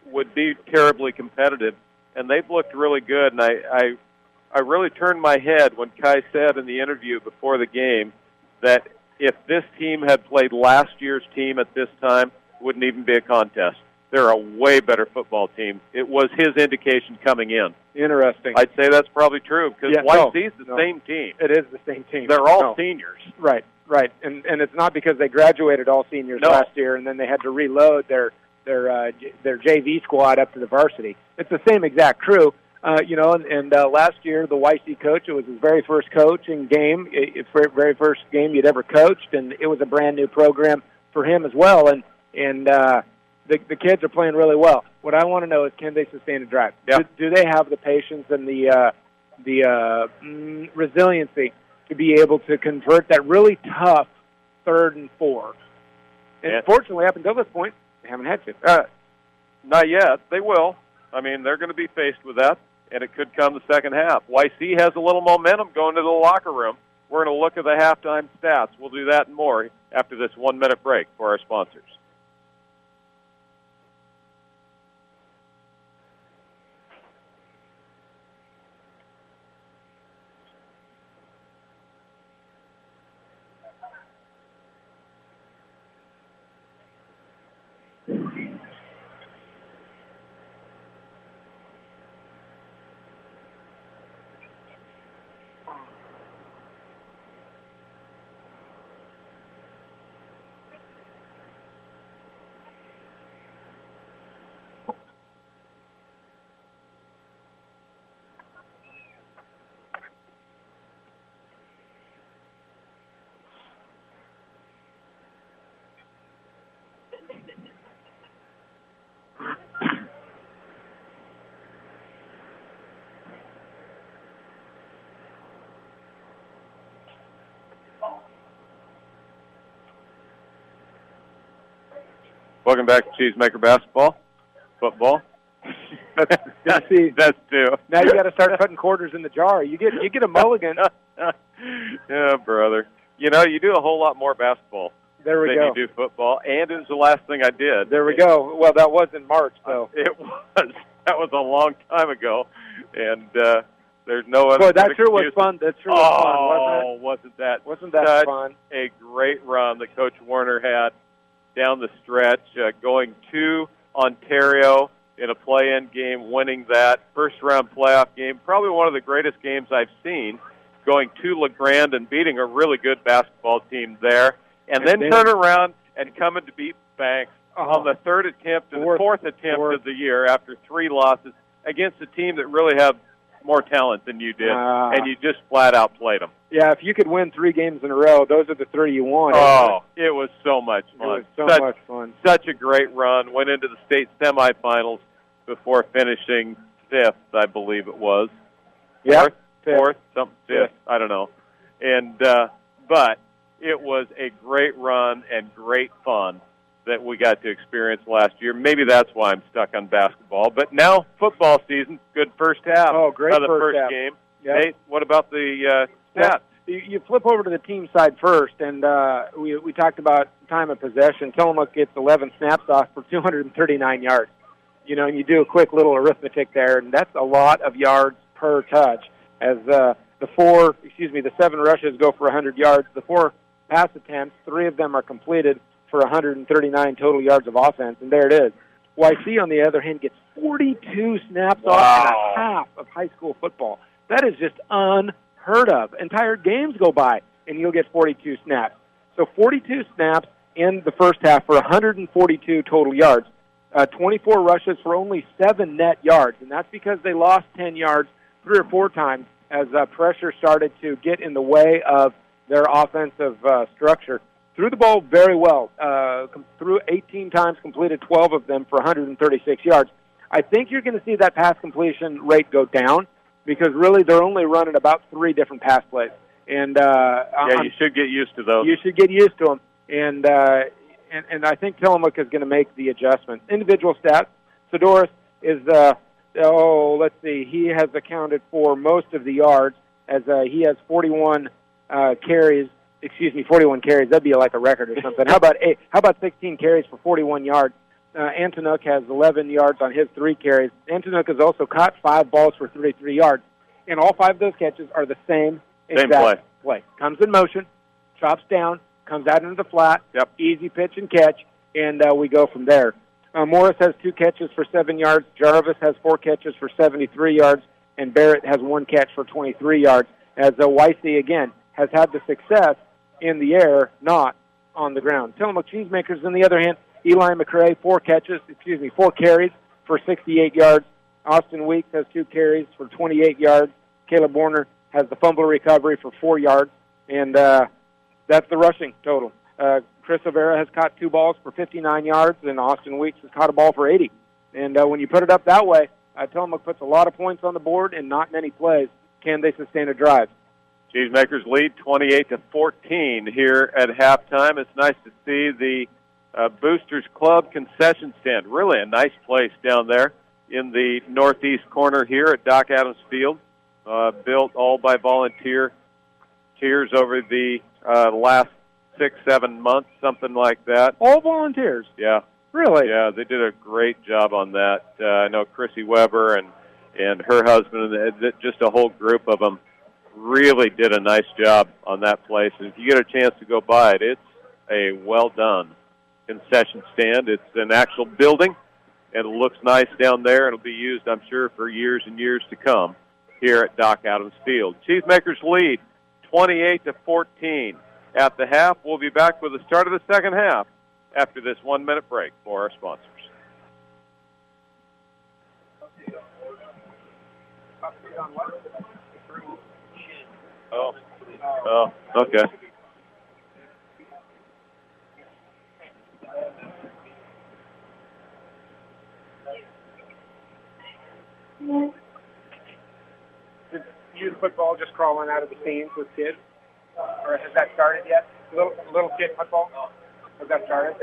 would be terribly competitive, and they've looked really good. And I really turned my head when Kai said in the interview before the game that if this team had played last year's team at this time, it wouldn't even be a contest. They're a way better football team. It was his indication coming in. Interesting. I'd say that's probably true because YC's the same team. It is the same team. They're all seniors. Right. And it's not because they graduated all seniors last year and then they had to reload their JV squad up to the varsity. It's the same exact crew. And last year the YC coach, it was his very first coaching game, very first game you'd ever coached, and it was a brand new program for him as well. And the kids are playing really well. What I want to know is, can they sustain a drive? Yeah. Do they have the patience and the resiliency to be able to convert that really tough 3rd and 4? And fortunately, up until this point, they haven't had to. Not yet. They will. I mean, they're going to be faced with that, and it could come the second half. YC has a little momentum going to the locker room. We're going to look at the halftime stats. We'll do that and more after this 1-minute break for our sponsors. Welcome back to Cheesemaker Basketball. Football. That's two. Now you got to start putting quarters in the jar. You get a mulligan. Yeah, brother. You know, you do a whole lot more basketball than you do football, and it was the last thing I did. There we go. Well, that was in March, though. It was. That was a long time ago, and there's no other. Boy, that sure was fun. That sure was fun, wasn't it? Wasn't that fun? A great run that Coach Warner had down the stretch, going to Ontario in a play-in game, winning that first-round playoff game. Probably one of the greatest games I've seen, going to LeGrand and beating a really good basketball team there, and then turn around and coming to beat Banks on the third attempt and the fourth attempt of the year after 3 losses against a team that really have more talent than you did, and you just flat-out played them. Yeah, if you could win 3 games in a row, those are the 3 you won. Oh, it was so much fun. It was much fun. Such a great run. Went into the state semifinals before finishing 5th, I believe it was. Yeah, fourth, something 5th. I don't know. And but it was a great run and great fun that we got to experience last year. Maybe that's why I'm stuck on basketball. But now football season, good first half. Oh, great of the first half. game. Yep. Hey, what about the stats? you flip over to the team side first, and we talked about time of possession. Tillamook gets 11 snaps off for 239 yards. You know, and you do a quick little arithmetic there, and that's a lot of yards per touch. As the 7 rushes go for 100 yards, the 4 pass attempts, 3 of them are completed for 139 total yards of offense, and there it is. YC, on the other hand, gets 42 snaps off in a half of high school football. That is just unheard of. Entire games go by, and you'll get 42 snaps. So 42 snaps in the first half for 142 total yards. 24 rushes for only 7 net yards, and that's because they lost 10 yards 3 or 4 times as pressure started to get in the way of their offensive structure. Threw the ball very well. Threw 18 times, completed 12 of them for 136 yards. I think you're going to see that pass completion rate go down because really they're only running about 3 different pass plays. And you should get used to those. You should get used to them. And I think Tillamook is going to make the adjustment. Individual stats, Sidoris is, let's see, he has accounted for most of the yards as he has 41 carries. 41 carries. That'd be like a record or something. How about 16 carries for 41 yards? Antonook has 11 yards on his 3 carries. Antonook has also caught 5 balls for 33 yards. And all 5 of those catches are the same exact play. Comes in motion, chops down, comes out into the flat, easy pitch and catch, and we go from there. Morris has 2 catches for 7 yards. Jarvis has 4 catches for 73 yards. And Barrett has 1 catch for 23 yards. As YC, again, has had the success in the air, not on the ground. Tillamook Cheesemakers, on the other hand, Eli McRae, 4 carries for 68 yards. Austin Weeks has 2 carries for 28 yards. Caleb Warner has the fumble recovery for 4 yards. And that's the rushing total. Chris Rivera has caught 2 balls for 59 yards, and Austin Weeks has caught a ball for 80. And when you put it up that way, Tillamook puts a lot of points on the board and not many plays. Can they sustain a drive? Cheesemakers lead 28-14 here at halftime. It's nice to see the Boosters Club concession stand. Really a nice place down there in the northeast corner here at Doc Adams Field. Built all by volunteers over the last 6-7 months, something like that. All volunteers? Yeah. Really? Yeah, they did a great job on that. I know Chrissy Weber and her husband, and just a whole group of them, really did a nice job on that place. And if you get a chance to go by it, it's a well-done concession stand. It's an actual building, and it looks nice down there. It'll be used, I'm sure, for years and years to come here at Doc Adams Field. Cheesemakers lead 28-14 at the half. We'll be back with the start of the second half after this 1-minute break for our sponsors. Oh, okay. Did youth football just crawling out of the scenes with kids? Or has that started yet? Little kid football? Has that started?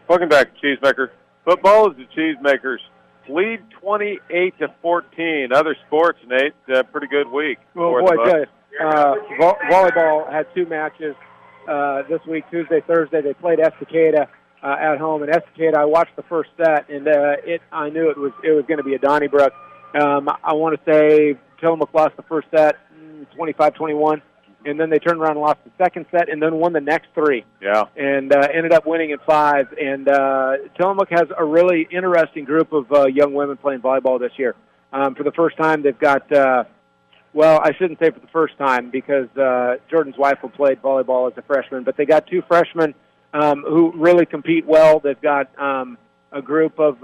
Welcome back, Cheesemaker. Football is the Cheesemakers lead 28-14. Other sports, Nate, pretty good week. Well, boy, I tell you, volleyball had 2 matches this week, Tuesday, Thursday. They played Estacada at home, and Estacada, I watched the first set, and I knew it was going to be a Donnybrook. I want to say Tillamook lost the first set, 25-21. And then they turned around and lost the second set and then won the next 3. Yeah. And ended up winning in 5. And Tillamook has a really interesting group of young women playing volleyball this year. For the first time, they've got, I shouldn't say for the first time because Jordan's wife played volleyball as a freshman, but they got 2 freshmen who really compete well. They've got a group of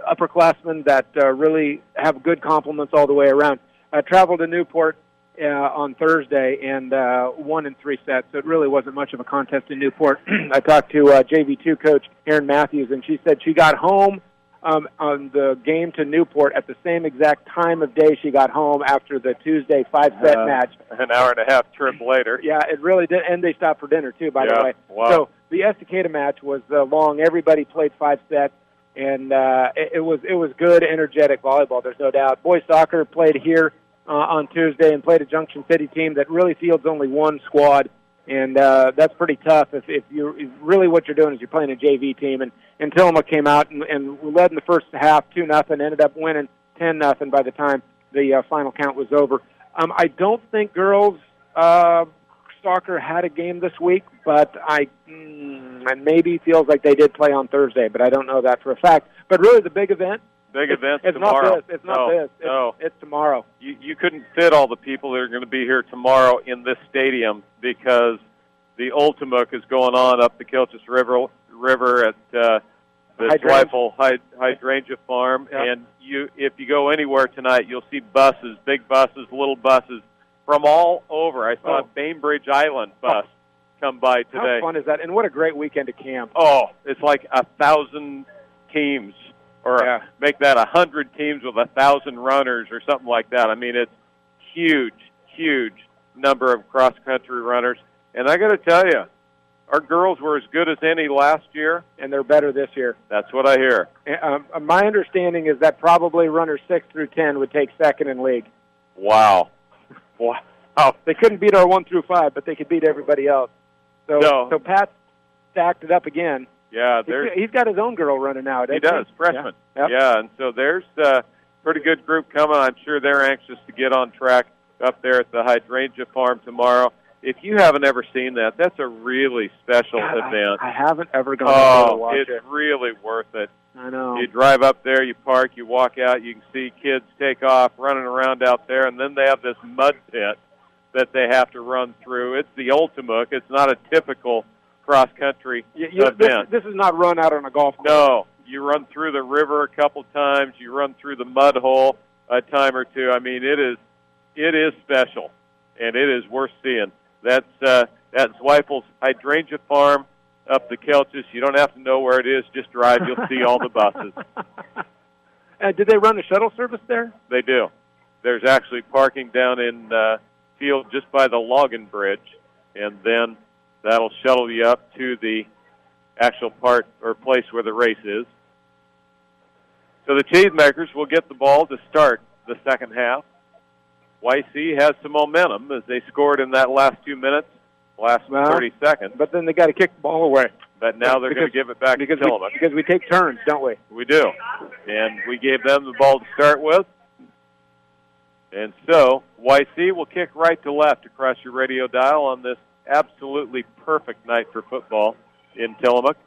upperclassmen that really have good compliments all the way around. I traveled to Newport on Thursday and won in 3 sets, so it really wasn't much of a contest in Newport. I talked to JV2 coach Erin Matthews, and she said she got home on the game to Newport at the same exact time of day she got home after the Tuesday 5-set match. An hour and a half trip later. Yeah, it really did, and they stopped for dinner, too, by the way. Wow. So the Estacada match was long. Everybody played 5 sets, and it was good, energetic volleyball, there's no doubt. Boys soccer played here on Tuesday and played a Junction City team that really fields only one squad, and that's pretty tough if you really what you're doing is you're playing a JV team. And Tillamook came out and led in the first half 2-0, ended up winning 10-0 by the time the final count was over. I don't think girls soccer had a game this week, but and maybe feels like they did play on Thursday, but I don't know that for a fact. But really, the big event. It's tomorrow. Not this. It's not this. It's tomorrow. You couldn't fit all the people that are going to be here tomorrow in this stadium because the Tillamook is going on up the Kilchis River at the Zweifel Hydrangea Farm. Yep. And if you go anywhere tonight, you'll see buses, big buses, little buses from all over. I saw a Bainbridge Island bus come by today. How fun is that? And what a great weekend to camp. Oh, it's like 1,000 teams. Or make that 100 teams with 1,000 runners or something like that. I mean, it's huge number of cross-country runners. And I got to tell you, our girls were as good as any last year. And they're better this year. That's what I hear. My understanding is that probably runners 6 through 10 would take second in league. Wow. They couldn't beat our 1 through 5, but they could beat everybody else. So Pat stacked it up again. Yeah, he's got his own girl running now. He does, freshman. Yeah. Yeah, and so there's a pretty good group coming. I'm sure they're anxious to get on track up there at the Hydrangea Farm tomorrow. If you haven't ever seen that, that's a really special event. I haven't ever gone to watch it. It's really worth it. I know. You drive up there, you park, you walk out, you can see kids take off, running around out there, and then they have this mud pit that they have to run through. It's the Tillamook. It's not a typical cross-country event. This is not run out on a golf course. No. You run through the river a couple times. You run through the mud hole a time or two. I mean, it is special, and it is worth seeing. That's Zweifel's Hydrangea Farm up the Kilchis. You don't have to know where it is. Just drive. You'll see all the buses. Did they run a shuttle service there? They do. There's actually parking down in field just by the Logan Bridge, and then that'll shuttle you up to the actual part or place where the race is. So the Cheesemakers will get the ball to start the second half. YC has some momentum as they scored in that last 2 minutes, last 30 seconds. But then they got to kick the ball away. But now they're going to give it back to Tillamook. Because we take turns, don't we? We do. And we gave them the ball to start with. And so YC will kick right to left across your radio dial on this absolutely perfect night for football in Tillamook.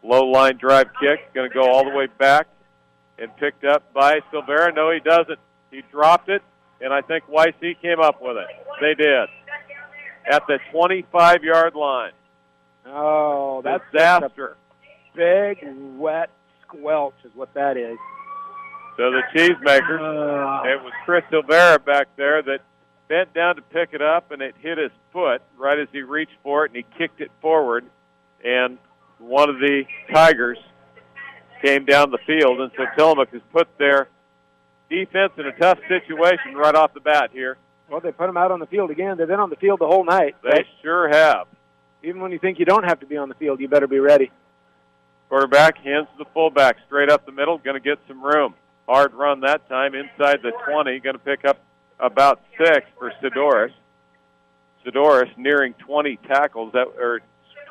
Low line drive kick, going to go all the way back and picked up by Silvera. No, he doesn't. He dropped it, and I think YC came up with it. They did. At the 25-yard line. Oh, that's disaster. Big, wet squelch is what that is. So the Cheesemakers, it was Chris Silvera back there that bent down to pick it up, and it hit his foot right as he reached for it, and he kicked it forward. And one of the Tigers came down the field, and so Tillamook has put their defense in a tough situation right off the bat here. Well, they put them out on the field again. They've been on the field the whole night. They sure have. Even when you think you don't have to be on the field, you better be ready. Quarterback hands to the fullback, straight up the middle, going to get some room. Hard run that time, inside the 20, going to pick up about 6 for Sidoris. Sidoris nearing 20 tackles, or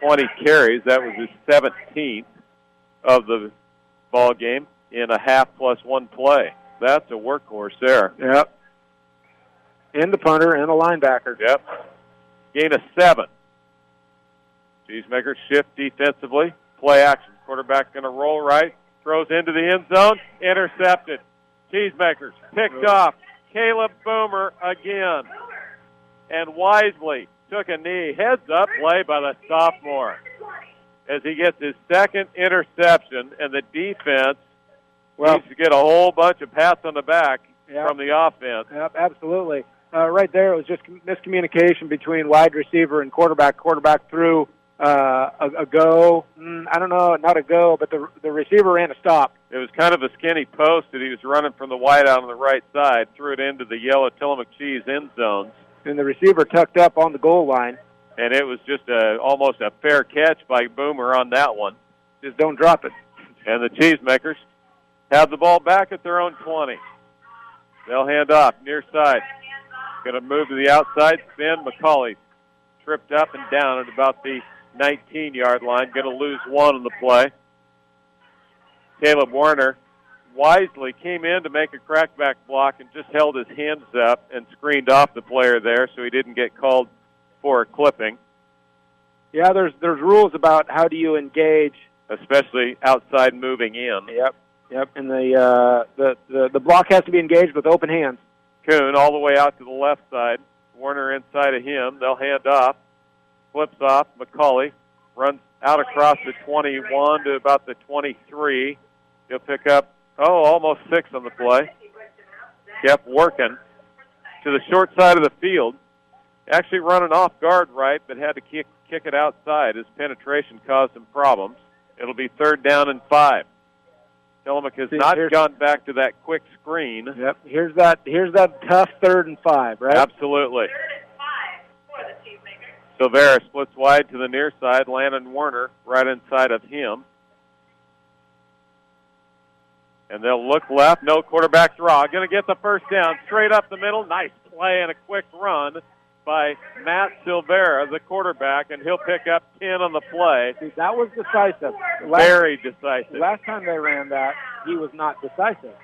20 carries. That was his 17th of the ball game in a half plus one play. That's a workhorse there. Yep. And the punter and a linebacker. Yep. Gain of 7. Cheesemakers shift defensively. Play action. Quarterback going to roll right. Throws into the end zone. Intercepted. Cheesemakers picked off. Caleb Boomer again. And wisely took a knee. Heads up play by the sophomore as he gets his second interception, and the defense Well, needs to get a whole bunch of pats on the back Yep. from the offense. Yep, absolutely. Right there, it was just miscommunication between wide receiver and quarterback. Quarterback threw a go. I don't know, not a go, but the receiver ran a stop. It was kind of a skinny post that he was running from the wide out on the right side, threw it into the yellow Tillamook Cheese end zones. And the receiver tucked up on the goal line. And it was just almost a fair catch by Boomer on that one. Just don't drop it. And the Cheesemakers have the ball back at their own 20. They'll hand off near side. Going to move to the outside, spin. McCauley tripped up and down at about the 19-yard line. Going to lose one on the play. Caleb Warner wisely came in to make a crackback block and just held his hands up and screened off the player there so he didn't get called for a clipping. Yeah, there's rules about how do you engage, especially outside moving in. Yep. And the block has to be engaged with open hands. Kuhn all the way out to the left side. Warner inside of him. They'll hand off. Flips off. McCauley runs out across the 21 to about the 23. He'll pick up, almost 6 on the play. Kept working to the short side of the field. Actually running off guard right, but had to kick it outside. His penetration caused him problems. It'll be 3rd down and 5. Tillamook has not gone back to that quick screen. Yep. Here's that tough 3rd and 5, right? Absolutely. 3rd and 5 for the Cheesemakers. Silvera splits wide to the near side. Landon Warner right inside of him. And they'll look left. No quarterback draw. Going to get the first down straight up the middle. Nice play and a quick run by Matt Silvera, the quarterback, and he'll pick up 10 on the play. See, that was decisive. Very decisive. Last time they ran that, he was not decisive.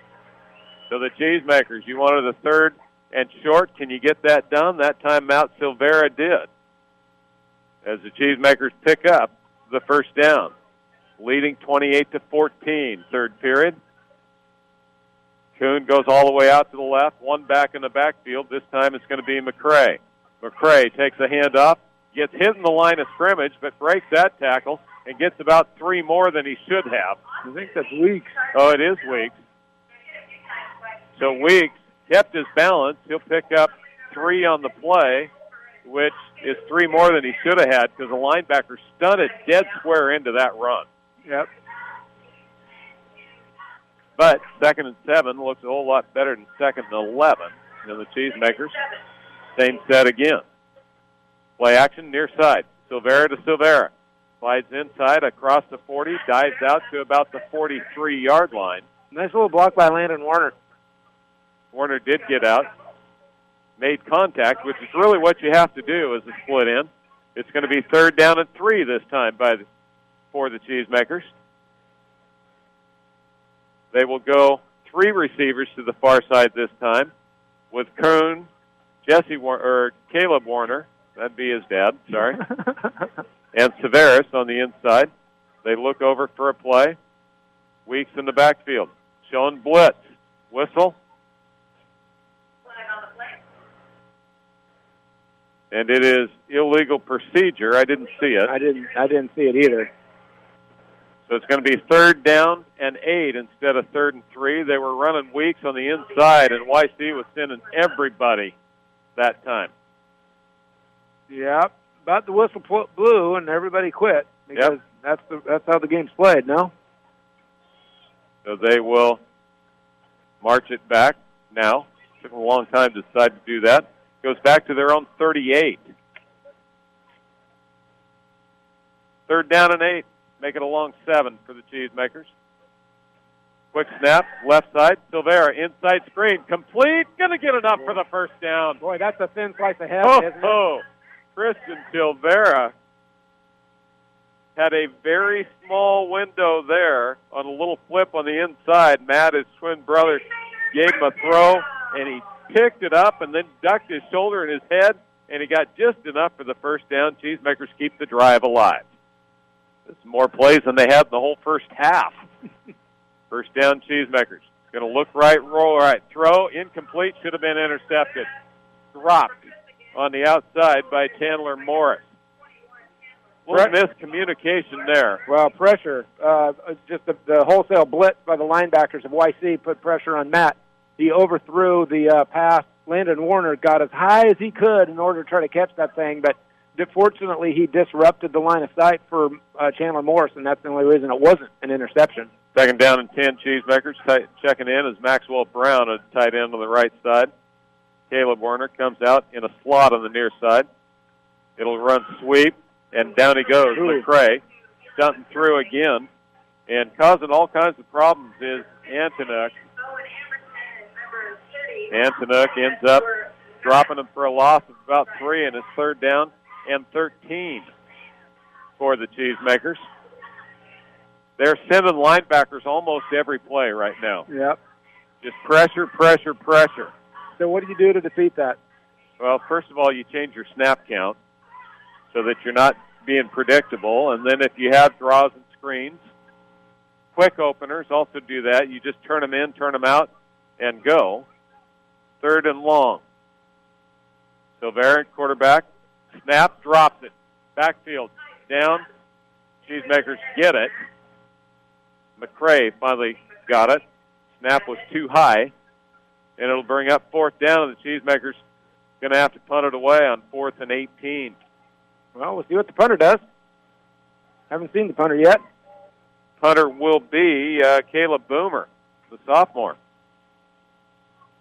So the Cheesemakers, you wanted a 3rd and short. Can you get that done? That time Matt Silvera did. As the Cheesemakers pick up the first down, leading 28-14, 3rd period. Kuhn goes all the way out to the left, one back in the backfield. This time it's going to be McCray. McCray takes a handoff, gets hit in the line of scrimmage, but breaks that tackle and gets about 3 more than he should have. I think that's Weeks. Oh, it is Weeks. So Weeks kept his balance. He'll pick up 3 on the play, which is 3 more than he should have had because the linebacker stunted dead square into that run. Yep. But 2nd and 7 looks a whole lot better than 2nd and 11 than the Cheesemakers. Same set again. Play action near side. Silvera to Silvera. Slides inside across the 40, dives out to about the 43-yard line. Nice little block by Landon Warner. Warner did get out. Made contact, which is really what you have to do as a split in. It's going to be 3rd down and 3 this time for the Cheesemakers. They will go 3 receivers to the far side this time with Kuhn, Caleb Warner, that'd be his dad, sorry, and Severus on the inside. They look over for a play. Weeks in the backfield. Showing blitz. Whistle. And it is illegal procedure. I didn't see it. I didn't see it either. So it's going to be 3rd down and 8 instead of 3rd and 3. They were running Weeks on the inside, and YC was sending everybody that time. Yeah, but the whistle blew and everybody quit because that's how the game's played. No. So they will march it back now. Took them a long time to decide to do that. Goes back to their own 38. 3rd down and 8. Make it a long 7 for the Cheesemakers. Quick snap, left side. Silvera, inside screen. Complete. Going to get enough for the first down. Boy, that's a thin slice of heaven, isn't it? Christian Silvera had a very small window there on a little flip on the inside. Matt, his twin brother, gave him a throw, and he picked it up and then ducked his shoulder and his head, and he got just enough for the first down. Cheesemakers keep the drive alive. This is more plays than they had in the whole first half. First down, Cheesemakers. Going to look right, roll right. Throw, incomplete, should have been intercepted. Dropped on the outside by Chandler Morris. little miscommunication there. Well, pressure. Just the wholesale blitz by the linebackers of YC put pressure on Matt. He overthrew the pass. Landon Warner got as high as he could in order to try to catch that thing, but fortunately he disrupted the line of sight for Chandler Morris, and that's the only reason it wasn't an interception. 2nd down and 10, Cheesemakers. Checking in is Maxwell Brown at tight end on the right side. Caleb Warner comes out in a slot on the near side. It'll run sweep, and down he goes. McCray stunting through again, and causing all kinds of problems is Antonuck. Antonuck ends up dropping him for a loss of about 3, and it's 3rd down and 13 for the Cheesemakers. They're sending linebackers almost every play right now. Yep. Just pressure, pressure, pressure. So what do you do to defeat that? Well, first of all, you change your snap count so that you're not being predictable. And then if you have draws and screens, quick openers also do that. You just turn them in, turn them out, and go. 3rd and long. Silvera, quarterback, snap, drops it. Backfield, down. Cheesemakers get it. McCray finally got it. Snap was too high, and it'll bring up 4th down, and the Cheesemakers going to have to punt it away on 4th and 18. Well, we'll see what the punter does. Haven't seen the punter yet. Punter will be Caleb Boomer, the sophomore.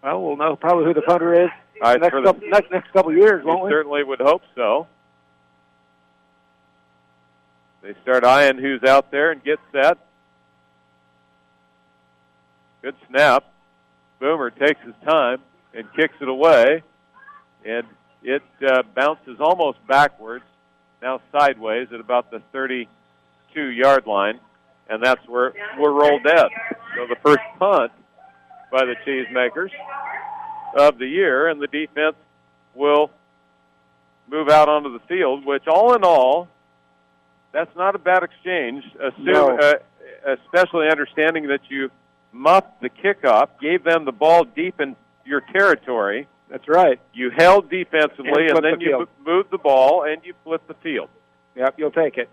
Well, we'll know probably who the punter is next couple of years, won't we? Certainly would hope so. They start eyeing who's out there and get set. Good snap. Boomer takes his time and kicks it away, and it bounces almost backwards, now sideways at about the 32-yard line, and that's where we're rolled dead. So the first punt by the Cheesemakers of the year, and the defense will move out onto the field, which all in all, that's not a bad exchange, especially understanding that you muffed the kickoff, gave them the ball deep in your territory. That's right. You held defensively, and then you moved the ball, and you flipped the field. Yep, you'll take it.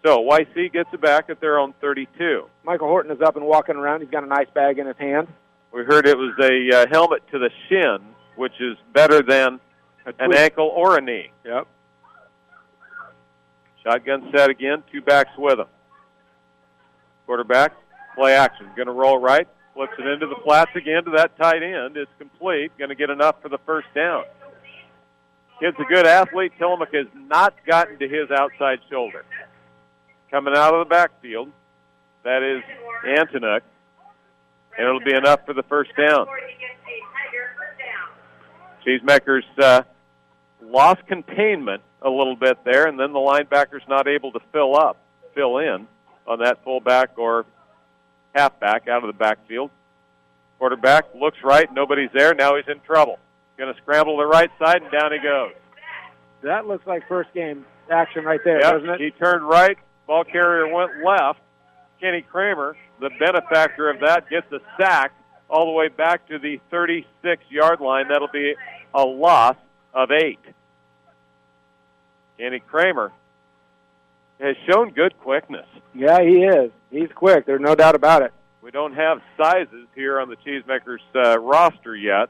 So YC gets it back at their own 32. Michael Horton is up and walking around. He's got an ice bag in his hand. We heard it was a helmet to the shin, which is better than an ankle or a knee. Yep. Shotgun set again, 2 backs with him. Quarterback, play action. Going to roll right, flips it into the flats again to that tight end. It's complete. Going to get enough for the 1st down. Kid's a good athlete. Tillamook has not gotten to his outside shoulder. Coming out of the backfield, that is Antonuck, and it'll be enough for the 1st down. Cheesemakers lost containment a little bit there, and then the linebackers not able to fill in on that fullback or halfback out of the backfield. Quarterback looks right, nobody's there, now he's in trouble. Going to scramble to the right side, and down he goes. That looks like first game action right there, yep, doesn't it? He turned right, ball carrier went left. Kenny Kramer, the benefactor of that, gets a sack all the way back to the 36-yard line. That'll be a loss of 8. Kenny Kramer has shown good quickness. Yeah, he is. He's quick. There's no doubt about it. We don't have sizes here on the Cheesemakers roster yet.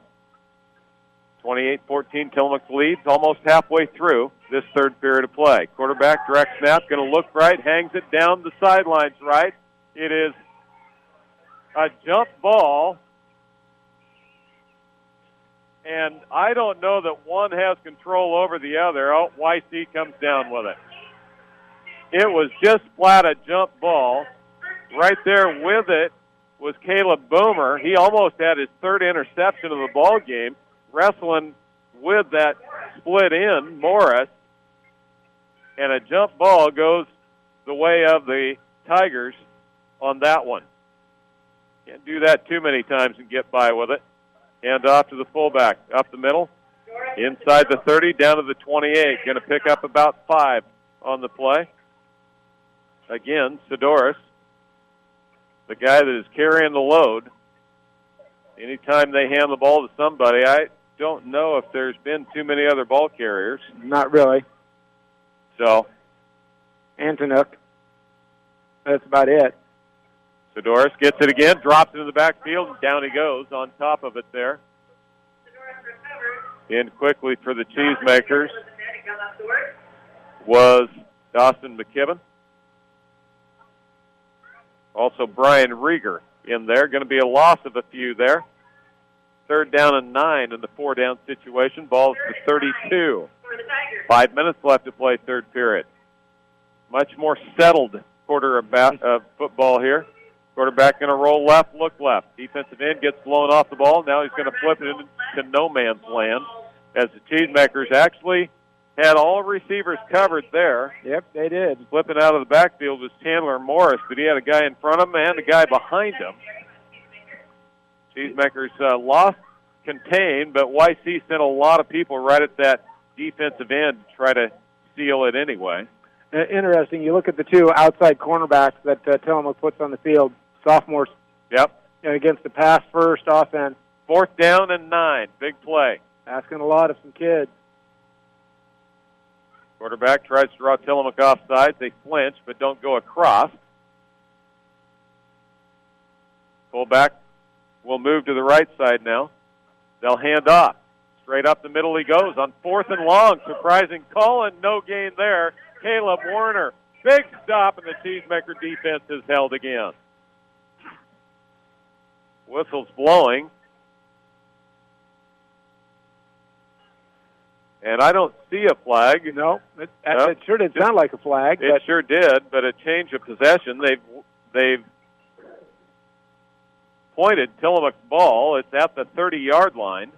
28-14, Tillamook leads almost halfway through this 3rd period of play. Quarterback, direct snap, going to look right, hangs it down the sidelines right. It is a jump ball, and I don't know that one has control over the other. Oh, YC comes down with it. It was just flat a jump ball. Right there with it was Caleb Boomer. He almost had his 3rd interception of the ball game, wrestling with that split end, Morris, and a jump ball goes the way of the Tigers on that one. Can't do that too many times and get by with it. Hand off to the fullback, up the middle, inside the 30, down to the 28. Going to pick up about 5 on the play. Again, Sidoris, the guy that is carrying the load. Anytime they hand the ball to somebody, I don't know if there's been too many other ball carriers. Not really. So and Tillamook. That's about it. Sidoris gets it again, drops it in the backfield, and down he goes on top of it there. In quickly for the Cheesemakers was Dawson McKibben. Also Brian Rieger in there. Going to be a loss of a few there. 3rd down and 9 in the 4-down situation. Ball's to 32. 5 minutes left to play third period. Much more settled quarter of football here. Quarterback going to roll left, look left. Defensive end gets blown off the ball. Now he's going to flip it into no man's land as the Cheesemakers actually had all receivers covered there. Yep, they did. Flipping out of the backfield was Chandler Morris, but he had a guy in front of him and a guy behind him. Cheesemakers lost contained, but YC sent a lot of people right at that defensive end to try to seal it anyway. Interesting. You look at the two outside cornerbacks that Tillamook puts on the field, sophomores. Yep. Against the pass-first offense. 4th down and 9. Big play. Asking a lot of some kids. Quarterback tries to draw Tillamook offside. They flinch, but don't go across. Fullback will move to the right side now. They'll hand off. Straight up the middle he goes on 4th and long. Surprising call and no gain there. Caleb Warner. Big stop, and the Cheesemaker defense is held again. Whistle's blowing. And I don't see a flag. No, it sure did sound like a flag. It sure did, but a change of possession. They've pointed Tillamook's ball. It's at the 30-yard line.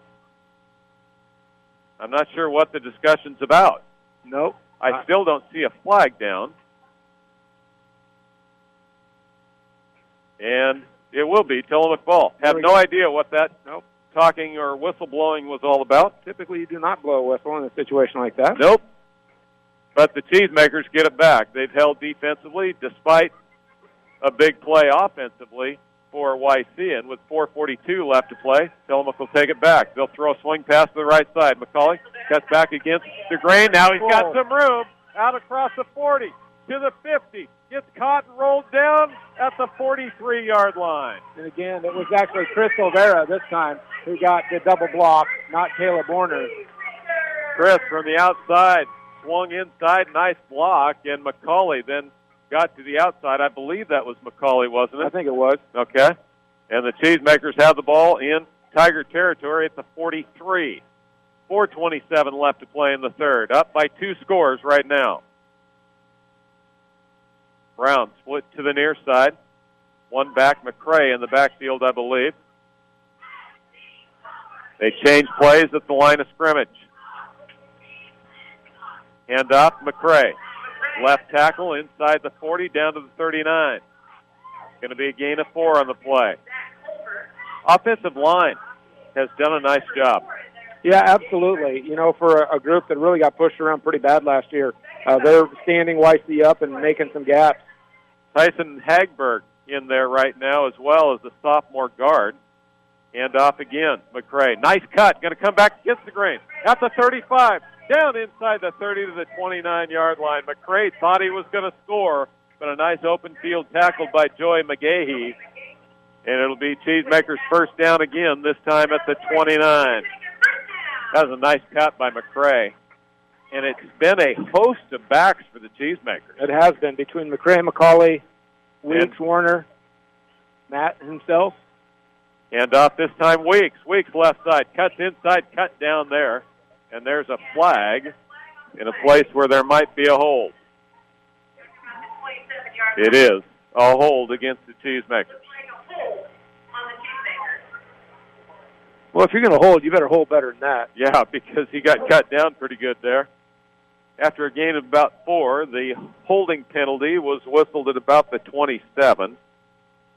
I'm not sure what the discussion's about. Nope. I still don't see a flag down. And it will be Tillamook ball. Have no idea what that talking or whistle blowing was all about. Typically you do not blow a whistle in a situation like that. Nope. But the Cheesemakers get it back. They've held defensively despite a big play offensively for YC, and with 4:42 left to play, Tillamook will take it back. They'll throw a swing pass to the right side. McCauley cuts back against DeGrain. Now he's got some room out across the 40 to the 50. Gets caught and rolled down at the 43-yard line. And again, it was actually Chris Olvera this time who got the double block, not Caleb Warner. Chris from the outside swung inside, nice block, and McCauley then got to the outside. I believe that was McCauley, wasn't it? I think it was. Okay. And the Cheesemakers have the ball in Tiger territory at the 43. 4:27 left to play in the third. Up by 2 scores right now. Brown split to the near side. One back, McCray in the backfield, I believe. They change plays at the line of scrimmage. Hand off, McCray. Left tackle inside the 40 down to the 39. Going to be a gain of 4 on the play. Offensive line has done a nice job. Yeah, absolutely. You know, for a group that really got pushed around pretty bad last year, they're standing YC up and making some gaps. Tyson Hagberg in there right now as well as the sophomore guard. Hand off again, McCray. Nice cut. Going to come back against the grain. At the 35. Down inside the 30 to the 29-yard line. McCray thought he was going to score, but a nice open field tackle by Joey McGahee. And it'll be Cheesemakers first down again, this time at the 29. That was a nice cut by McCray. And it's been a host of backs for the Cheesemakers. It has been between McCray, McCauley, Weeks, Warner, Matt himself. And off this time, Weeks. Weeks left side. Cuts inside, cut down there. And there's a flag in a place where there might be a hold. It is a hold against the Cheesemakers. Well, if you're going to hold, you better hold better than that. Yeah, because he got cut down pretty good there. After a gain of about 4, the holding penalty was whistled at about the 27.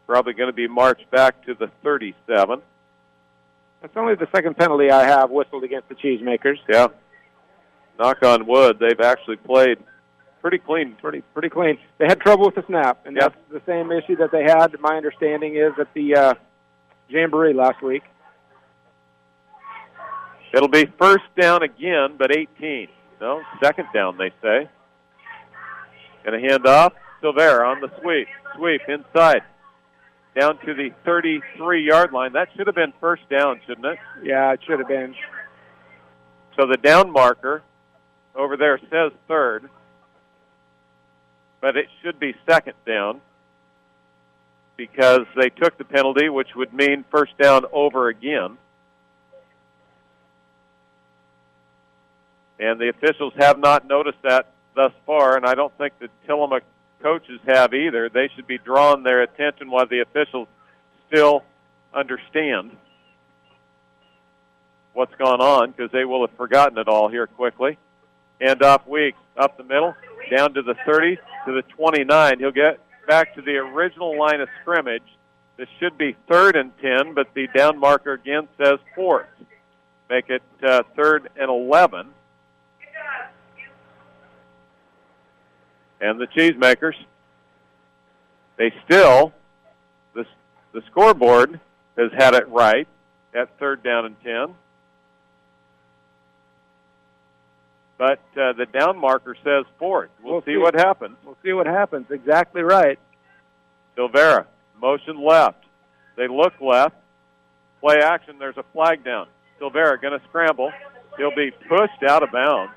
Probably going to be marched back to the 37. That's only the second penalty I have whistled against the Cheesemakers. Yeah. Knock on wood, they've actually played pretty clean. Pretty clean. They had trouble with the snap, and that's the same issue that they had, my understanding is, at the Jamboree last week. It'll be first down again, but 18. No, second down, they say. Going to hand off. Silvera on the sweep. Sweep inside. Down to the 33-yard line. That should have been first down, shouldn't it? Yeah, it should have been. So the down marker over there says third, but it should be second down because they took the penalty, which would mean first down over again. And the officials have not noticed that thus far, and I don't think the Tillamook coaches have either. They should be drawing their attention while the officials still understand what's gone on, because they will have forgotten it all here quickly. Hand off Weeks up the middle, down to the 30, to the 29. He'll get back to the original line of scrimmage. This should be 3rd and 10, but the down marker again says 4th. Make it 3rd and 11. And the Cheesemakers, they still, the scoreboard has had it right at 3rd down and 10. But the down marker says 4th. We'll see what happens. We'll see what happens. Exactly right. Silvera, motion left. They look left. Play action, there's a flag down. Silvera going to scramble. He'll be pushed out of bounds.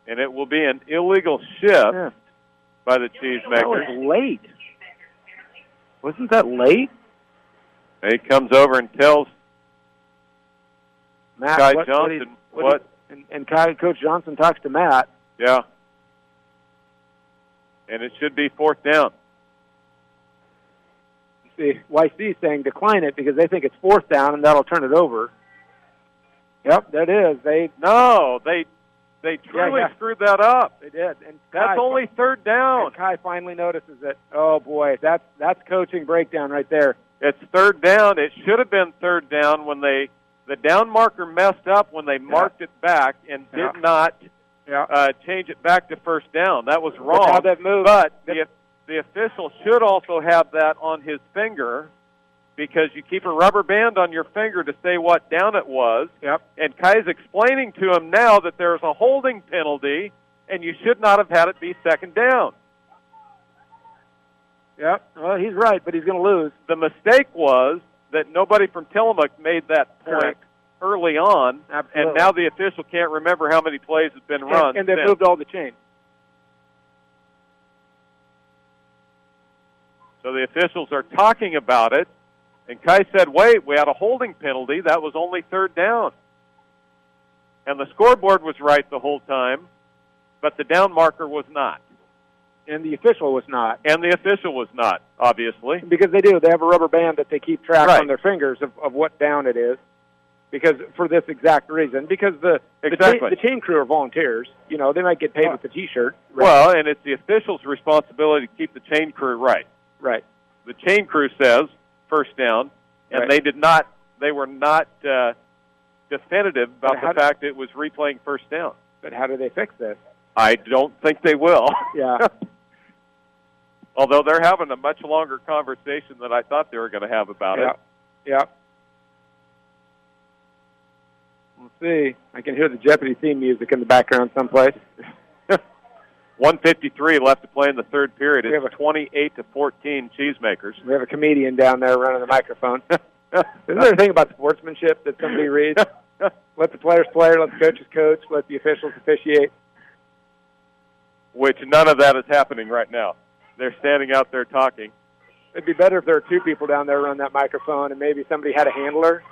And it will be an illegal shift by the Cheesemakers. That was late. Wasn't that late? He comes over and tells Matt, Kai Johnson what. And Coach Johnson talks to Matt. Yeah. And it should be 4th down. See, YC is saying decline it because they think it's 4th down and that'll turn it over. Yep, that is. They truly screwed that up. They did. And that's only 3rd down. And Kai finally notices it. Oh, boy, that's coaching breakdown right there. It's 3rd down. It should have been 3rd down when the down marker messed up when they marked it back and did not change it back to 1st down. That was wrong. That's how that moved. But the official should also have that on his finger, because you keep a rubber band on your finger to say what down it was. Yep. And Kai's explaining to him now that there's a holding penalty, and you should not have had it be 2nd down. Yep. Well, he's right, but he's going to lose. The mistake was that nobody from Tillamook made that point early on, Absolutely. And now the official can't remember how many plays have been run. And they've moved all the chain. So the officials are talking about it, and Kai said, wait, we had a holding penalty. That was only 3rd down. And the scoreboard was right the whole time, but the down marker was not. And the official was not. And the official was not, obviously. Because they do. They have a rubber band that they keep track on their fingers of what down it is. Because for this exact reason. Because the chain crew are volunteers. You know, they might get paid with the T-shirt. Right? Well, and it's the official's responsibility to keep the chain crew right. Right. The chain crew says 1st down, and they were not definitive about the fact it was replaying 1st down. But how do they fix this? I don't think they will. Yeah. Although they're having a much longer conversation than I thought they were going to have about it. Yeah. We'll see. I can hear the Jeopardy theme music in the background someplace. 1:53 left to play in the 3rd period. It's 28-14 Cheesemakers. We have a comedian down there running the microphone. Isn't there a thing about sportsmanship that somebody reads? Let the players play, let the coaches coach, let the officials officiate. Which none of that is happening right now. They're standing out there talking. It'd be better if there were 2 people down there running that microphone and maybe somebody had a handler.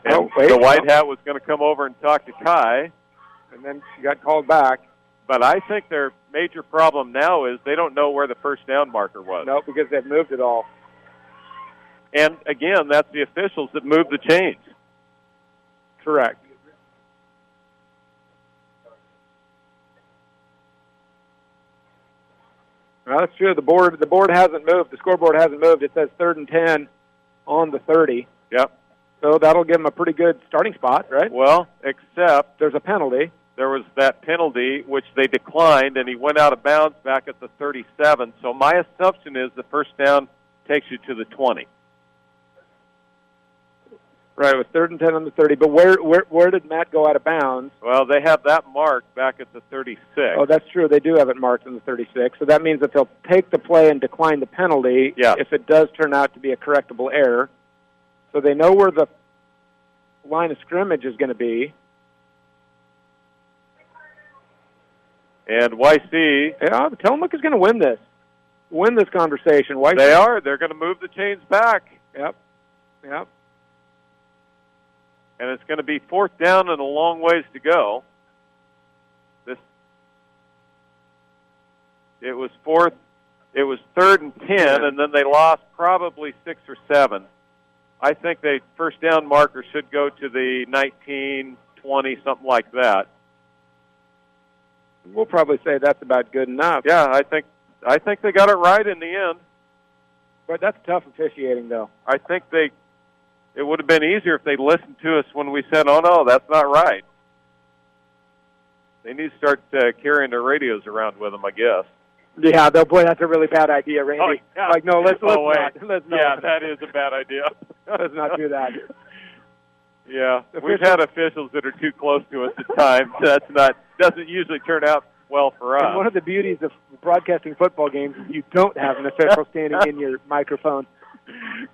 And the white hat was going to come over and talk to Kai. And then she got called back. But I think their major problem now is they don't know where the 1st down marker was. No, because they've moved it all. And, again, that's the officials that moved the chains. Correct. Well, that's true. The board hasn't moved. The scoreboard hasn't moved. It says 3rd and 10 on the 30. Yep. So that'll give them a pretty good starting spot, right? Well, except there's a penalty. There was that penalty, which they declined, and he went out of bounds back at the 37. So my assumption is the 1st down takes you to the 20. Right, it was 3rd and 10 on the 30. But where did Matt go out of bounds? Well, they have that marked back at the 36. Oh, that's true. They do have it marked in the 36. So that means that they'll take the play and decline the penalty if it does turn out to be a correctable error. So they know where the line of scrimmage is going to be. And YC... Yeah, Tillamook is going to win this conversation. They are. They're going to move the chains back. Yep. And it's going to be 4th down and a long ways to go. It was 3rd and 10, and then they lost probably 6 or 7. I think the first down marker should go to the 19, 20, something like that. We'll probably say that's about good enough. Yeah, I think they got it right in the end. But that's tough officiating, though. I think it would have been easier if they listened to us when we said, "Oh no, that's not right." They need to start carrying their radios around with them, I guess. Yeah, though, boy, that's a really bad idea, Randy. Oh, yeah. Like, no, let's not. Yeah, that is a bad idea. Let's not do that. Yeah, we've had officials that are too close to us at times. Doesn't usually turn out well for us. And one of the beauties of broadcasting football games is you don't have an official standing in your microphone.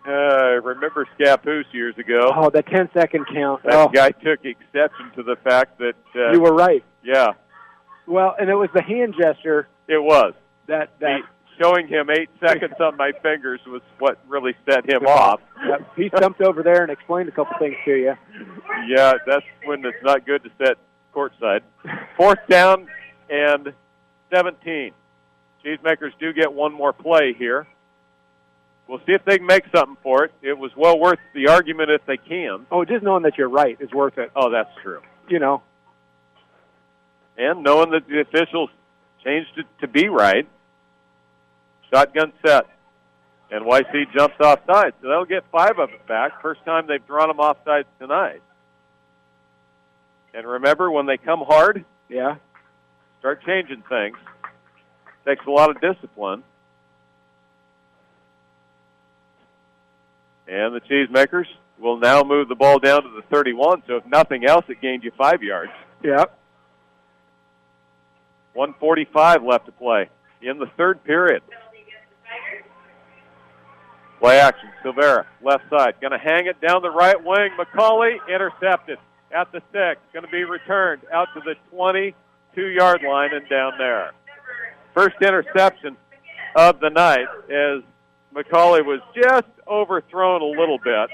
I remember Scappoose years ago. Oh, the 10-second count. That guy took exception to the fact that... you were right. Yeah. Well, and it was the hand gesture. It was. That showing him 8 seconds on my fingers was what really set him off. Yep. He jumped over there and explained a couple things to you. Yeah, that's when it's not good to sit courtside. 4th down and 17. Cheesemakers do get one more play here. We'll see if they can make something for it. It was well worth the argument if they can. Oh, just knowing that you're right is worth it. Oh, that's true. You know. And knowing that the officials changed it to be right. Shotgun set. And YC jumps offside. So they'll get 5 of it back. First time they've drawn them offsides tonight. And remember, when they come hard, start changing things. Takes a lot of discipline. And the Cheesemakers will now move the ball down to the 31, so if nothing else, it gained you 5 yards. Yep. 1:45 left to play in the 3rd period. Play action, Silvera, left side. Going to hang it down the right wing. McCauley intercepted at the 6. Going to be returned out to the 22-yard line and down there. First interception of the night as McCauley was just overthrown a little bit.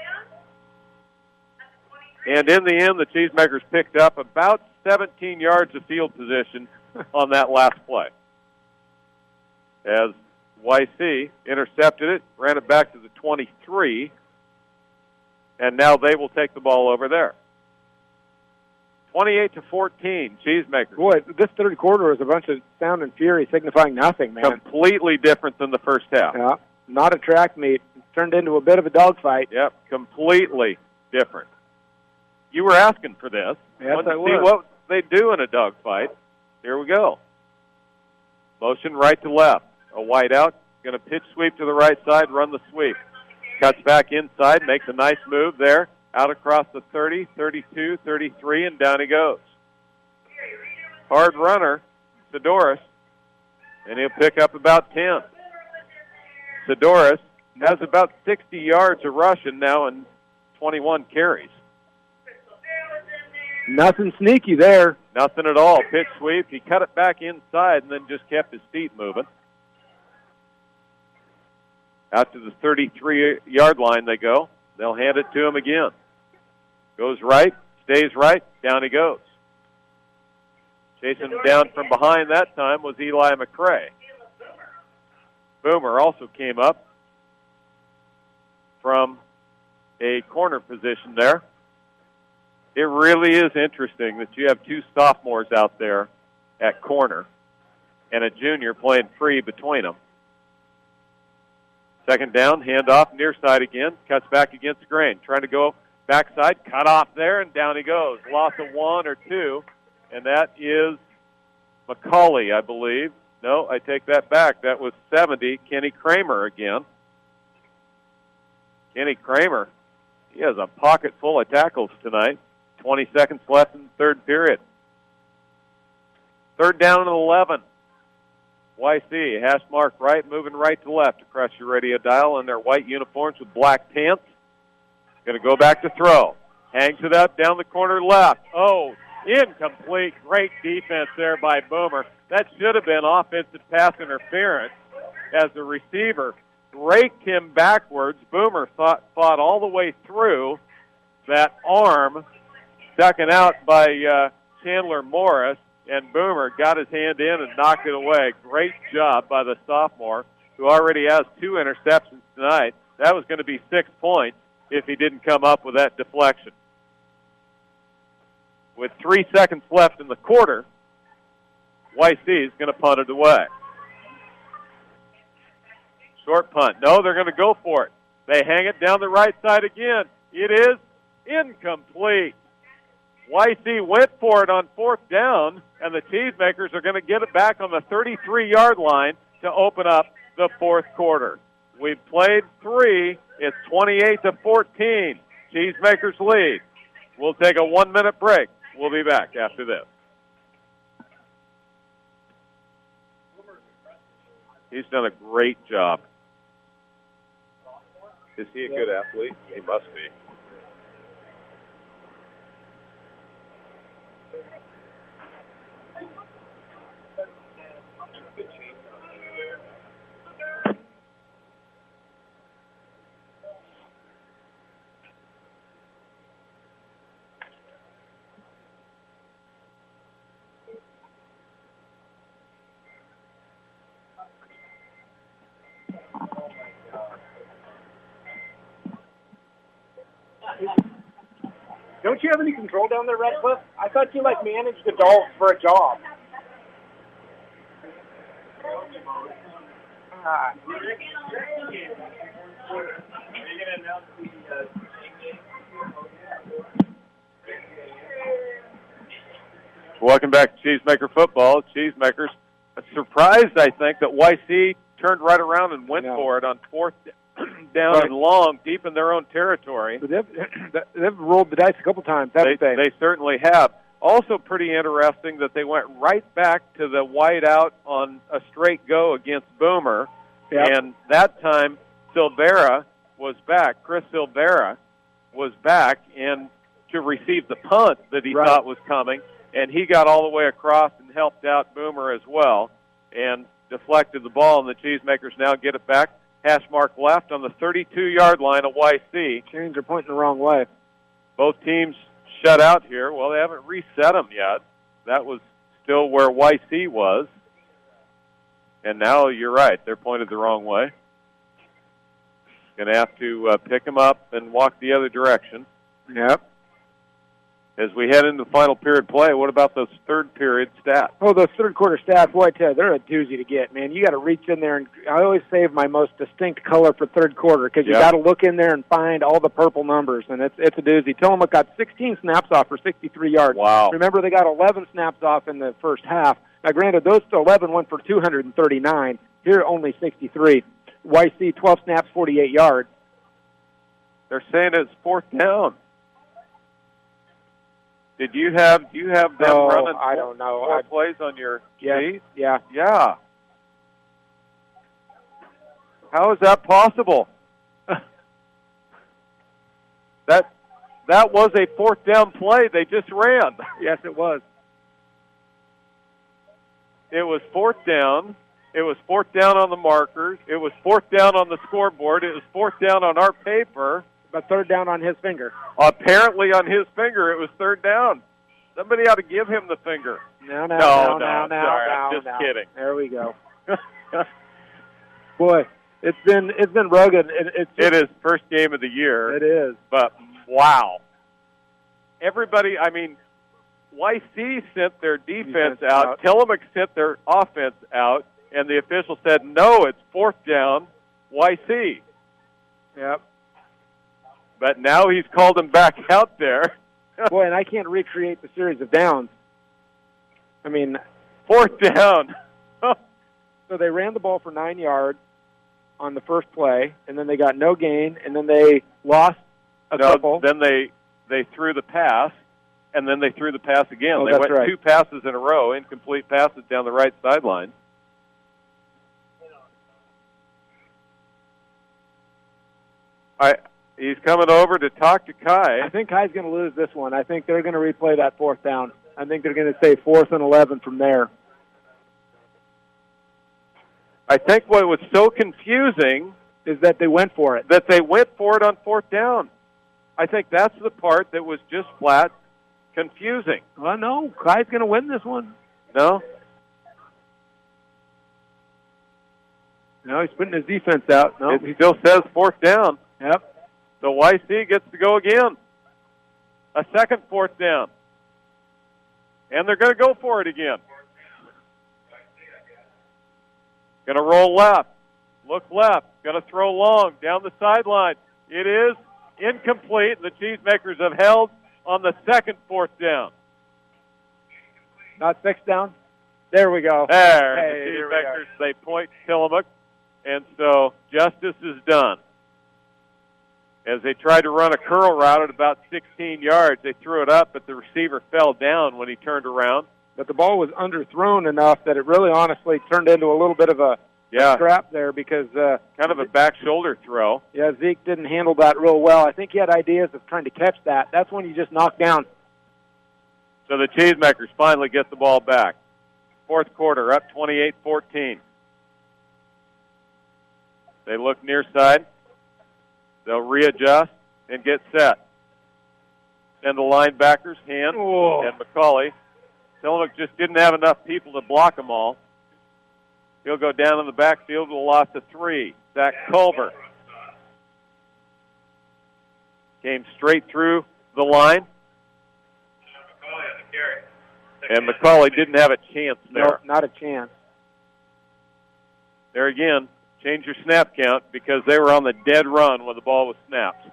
And in the end, the Cheesemakers picked up about 17 yards of field position on that last play. As YC intercepted it, ran it back to the 23, and now they will take the ball over there. 28-14, Cheesemakers. Boy, this 3rd quarter was a bunch of sound and fury signifying nothing, man. Completely different than the first half. Yeah, not a track meet. It turned into a bit of a dogfight. Yep, completely different. You were asking for this. Yes, Let's I see was. what they do in a dogfight. Here we go. Motion right to left. A wide out. Going to pitch sweep to the right side, run the sweep. Cuts back inside, makes a nice move there. Out across the 30, 32, 33, and down he goes. Hard runner, Sidoris, and he'll pick up about 10. Sidoris has about 60 yards of rushing now and 21 carries. Nothing sneaky there. Nothing at all. Pitch sweep. He cut it back inside and then just kept his feet moving. Out to the 33-yard line they go. They'll hand it to him again. Goes right, stays right, down he goes. Chasing him down from behind that time was Eli McCray. Boomer also came up from a corner position there. It really is interesting that you have 2 sophomores out there at corner and a junior playing free between them. 2nd down, handoff, near side again, cuts back against the grain. Trying to go backside, cut off there, and down he goes. Loss of 1 or 2, and that is McCauley, I believe. No, I take that back. That was 70, Kenny Kramer again. Kenny Kramer He has a pocket full of tackles tonight. 20 seconds left in the third period. Third down and 11. YC, hash mark right, moving right to left across your radio dial in their white uniforms with black pants. Going to go back to throw. Hangs it up down the corner left. Oh, incomplete. Great defense there by Boomer. That should have been offensive pass interference as the receiver raked him backwards. Boomer fought all the way through that arm stucking out by Chandler Morris, and Boomer got his hand in and knocked it away. Great job by the sophomore, who already has 2 interceptions tonight. That was going to be 6 points if he didn't come up with that deflection. With 3 seconds left in the quarter, YC is going to punt it away. Short punt. No, they're going to go for it. They hang it down the right side again. It is incomplete. YC went for it on 4th down, and the Cheesemakers are going to get it back on the 33-yard line to open up the 4th quarter. We've played 3. It's 28-14. Cheesemakers lead. We'll take a 1-minute break. We'll be back after this. He's done a great job. Is he a good athlete? He must be. Don't you have any control down there, Radcliffe? I thought you, managed the Dolphs for a job. Welcome back to Cheesemaker football. Cheesemakers surprised, I think, that YC turned right around and went for it on 4th down and long, deep in their own territory. But they've rolled the dice a couple times, haven't they? They certainly have. Also pretty interesting that they went right back to the wide out on a straight go against Boomer. Yep. And that time, Silvera was back. Chris Silvera was back and to receive the punt that he thought was coming. And he got all the way across and helped out Boomer as well and deflected the ball. And the Cheesemakers now get it back. Hash mark left on the 32-yard line of YC. Chains are pointing the wrong way. Both teams shut out here. Well, they haven't reset them yet. That was still where YC was. And now you're right. They're pointed the wrong way. Going to have to pick them up and walk the other direction. Yep. As we head into final period play, what about those third period stats? Oh, those third quarter stats, boy, I tell you, they're a doozy to get, man. You got to reach in there, and I always save my most distinct color for third quarter because you got to look in there and find all the purple numbers, and it's a doozy. Tillamook got 16 snaps off for 63 yards. Wow. Remember, they got 11 snaps off in the first half. Now, granted, those 11 went for 239. Here, only 63. YC, 12 snaps, 48 yards. They're saying it's 4th down. Did you have them running? I don't know. 4 plays on your sheet? Yeah. How is that possible? That was a 4th down play they just ran. Yes, it was. It was 4th down. It was 4th down on the markers. It was 4th down on the scoreboard. It was 4th down on our paper. But 3rd down on his finger. Apparently on his finger it was 3rd down. Somebody ought to give him the finger. No. Just kidding. There we go. Boy, it's been rugged. It is first game of the year. It is. But wow. Everybody, YC sent their defense out. Tillamook sent their offense out, and the official said, no, it's 4th down, YC. Yep. But now he's called him back out there. Boy, and I can't recreate the series of downs. 4th down. So they ran the ball for 9 yards on the first play, and then they got no gain, and then they lost couple. Then they threw the pass, and then they threw the pass again. Oh, they that's went right. 2 passes in a row, incomplete passes down the right sideline. He's coming over to talk to Kai. I think Kai's going to lose this one. I think they're going to replay that 4th down. I think they're going to say 4th and 11 from there. I think what was so confusing is that they went for it. That they went for it on 4th down. I think that's the part that was just flat confusing. Well, no, Kai's going to win this one. No? No, he's putting his defense out. No, it still says 4th down. Yep. So YC gets to go again. A second 4th down. And they're going to go for it again. Going to roll left. Look left. Going to throw long down the sideline. It is incomplete. The Cheesemakers have held on the second 4th down. Not 6th down? There we go. There. Hey, The Cheesemakers, they point Tillamook. And so justice is done. As they tried to run a curl route at about 16 yards, they threw it up, but the receiver fell down when he turned around. But the ball was underthrown enough that it really honestly turned into a little bit of a scrap there because... kind of a back shoulder throw. Yeah, Zeke didn't handle that real well. I think he had ideas of trying to catch that. That's when you just knock down. So the Cheesemakers finally get the ball back. 4th quarter, up 28-14. They look near side. They'll readjust and get set. And the linebackers, Hand and McCauley. Tillamook just didn't have enough people to block them all. He'll go down in the backfield with a loss of 3. Zach Culver came straight through the line. And McCauley didn't have a chance there. No, not a chance. There again, change your snap count because they were on the dead run when the ball was snapped.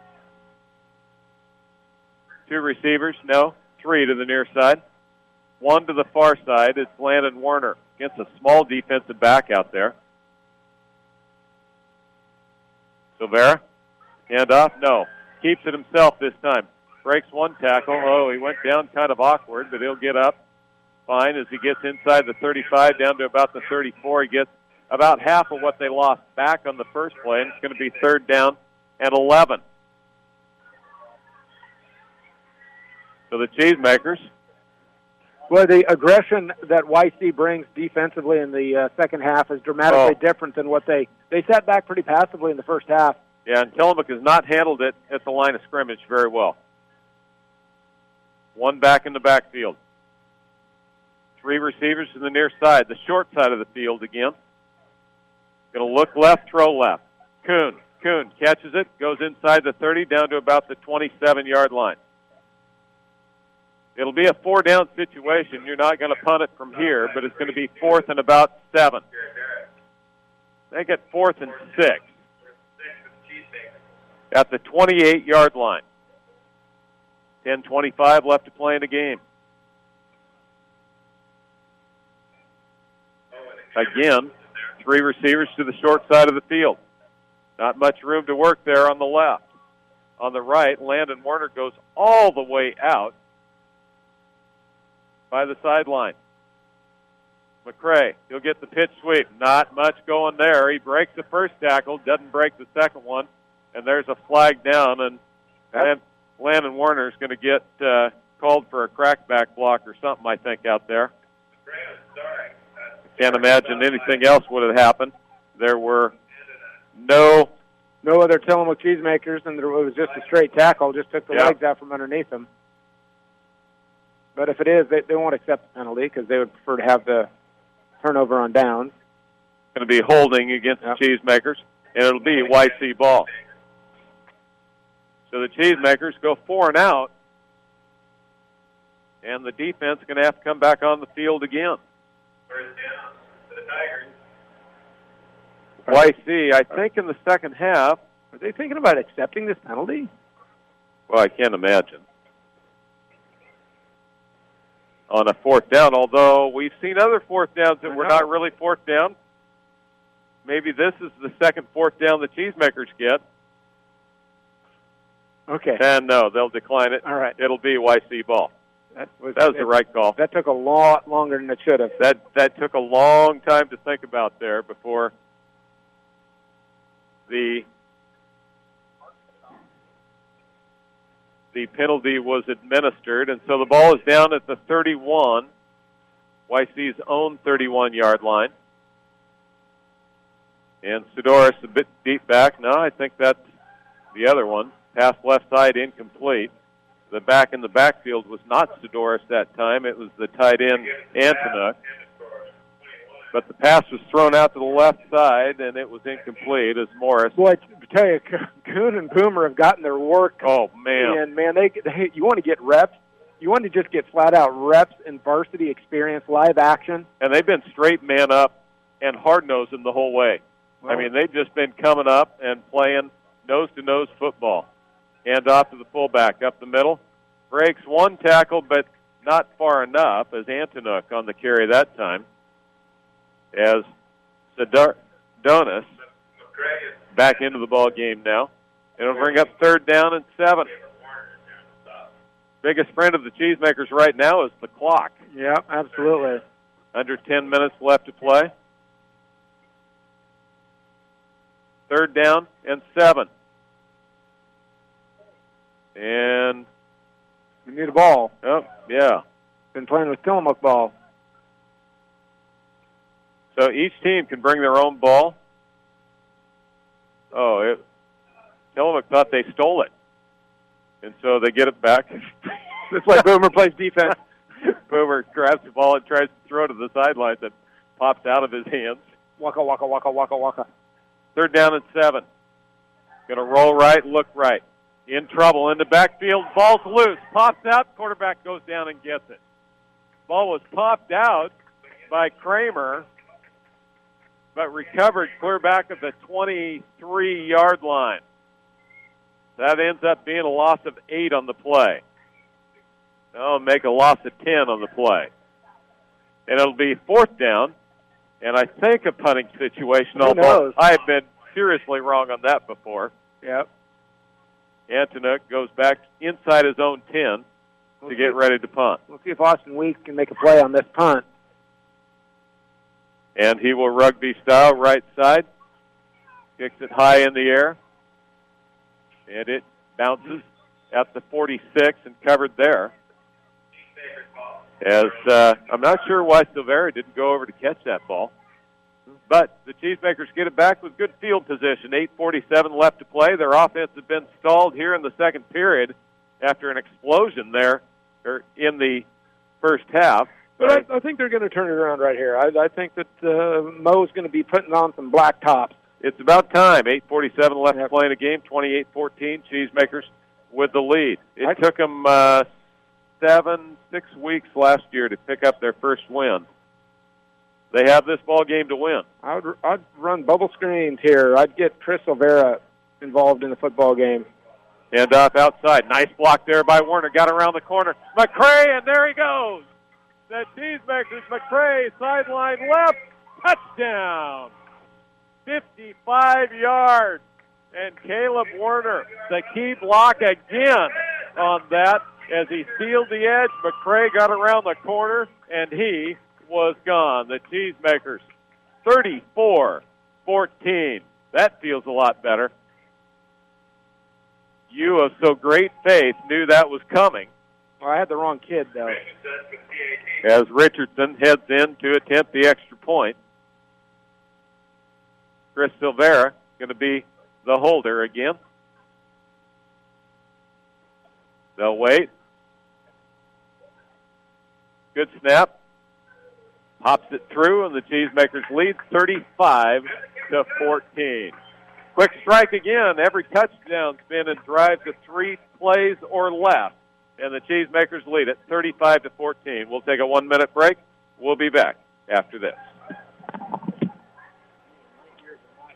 2 receivers, no. 3 to the near side. 1 to the far side. It's Landon Werner against a small defensive back out there. Silvera, handoff, no. Keeps it himself this time. Breaks 1 tackle. Oh, he went down kind of awkward, but he'll get up fine as he gets inside the 35 down to about the 34. He gets about half of what they lost back on the first play, and it's going to be 3rd down and 11. So the Cheesemakers. Well, the aggression that YC brings defensively in the second half is dramatically different than what they sat back pretty passively in the first half. Yeah, and Tillamook has not handled it at the line of scrimmage very well. 1 back in the backfield. 3 receivers to the near side, the short side of the field again. Going to look left, throw left. Kuhn catches it, goes inside the 30 down to about the 27-yard line. It'll be a 4-down situation. You're not going to punt it from here, but it's going to be 4th and about 7. They get 4th and 6 at the 28-yard line. 10:25 left to play in the game. Again, 3 receivers to the short side of the field. Not much room to work there on the left. On the right, Landon Werner goes all the way out by the sideline. McCray, he'll get the pitch sweep. Not much going there. He breaks the first tackle, doesn't break the second one, and there's a flag down, and Landon Werner's going to get called for a crackback block or something, I think, out there. Can't imagine anything else would have happened. There were no other Tillamook Cheesemakers, and it was just a straight tackle, just took the legs out from underneath them. But if it is, they won't accept the penalty because they would prefer to have the turnover on downs. Going to be holding against the Cheesemakers, and it'll be YC ball. So the Cheesemakers go 4 and out, and the defense is going to have to come back on the field again. YC, I think in the second half. Are they thinking about accepting this penalty? Well, I can't imagine. On a 4th down, although we've seen other 4th downs that were not really 4th down. Maybe this is the second 4th down the Cheesemakers get. Okay. And no, they'll decline it. All right. It'll be YC ball. That was the right call. That took a lot longer than it should have. That took a long time to think about there before the penalty was administered. And so the ball is down at the 31, YC's own 31-yard line. And Sidoris a bit deep back. No, I think that's the other one. Pass left side incomplete. The back in the backfield was not Sidoris that time. It was the tight end, Antonuk. But the pass was thrown out to the left side, and it was incomplete as Morris. Boy, I tell you, Kuhn and Boomer have gotten their work. Oh, man. And, man, you want to get reps. You want to just get flat-out reps and varsity experience, live action. And they've been straight man up and hard-nosing the whole way. Well, I mean, they've just been coming up and playing nose-to-nose football. Hand off to the fullback up the middle. Breaks one tackle, but not far enough as Antonuk on the carry that time. As Donis back into the ball game now. It'll bring up 3rd down and 7. Biggest friend of the Cheesemakers right now is the clock. Yeah, absolutely. Under 10 minutes left to play. 3rd down and 7. And we need a ball. Oh, yeah. Been playing with Tillamook ball. So each team can bring their own ball. Oh, Tillamook thought they stole it. And so they get it back. It's like Boomer plays defense. Boomer grabs the ball and tries to throw to the sidelines and pops out of his hands. Waka, waka, waka, waka, waka. 3rd down and 7. Going to roll right, look right. In trouble in the backfield. Ball's loose. Pops out. Quarterback goes down and gets it. Ball was popped out by Kramer, but recovered clear back at the 23-yard line. That ends up being a loss of 8 on the play. That'll make a loss of 10 on the play. And it'll be 4th down, and I think a punting situation. Who knows? I have been seriously wrong on that before. Yep. Antonuk goes back inside his own 10 to get ready to punt. We'll see if Austin Weeks can make a play on this punt. And he will rugby style right side. Kicks it high in the air. And it bounces at the 46 and covered there. As I'm not sure why Silvera didn't go over to catch that ball. But the Cheesemakers get it back with good field position. 8:47 left to play. Their offense has been stalled here in the second period after an explosion there in the first half. But I think they're going to turn it around right here. I think that Mo's going to be putting on some black tops. It's about time. 8:47 left to play in the game. 28-14. Cheesemakers with the lead. It took them 6 weeks last year to pick up their first win. They have this ball game to win. I'd run bubble screens here. I'd get Chris Silvera involved in the football game. Hand off outside. Nice block there by Werner. Got around the corner. McCray, and there he goes. The Cheesemakers, McCray, sideline left. Touchdown. 55 yards. And Caleb Werner, the key block again on that as he sealed the edge. McCray got around the corner, and he was gone. The Cheesemakers, 34-14. That feels a lot better. You of so great faith knew that was coming. Well, I had the wrong kid, though. As Richardson heads in to attempt the extra point. Chris Silvera going to be the holder again. They'll wait. Good snap. Pops it through, and the Cheesemakers lead 35-14. Quick strike again. Every touchdown's been in drives of 3 plays or less. And the Cheesemakers lead it 35-14. We'll take a 1-minute break. We'll be back after this.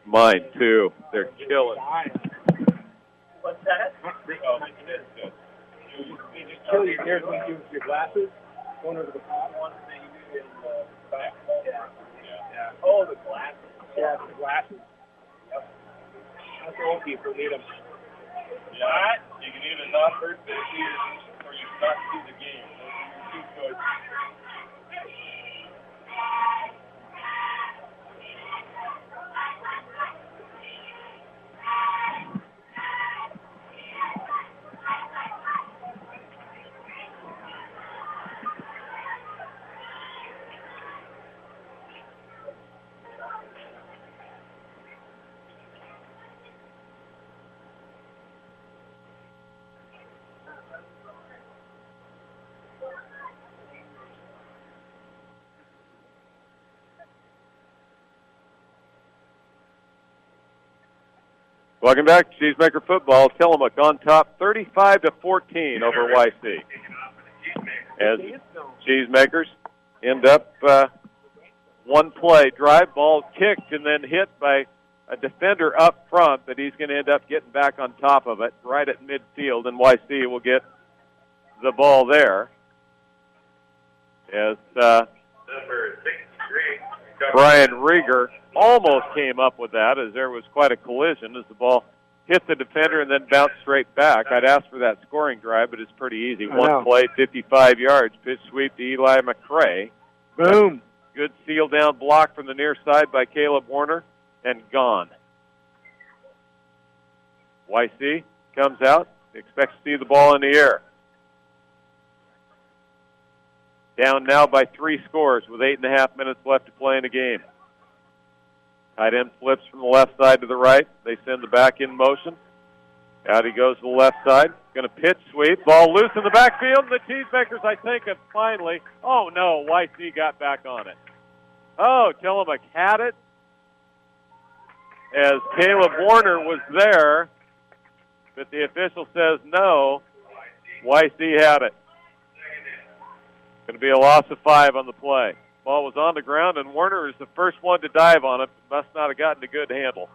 Mine, too. They're killing. What's that? You just kill your ears when you use your glasses. One over the top. One that you do in the back. Yeah. Oh, the glasses. Yeah, the glasses. Yep. That's the old people need them. What? You can either not hurt the teams or you not see the game. Those are your two choices. Welcome back to Cheesemaker football. Tillamook on top, 35-14 over YC. As Cheesemakers end up one play drive, ball kicked and then hit by a defender up front, but he's going to end up getting back on top of it right at midfield, and YC will get the ball there. As Number 63. Brian Rieger almost came up with that, as there was quite a collision as the ball hit the defender and then bounced straight back. I'd ask for that scoring drive, but it's pretty easy. One play, 55 yards, pitch sweep to Eli McCrae. Boom. Good seal down block from the near side by Caleb Warner, and gone. YC comes out, expects to see the ball in the air. Down now by 3 scores with 8.5 minutes left to play in the game. Tight end flips from the left side to the right. They send the back in motion. Out he goes to the left side. Going to pitch sweep. Ball loose in the backfield. The Cheesemakers, I think, have finally. Oh, no. YC got back on it. Oh, Tillamook had it. As Caleb Warner was there, but the official says no. YC had it. Going to be a loss of 5 on the play. Ball was on the ground, and Warner is the first one to dive on it. Must not have gotten a good handle.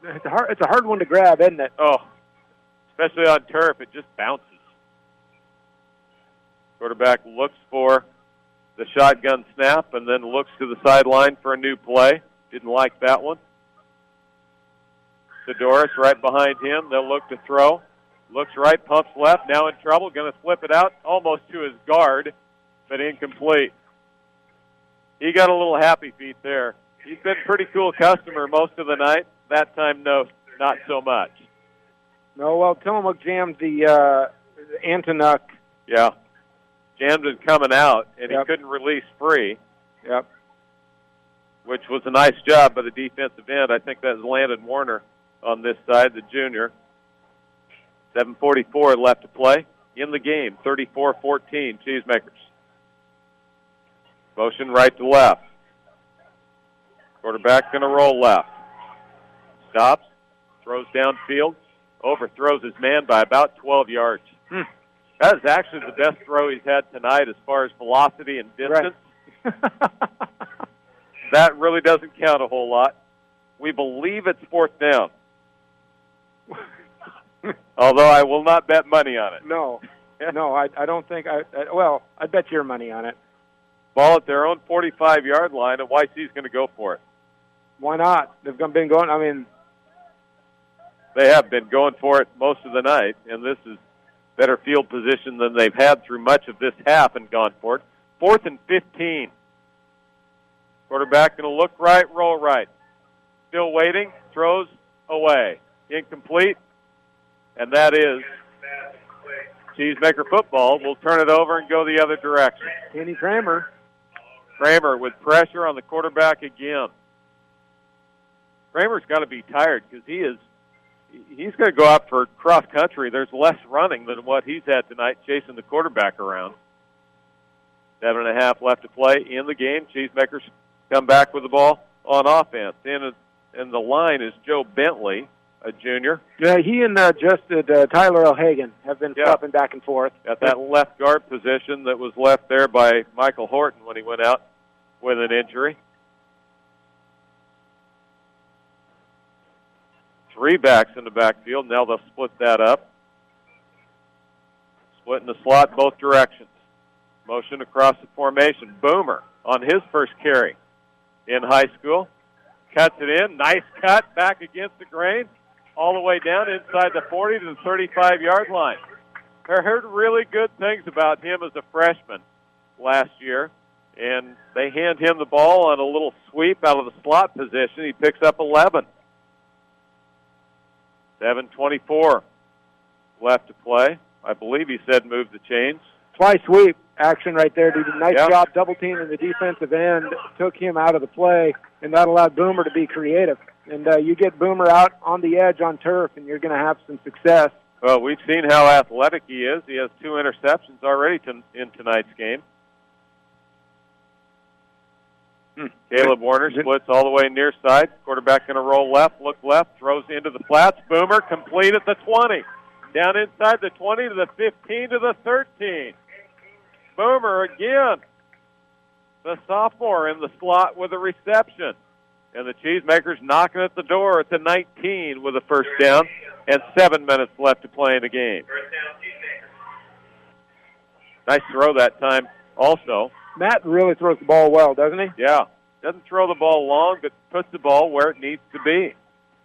It's a hard one to grab, isn't it? Oh, especially on turf, it just bounces. Quarterback looks for the shotgun snap and then looks to the sideline for a new play. Didn't like that one. Sidoris right behind him. They'll look to throw. Looks right, pumps left, now in trouble. Going to flip it out almost to his guard, but incomplete. He got a little happy feet there. He's been a pretty cool customer most of the night. That time, no, not so much. No, well, Tillamook jammed the Antonuck. Yeah. Jammed it coming out, and he couldn't release free. Yep. Which was a nice job by the defensive end. I think that was Landon Warner on this side, the junior. 7:44 left to play in the game. 34-14, Cheesemakers. Motion right to left. Quarterback going to roll left. Stops, throws downfield, overthrows his man by about 12 yards. That is actually the best throw he's had tonight as far as velocity and distance. Right. That really doesn't count a whole lot. We believe it's 4th down. Although I will not bet money on it. No. No, I don't think well, I'd bet your money on it. Ball at their own 45-yard line, and YC's going to go for it. Why not? They've been going, They have been going for it most of the night, and this is better field position than they've had through much of this half and gone for it. 4th and 15. Quarterback going to look right, roll right. Still waiting, throws away. Incomplete, and that is Cheesemaker football. We'll turn it over and go the other direction. Kenny Kramer. Kramer with pressure on the quarterback again. Kramer's got to be tired because he's going to go out for cross country. There's less running than what he's had tonight, chasing the quarterback around. 7.5 left to play in the game. Cheesemakers come back with the ball on offense. And the line is Joe Bentley, a junior. Yeah, he and Tyler Elhagen have been swapping back and forth. At that left guard position that was left there by Michael Horton when he went out with an injury. 3 backs in the backfield. Now they'll split that up. Split in the slot both directions. Motion across the formation. Boomer on his first carry in high school. Cuts it in. Nice cut back against the grain. all the way down inside the 40 to the 35-yard line. I heard really good things about him as a freshman last year, and they hand him the ball on a little sweep out of the slot position. He picks up 11. 7:24 left to play. I believe he said move the chains. Fly sweep action right there. Did a nice Yep. job double teaming the defensive end, took him out of the play, and that allowed Boomer to be creative. And you get Boomer out on the edge on turf, and you're going to have some success. Well, we've seen how athletic he is. He has 2 interceptions already in tonight's game. Caleb Warner splits all the way near side. Quarterback going to roll left, look left, throws into the flats. Boomer complete at the 20. Down inside the 20 to the 15 to the 13. Boomer again. The sophomore in the slot with a reception. And the Cheesemakers knocking at the door at the 19 with a first down and 7 minutes left to play in the game. Nice throw that time also. Matt really throws the ball well, doesn't he? Yeah. Doesn't throw the ball long, but puts the ball where it needs to be.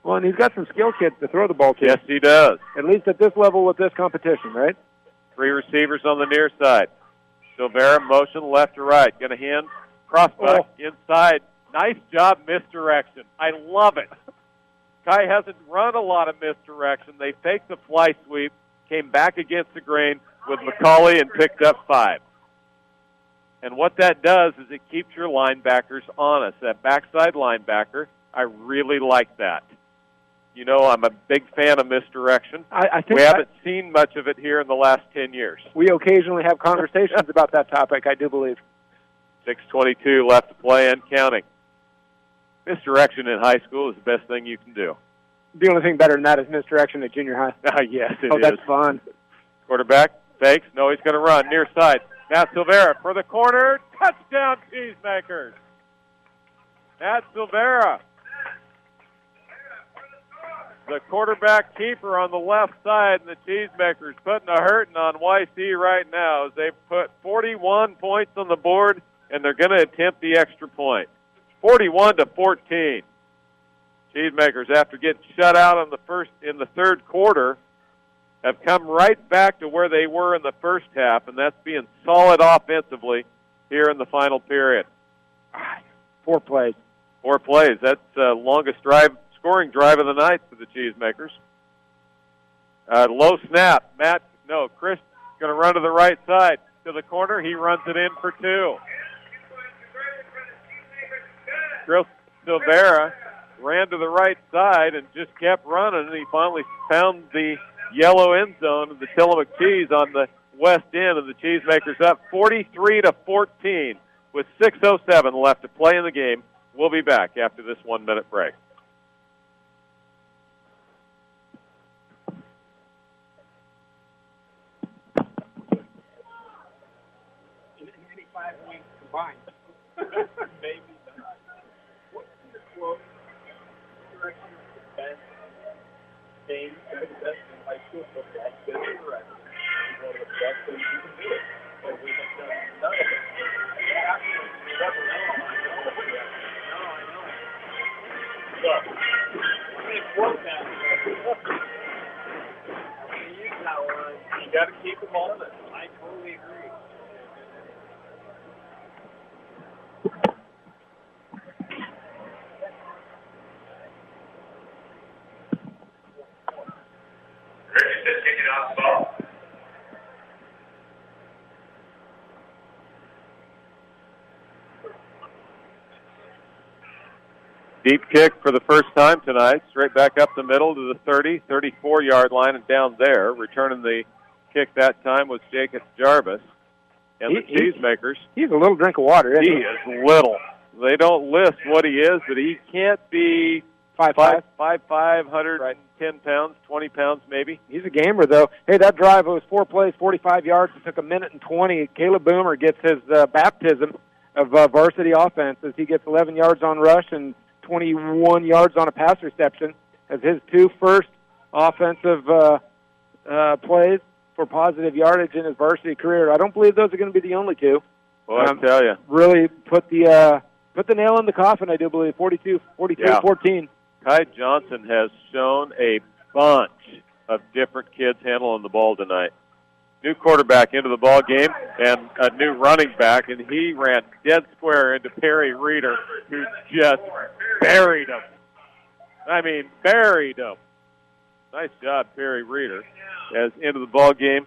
Well, and he's got some skill kids to throw the ball to. Yes, he does. At least at this level with this competition, right? 3 receivers on the near side. Silvera motion left to right. Going to hand crossback inside. Nice job misdirection. I love it. Kai hasn't run a lot of misdirection. They faked the fly sweep, came back against the grain with McCauley and picked up 5. And what that does is it keeps your linebackers honest. That backside linebacker, I really like that. You know, I'm a big fan of misdirection. I think we haven't seen much of it here in the last 10 years. We occasionally have conversations about that topic, I do believe. 6:22 left to play and counting. Misdirection in high school is the best thing you can do. The only thing better than that is misdirection at junior high. Yes, it is. Oh, that's fun. Quarterback fakes. No, he's going to run. Near side. Matt Silvera for the corner. Touchdown, Cheesemakers. Matt Silvera. The quarterback keeper on the left side, and the Cheesemakers putting a hurting on YC right now as they put 41 points on the board, and they're going to attempt the extra point. 41-14. Cheesemakers, after getting shut out in the third quarter, have come right back to where they were in the first half, and that's being solid offensively here in the final period. 4 plays. 4 plays. That's the longest scoring drive of the night for the Cheesemakers. Low snap. Chris going to run to the right side. To the corner. He runs it in for 2. Chris Silvera ran to the right side and just kept running, and he finally found the yellow end zone of the Tillamook Cheese on the west end, of the Cheesemakers up 43-14 with 6:07 left to play in the game. We'll be back after this 1-minute break. In any 5 weeks combined. Maybe. What's your quote? Direction is the best thing, the best in high school football, best direction. It's one of the best things you can do. And we have done none of it. Look, I'm going to quote that. Use that one. You got to keep them on it. I totally agree. Richardson kicking off the ball. Deep kick for the first time tonight, straight back up the middle to the 30, 34-yard line and down there. Returning the kick that time was Jacob Jarvis. And the Cheesemakers. He's a little drink of water, isn't he? He is little. They don't list what he is, but he can't be 5'5", 110 pounds, 20 pounds maybe. He's a gamer, though. Hey, that drive was 4 plays, 45 yards. It took 1:20. Caleb Boomer gets his baptism of varsity offense as he gets 11 yards on rush and 21 yards on a pass reception as his 2 first offensive plays for positive yardage in his varsity career. I don't believe those are going to be the only 2. Well, I tell you. Really put the nail in the coffin, I do believe, 42-14. Kai Johnson has shown a bunch of different kids handling the ball tonight. New quarterback into the ball game and a new running back, and he ran dead square into Perry Reeder, who just buried him. I mean, buried him. Nice job, Perry Reeder. As into the ball game,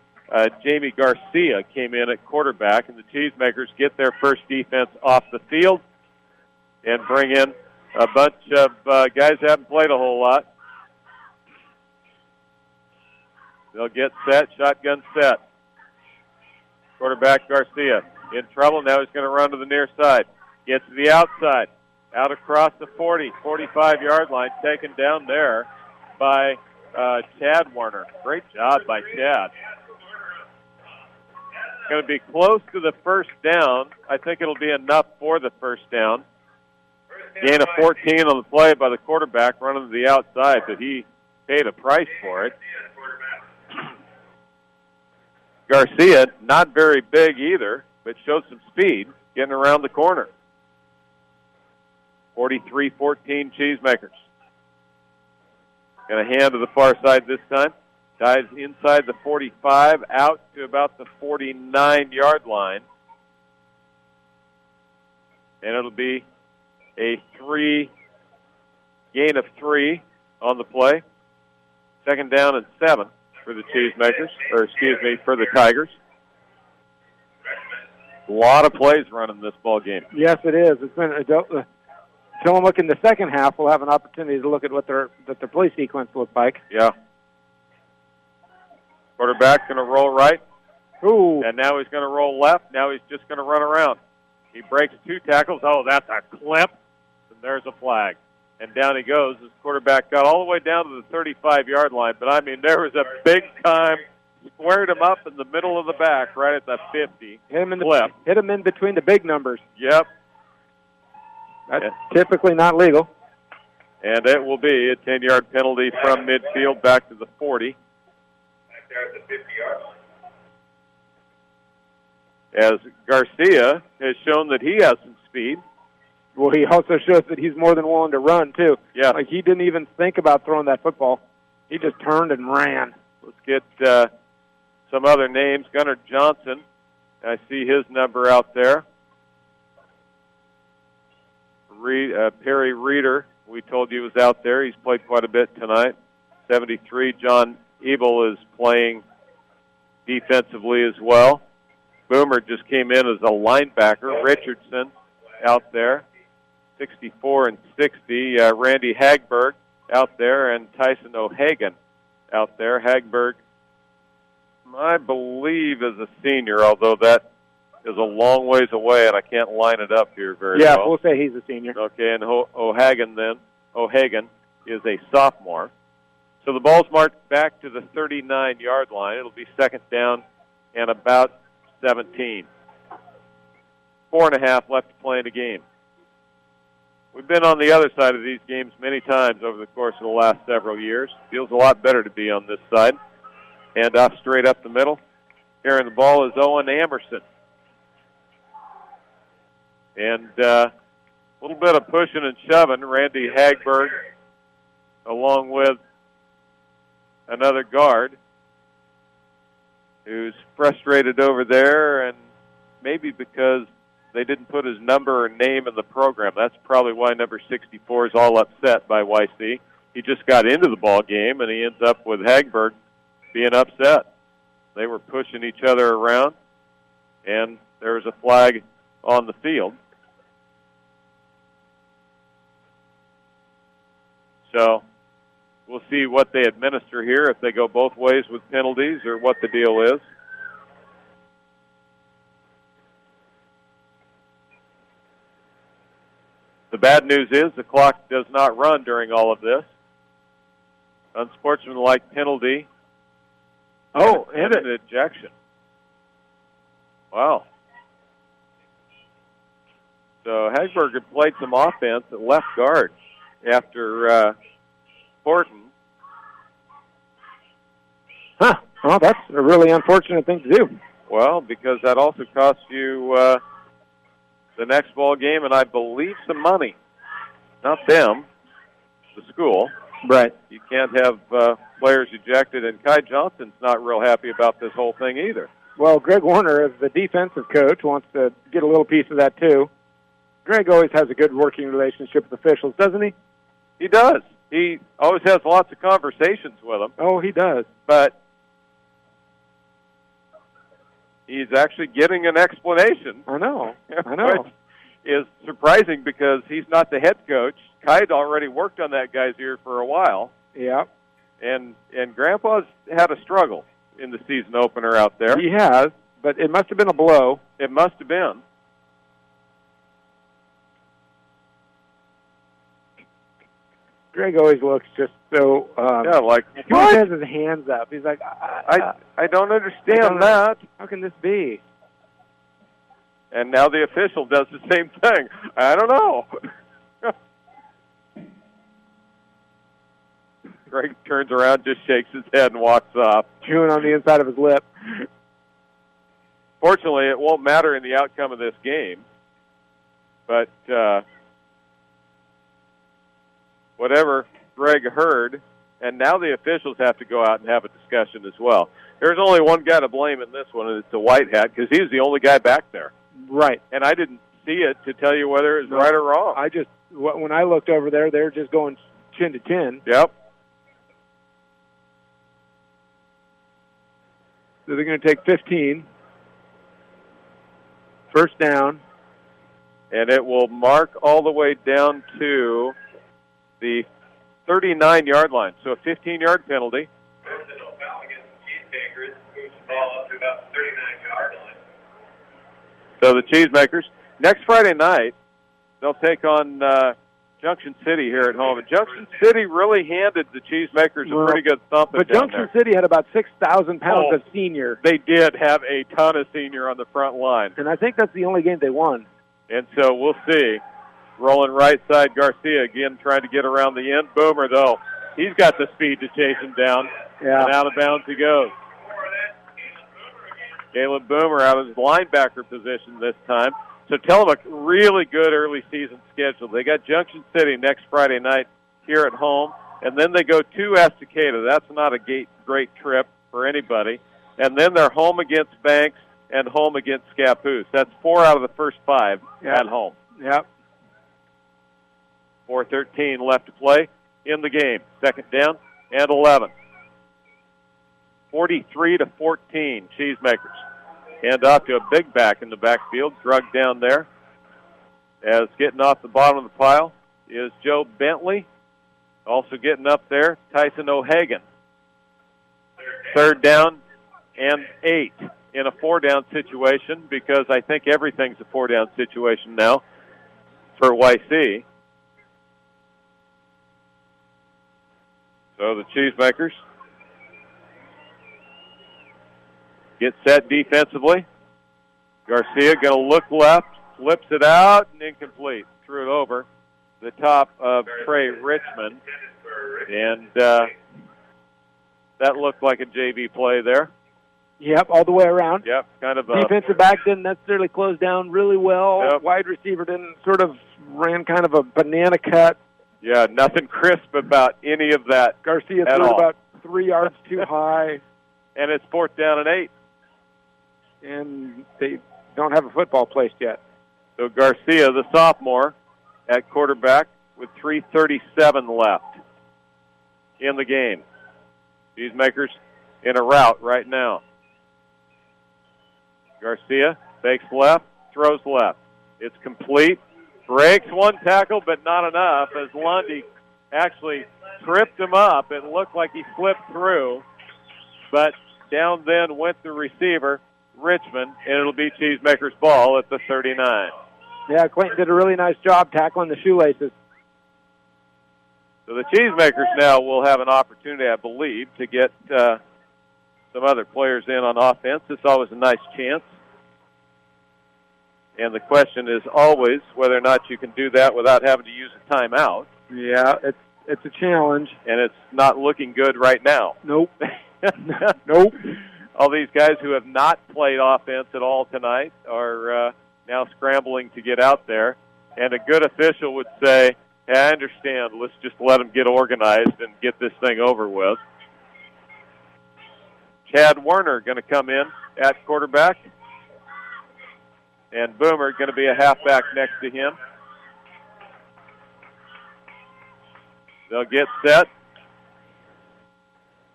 Jamie Garcia came in at quarterback, and the Cheesemakers get their first defense off the field and bring in a bunch of guys that haven't played a whole lot. They'll get set, shotgun set. Quarterback Garcia in trouble. Now he's going to run to the near side. Gets to the outside. Out across the 40, 45-yard line. Taken down there by Chad Warner. Great job by Chad. Going to be close to the first down. I think it'll be enough for the first down. Gain of 14 on the play by the quarterback running to the outside, but he paid a price for it. Garcia, not very big either, but showed some speed getting around the corner. 43-14 Cheesemakers. Going to hand to the far side this time. Dives inside the 45, out to about the 49-yard line. And it'll be a gain of 3 on the play. Second down and 7 for the Cheesemakers, for the Tigers. A lot of plays running this ball game. Yes, it is. It's been Tillamook in the second half will have an opportunity to look at what their play sequence looks like. Yeah. Quarterback's going to roll right. Ooh. And now he's going to roll left. Now he's just going to run around. He breaks 2 tackles. Oh, that's a clip. And there's a flag. And down he goes. His quarterback got all the way down to the 35-yard line. But, I mean, there was a big-time, squared him up in the middle of the back right at the 50. Hit him in between the big numbers. Yep. That's typically not legal. And it will be a 10-yard penalty from midfield back to the 40. As Garcia has shown that he has some speed. Well, he also shows that he's more than willing to run, too. Yeah. Like, he didn't even think about throwing that football. He just turned and ran. Let's get some other names. Gunnar Johnson. I see his number out there. Perry Reeder, we told you was out there. He's played quite a bit tonight. 73. John Ebel is playing defensively as well. Boomer just came in as a linebacker. Richardson out there. 64 and 60. Randy Hagberg out there, and Tyson O'Hagan out there. Hagberg, I believe, is a senior, although that is a long ways away, and I can't line it up here very well. Yeah, we'll say he's a senior. Okay, and O'Hagan is a sophomore. So the ball's marked back to the 39-yard line. It'll be second down and about 17. 4.5 left to play in the game. We've been on the other side of these games many times over the course of the last several years. Feels a lot better to be on this side. Hand off straight up the middle. Carrying the ball is Owen Amerson. And a little bit of pushing and shoving. Randy Hagberg, along with another guard, who's frustrated over there, and maybe because they didn't put his number or name in the program. That's probably why number 64 is all upset by YC. He just got into the ball game, and he ends up with Hagberg being upset. They were pushing each other around, and there was a flag on the field. So we'll see what they administer here, if they go both ways with penalties or what the deal is. The bad news is the clock does not run during all of this. Unsportsmanlike penalty. Oh, and an ejection. Wow. So Hagberg had played some offense at left guard after Horton. Huh. Well, that's a really unfortunate thing to do. Well, because that also costs you the next ball game, and I believe some money. Not them, the school. Right. You can't have players ejected, and Kai Johnson's not real happy about this whole thing either. Well, Greg Warner, as the defensive coach, wants to get a little piece of that too. Greg always has a good working relationship with officials, doesn't he? He does. He always has lots of conversations with them. Oh, he does. But he's actually getting an explanation. I know. Which is surprising because he's not the head coach. Kai'd already worked on that guy's ear for a while. Yeah. And Grandpa's had a struggle in the season opener out there. He has, but it must have been a blow. It must have been. Greg always looks just so... like... He always has his hands up. He's like... I don't understand that. How can this be? And now the official does the same thing. I don't know. Greg turns around, just shakes his head, and walks off. Chewing on the inside of his lip. Fortunately, it won't matter in the outcome of this game. But whatever Greg heard, and now the officials have to go out and have a discussion as well. There's only one guy to blame in this one, and it's the white hat, because he was the only guy back there. Right. And I didn't see it to tell you whether it was right or wrong. When I looked over there, they were just going chin to chin. Yep. So they're going to take 15. First down. And it will mark all the way down to the 39-yard line. So a 15-yard penalty. Personal foul against the Cheesemakers, moves the ball up to about the 39-yard line. So the Cheesemakers, next Friday night, they'll take on Junction City here at home. And Junction City really handed the Cheesemakers a pretty good thumping. But Junction City had about 6,000 pounds of senior. They did have a ton of senior on the front line. And I think that's the only game they won. And so we'll see. Rolling right side, Garcia again trying to get around the end. Boomer, though, he's got the speed to chase him down. Yeah. And out of bounds he goes. Caleb Boomer out of his linebacker position this time. So Tillamook, really good early season schedule. They got Junction City next Friday night here at home, and then they go to Estacada. That's not a great trip for anybody. And then they're home against Banks and home against Scappoose. That's 4 out of the first 5 at home. Yep. 4:13 left to play in the game. Second down and 11. 43-14, Cheesemakers. Hand off to a big back in the backfield, drugged down there. As getting off the bottom of the pile is Joe Bentley. Also getting up there, Tyson O'Hagan. Third down and 8 in a 4-down situation, because I think everything's a 4-down situation now for YC. So the Cheesemakers get set defensively. Garcia going to look left, flips it out, and incomplete. Threw it over the top of Trey Richmond. And that looked like a JV play there. Yep, all the way around. Yep, kind of a... Defensive back didn't necessarily close down really well. Yep. Wide receiver ran kind of a banana cut. Yeah, nothing crisp about any of that. Garcia threw about 3 yards too high. And it's 4th down and 8. And they don't have a football placed yet. So Garcia, the sophomore, at quarterback with 3:37 left in the game. Cheesemakers in a route right now. Garcia fakes left, throws left. It's complete. Breaks one tackle, but not enough, as Lundy actually tripped him up. It looked like he slipped through, but down then went the receiver, Richmond, and it'll be Cheesemaker's ball at the 39. Yeah, Clayton did a really nice job tackling the shoelaces. So the Cheesemakers now will have an opportunity, I believe, to get some other players in on offense. It's always a nice chance. And the question is always whether or not you can do that without having to use a timeout. Yeah, it's a challenge. And it's not looking good right now. Nope. Nope. All these guys who have not played offense at all tonight are now scrambling to get out there. And a good official would say, Yeah, I understand. Let's just let them get organized and get this thing over with. Chad Werner going to come in at quarterback. And Boomer going to be a halfback next to him. They'll get set.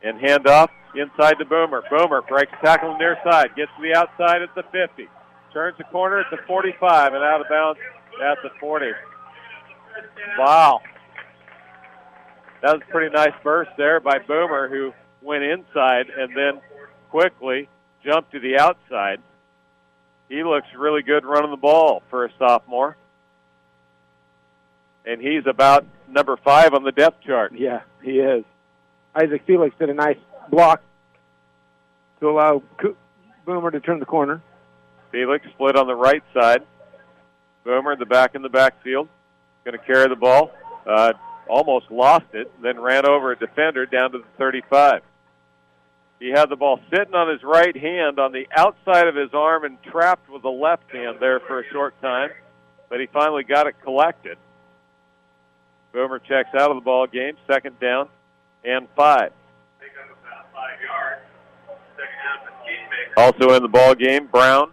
And hand off inside to Boomer. Boomer breaks tackle on the near side. Gets to the outside at the 50. Turns the corner at the 45 and out of bounds at the 40. Wow. That was a pretty nice burst there by Boomer, who went inside and then quickly jumped to the outside. He looks really good running the ball for a sophomore. And he's about number 5 on the depth chart. Yeah, he is. Isaac Felix did a nice block to allow Boomer to turn the corner. Felix split on the right side. Boomer in the backfield. Going to carry the ball. Almost lost it, then ran over a defender down to the 35. He had the ball sitting on his right hand on the outside of his arm and trapped with the left hand there for a short time, but he finally got it collected. Boomer checks out of the ball game, second down and 5. Also in the ball game, Brown.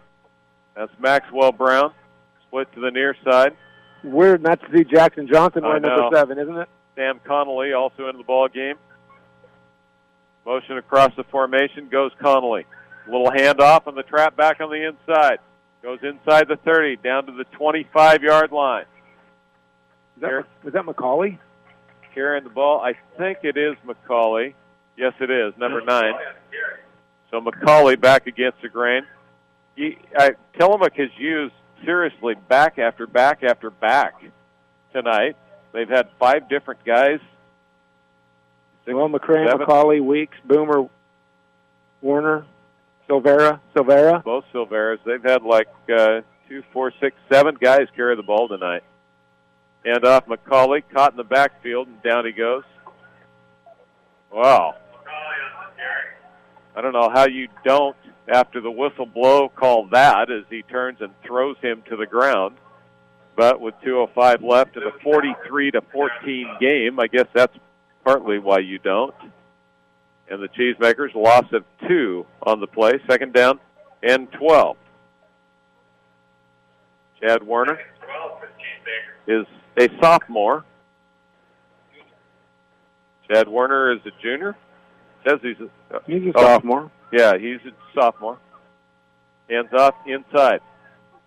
That's Maxwell Brown, split to the near side. Weird not to see Jackson Johnson wearing number 7, isn't it? Sam Connolly also in the ball game. Motion across the formation goes Connolly. Little handoff on the trap back on the inside. Goes inside the 30, down to the 25-yard line. Was that McCauley? Carrying the ball. I think it is McCauley. Yes, it is, number 9. So McCauley back against the grain. Tillamook has used, seriously, back after back after back tonight. They've had 5 different guys. Well, McCray, McCauley, Weeks, Boomer, Warner, Silvera. Both Silveras. They've had like 2, 4, 6, 7 guys carry the ball tonight. And off McCauley, caught in the backfield, and down he goes. Wow. I don't know how you don't, after the whistle blow, call that as he turns and throws him to the ground. But with 2:05 left in a 43-14 game, I guess that's partly why you don't. And the Cheesemakers, loss of 2 on the play, second down and 12. Chad Werner is a sophomore. Chad Werner is a junior. Says he's a sophomore. Yeah, he's a sophomore. Hands off inside.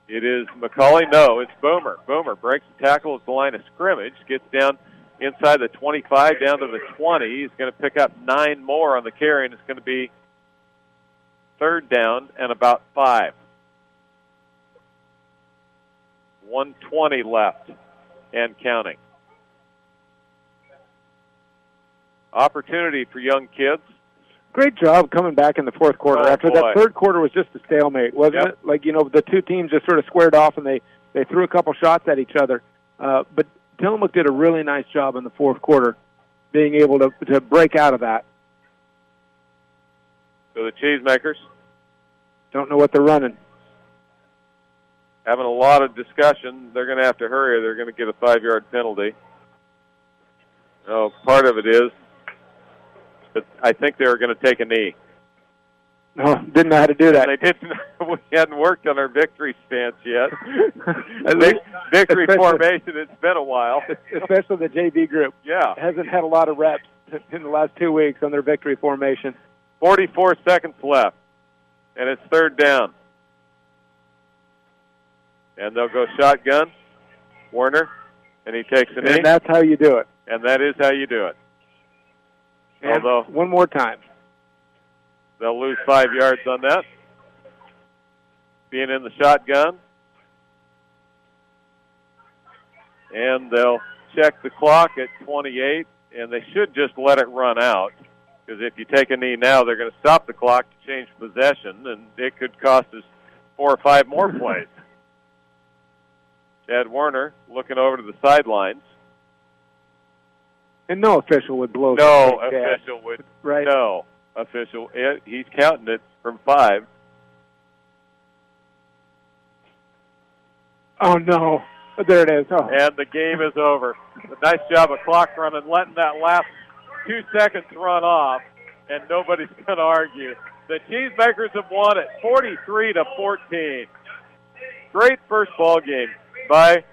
It is McCauley. No, it's Boomer. Boomer breaks the tackle at the line of scrimmage, gets down inside the 25, down to the 20. He's going to pick up 9 more on the carry, and it's going to be third down and about 5. 1:20 left and counting. Opportunity for young kids. Great job coming back in the fourth quarter. After that third quarter was just a stalemate, wasn't it? Like, the two teams just sort of squared off and they threw a couple shots at each other. But Tillamook did a really nice job in the fourth quarter being able to break out of that. So the Cheesemakers don't know what they're running. Having a lot of discussion. They're going to have to hurry or they're going to get a 5-yard penalty. Part of it is that I think they were going to take a knee. No, didn't know how to do that. They didn't. We hadn't worked on our victory stance yet. Victory formation, it's been a while. Especially the JV group. Yeah. Hasn't had a lot of reps in the last 2 weeks on their victory formation. 44 seconds left, and it's third down. And they'll go shotgun, Werner, and he takes a knee. And that's how you do it. And that is how you do it. And although one more time. They'll lose 5 yards on that. Being in the shotgun. And they'll check the clock at 28, and they should just let it run out. Because if you take a knee now, they're going to stop the clock to change possession, and it could cost us 4 or 5 more plays. Chad Werner looking over to the sidelines. And no official would blow. No official would. Right. No official. He's counting it from 5. Oh, no. There it is. Oh. And the game is over. A nice job of clock running, letting that last 2 seconds run off, and nobody's going to argue. The Cheesemakers have won it 43-14. Great first ball game by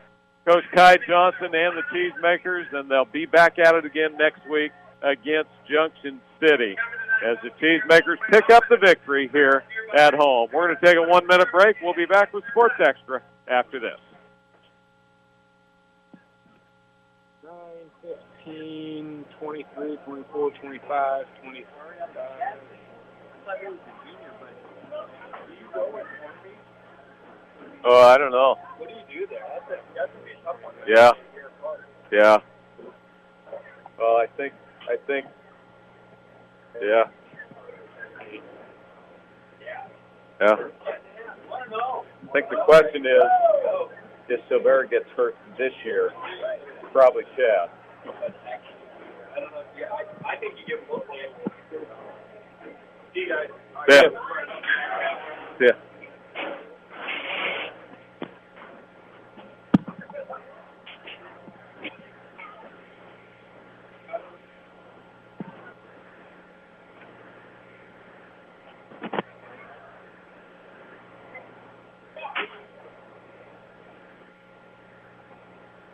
Coach Kai Johnson and the Cheesemakers, and they'll be back at it again next week against Junction City as the Cheesemakers pick up the victory here at home. We're going to take a 1-minute break. We'll be back with Sports Extra after this. 9, 15, 23, 24, 25, 20. Oh, I don't know. What do you do there? That's a tough one. Yeah. Yeah. Well, I think, yeah. Yeah. I think the question is, if Silvera gets hurt this year, probably Chad. I don't know. Yeah, I think you give both players. See you guys. Yeah. Yeah.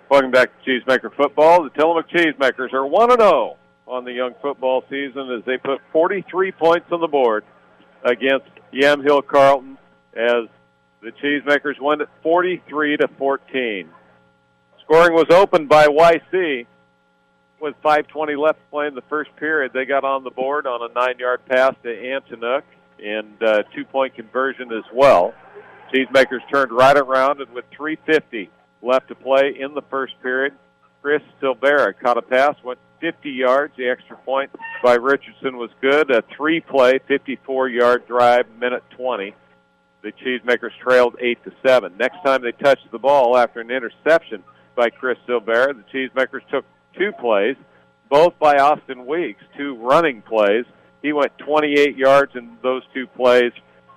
Welcome back to Cheesemaker Football. The Tillamook Cheesemakers are 1-0 on the young football season as they put 43 points on the board against Yamhill-Carlton as the Cheesemakers win it 43-14. Scoring was opened by YC with 5:20 left to play in the first period. They got on the board on a 9-yard pass to Antinook and 2-point conversion as well. Cheesemakers turned right around, and with 3:50 left to play in the first period, Chris Silvera caught a pass, went 50 yards. The extra point by Richardson was good. A 3-play, 54-yard drive, minute 20. The Cheesemakers trailed 8-7. Next time they touched the ball after an interception by Chris Silvera, the Cheesemakers took 2 plays, both by Austin Weeks, 2 running plays. He went 28 yards in those 2 plays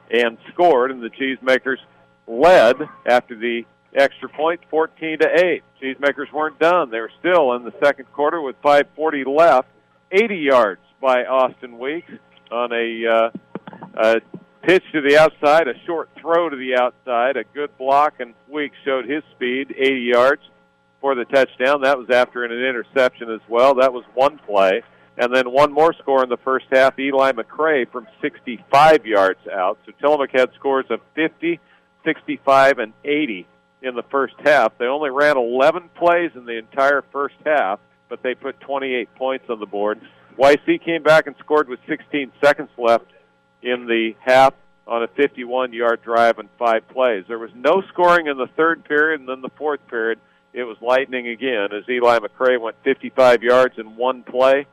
and scored, and the Cheesemakers led after the extra point, 14-8. Cheesemakers weren't done. They were still in the second quarter with 5:40 left. 80 yards by Austin Weeks on a pitch to the outside, a short throw to the outside, a good block, and Weeks showed his speed, 80 yards for the touchdown. That was after an interception as well. That was 1 play. And then one more score in the first half, Eli McCrae from 65 yards out. So Tillamook had scores of 50, 65, and 80 in the first half. They only ran 11 plays in the entire first half, but they put 28 points on the board. YC came back and scored with 16 seconds left in the half on a 51-yard drive and 5 plays. There was no scoring in the third period, and then the fourth period, it was lightning again as Eli McCrae went 55 yards in 1 play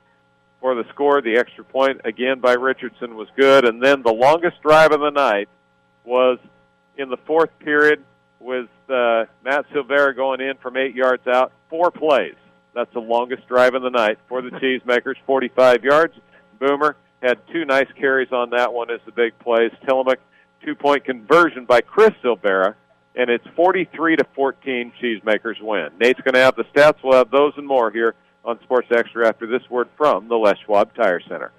for the score. The extra point, again, by Richardson was good. And then the longest drive of the night was in the fourth period with Matt Silvera going in from 8 yards out, 4 plays. That's the longest drive of the night for the Cheesemakers, 45 yards. Boomer had 2 nice carries on that one as the big plays. Tillamook, 2-point conversion by Chris Silvera, and it's 43-14 Cheesemakers win. Nate's going to have the stats. We'll have those and more here on Sports Extra after this word from the Les Schwab Tire Center.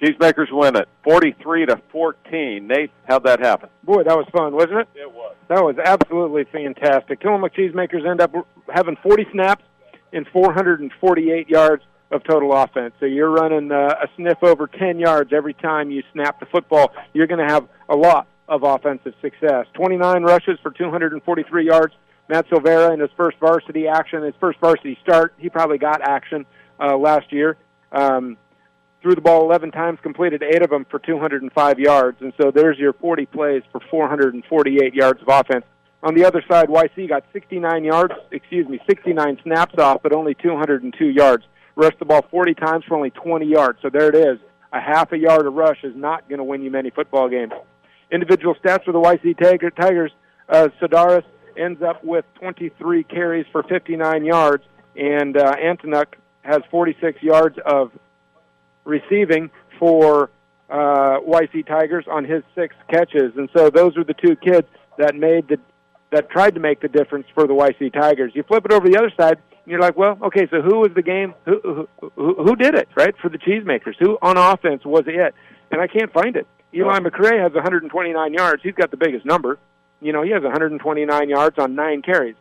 Cheesemakers win it 43-14. Nate, how'd that happen? Boy, that was fun, wasn't it? It was. That was absolutely fantastic. Tillamook Cheesemakers end up having 40 snaps and 448 yards of total offense. So you're running a sniff over 10 yards every time you snap the football. You're going to have a lot of offensive success. 29 rushes for 243 yards. Matt Silvera in his first varsity action, his first varsity start. He probably got action last year. Threw the ball 11 times, completed 8 of them for 205 yards. And so there's your 40 plays for 448 yards of offense. On the other side, YC got 69 snaps off, but only 202 yards. Rushed the ball 40 times for only 20 yards. So there it is. A half a yard of rush is not going to win you many football games. Individual stats for the YC Tigers, Sedaris ends up with 23 carries for 59 yards, and Antonuk has 46 yards of receiving for YC Tigers on his 6 catches. And so those are the two kids that tried to make the difference for the YC Tigers. You flip it over to the other side, and you're like, well, okay, so who was the game? Who did it, right, for the Cheesemakers? Who on offense was it? And I can't find it. Eli McRae has 129 yards. He's got the biggest number. He has 129 yards on 9 carries.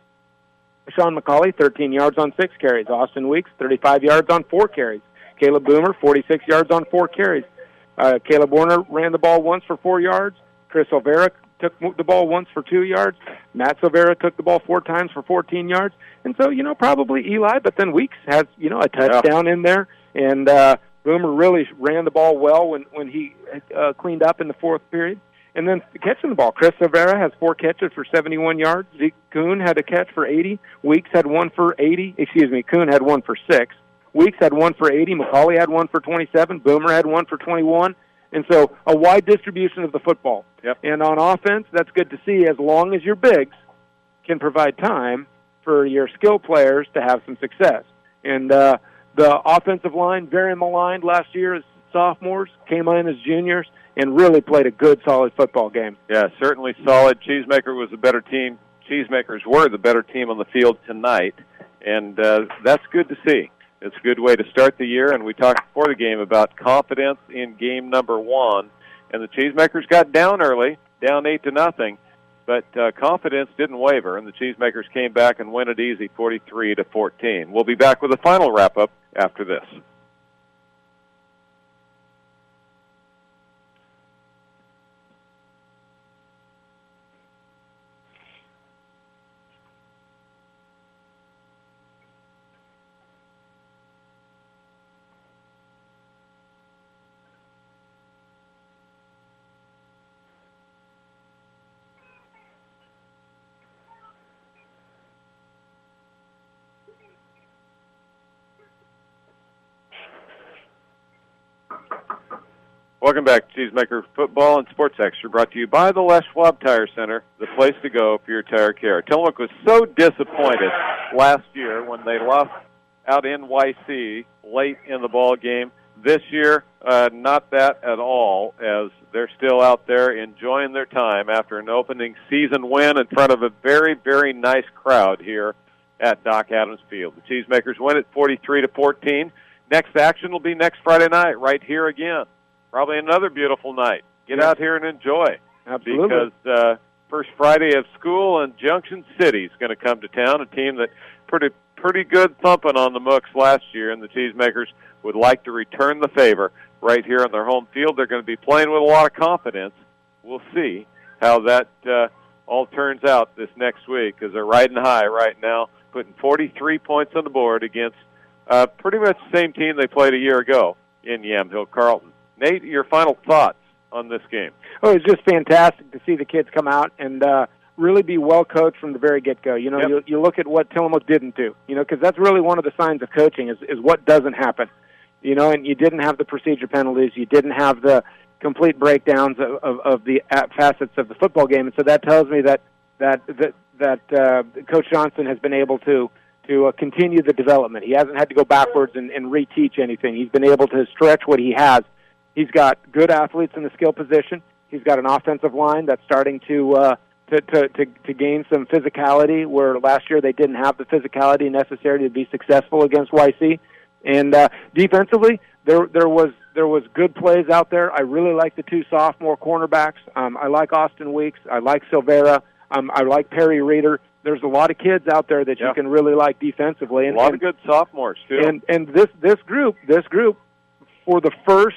Sean McCauley, 13 yards on 6 carries. Austin Weeks, 35 yards on 4 carries. Caleb Boomer, 46 yards on 4 carries. Caleb Warner ran the ball once for 4 yards. Chris Silvera took the ball once for 2 yards. Matt Silvera took the ball 4 times for 14 yards. And so, probably Eli, but then Weeks has, a touchdown in there. And Boomer really ran the ball well when he cleaned up in the 4th period. And then catching the ball, Chris Silvera has 4 catches for 71 yards. Zeke Kuhn had a catch for 80. Weeks had 1 for 80. Kuhn had 1 for 6. Weeks had 1 for 80. McCauley had 1 for 27. Boomer had 1 for 21. And so a wide distribution of the football. Yep. And on offense, that's good to see, as long as your bigs can provide time for your skill players to have some success. And the offensive line, very maligned last year as sophomores, came in as juniors, and really played a good, solid football game. Yeah, certainly solid. Cheesemaker was the better team. Cheesemakers were the better team on the field tonight, and that's good to see. It's a good way to start the year, and we talked before the game about confidence in game number 1, and the Cheesemakers got down early, down 8-0, but confidence didn't waver, and the Cheesemakers came back and win it easy, 43-14. We'll be back with a final wrap-up after this. Welcome back to Cheesemaker Football and Sports Extra, brought to you by the Les Schwab Tire Center, the place to go for your tire care. Tillamook was so disappointed last year when they lost out in YC late in the ball game. This year, not that at all, as they're still out there enjoying their time after an opening season win in front of a very, very nice crowd here at Doc Adams Field. The Cheesemakers win it 43-14. Next action will be next Friday night right here again. Probably another beautiful night. Get out here and enjoy. Absolutely. Because first Friday of school, and Junction City is going to come to town, a team that pretty good thumping on the Mooks last year, and the Cheesemakers would like to return the favor right here on their home field. They're going to be playing with a lot of confidence. We'll see how that all turns out this next week, because they're riding high right now, putting 43 points on the board against pretty much the same team they played a year ago in Yamhill-Carlton. Nate, your final thoughts on this game? Oh, it's just fantastic to see the kids come out and really be well coached from the very get-go. You look at what Tillamook didn't do, because that's really one of the signs of coaching is what doesn't happen. And you didn't have the procedure penalties. You didn't have the complete breakdowns of the facets of the football game. And so that tells me that Coach Johnson has been able to continue the development. He hasn't had to go backwards and reteach anything. He's been able to stretch what he has. He's got good athletes in the skill position. He's got an offensive line that's starting to gain some physicality, where last year they didn't have the physicality necessary to be successful against YC. And defensively, there was good plays out there. I really like the 2 sophomore cornerbacks. I like Austin Weeks. I like Silvera. I like Perry Reeder. There's a lot of kids out there that you can really like defensively. And, a lot of good sophomores too. And this group for the first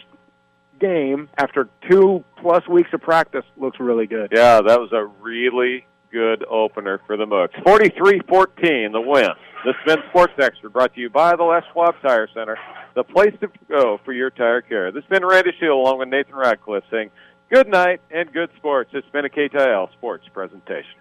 game after 2+ weeks of practice looks really good. Yeah, that was a really good opener for the Mooks. 43-14, the win. This has been Sports Extra, brought to you by the Les Schwab Tire Center, the place to go for your tire care. This has been Randy Shield along with Nathan Radcliffe saying good night and good sports. It's been a KTIL Sports presentation.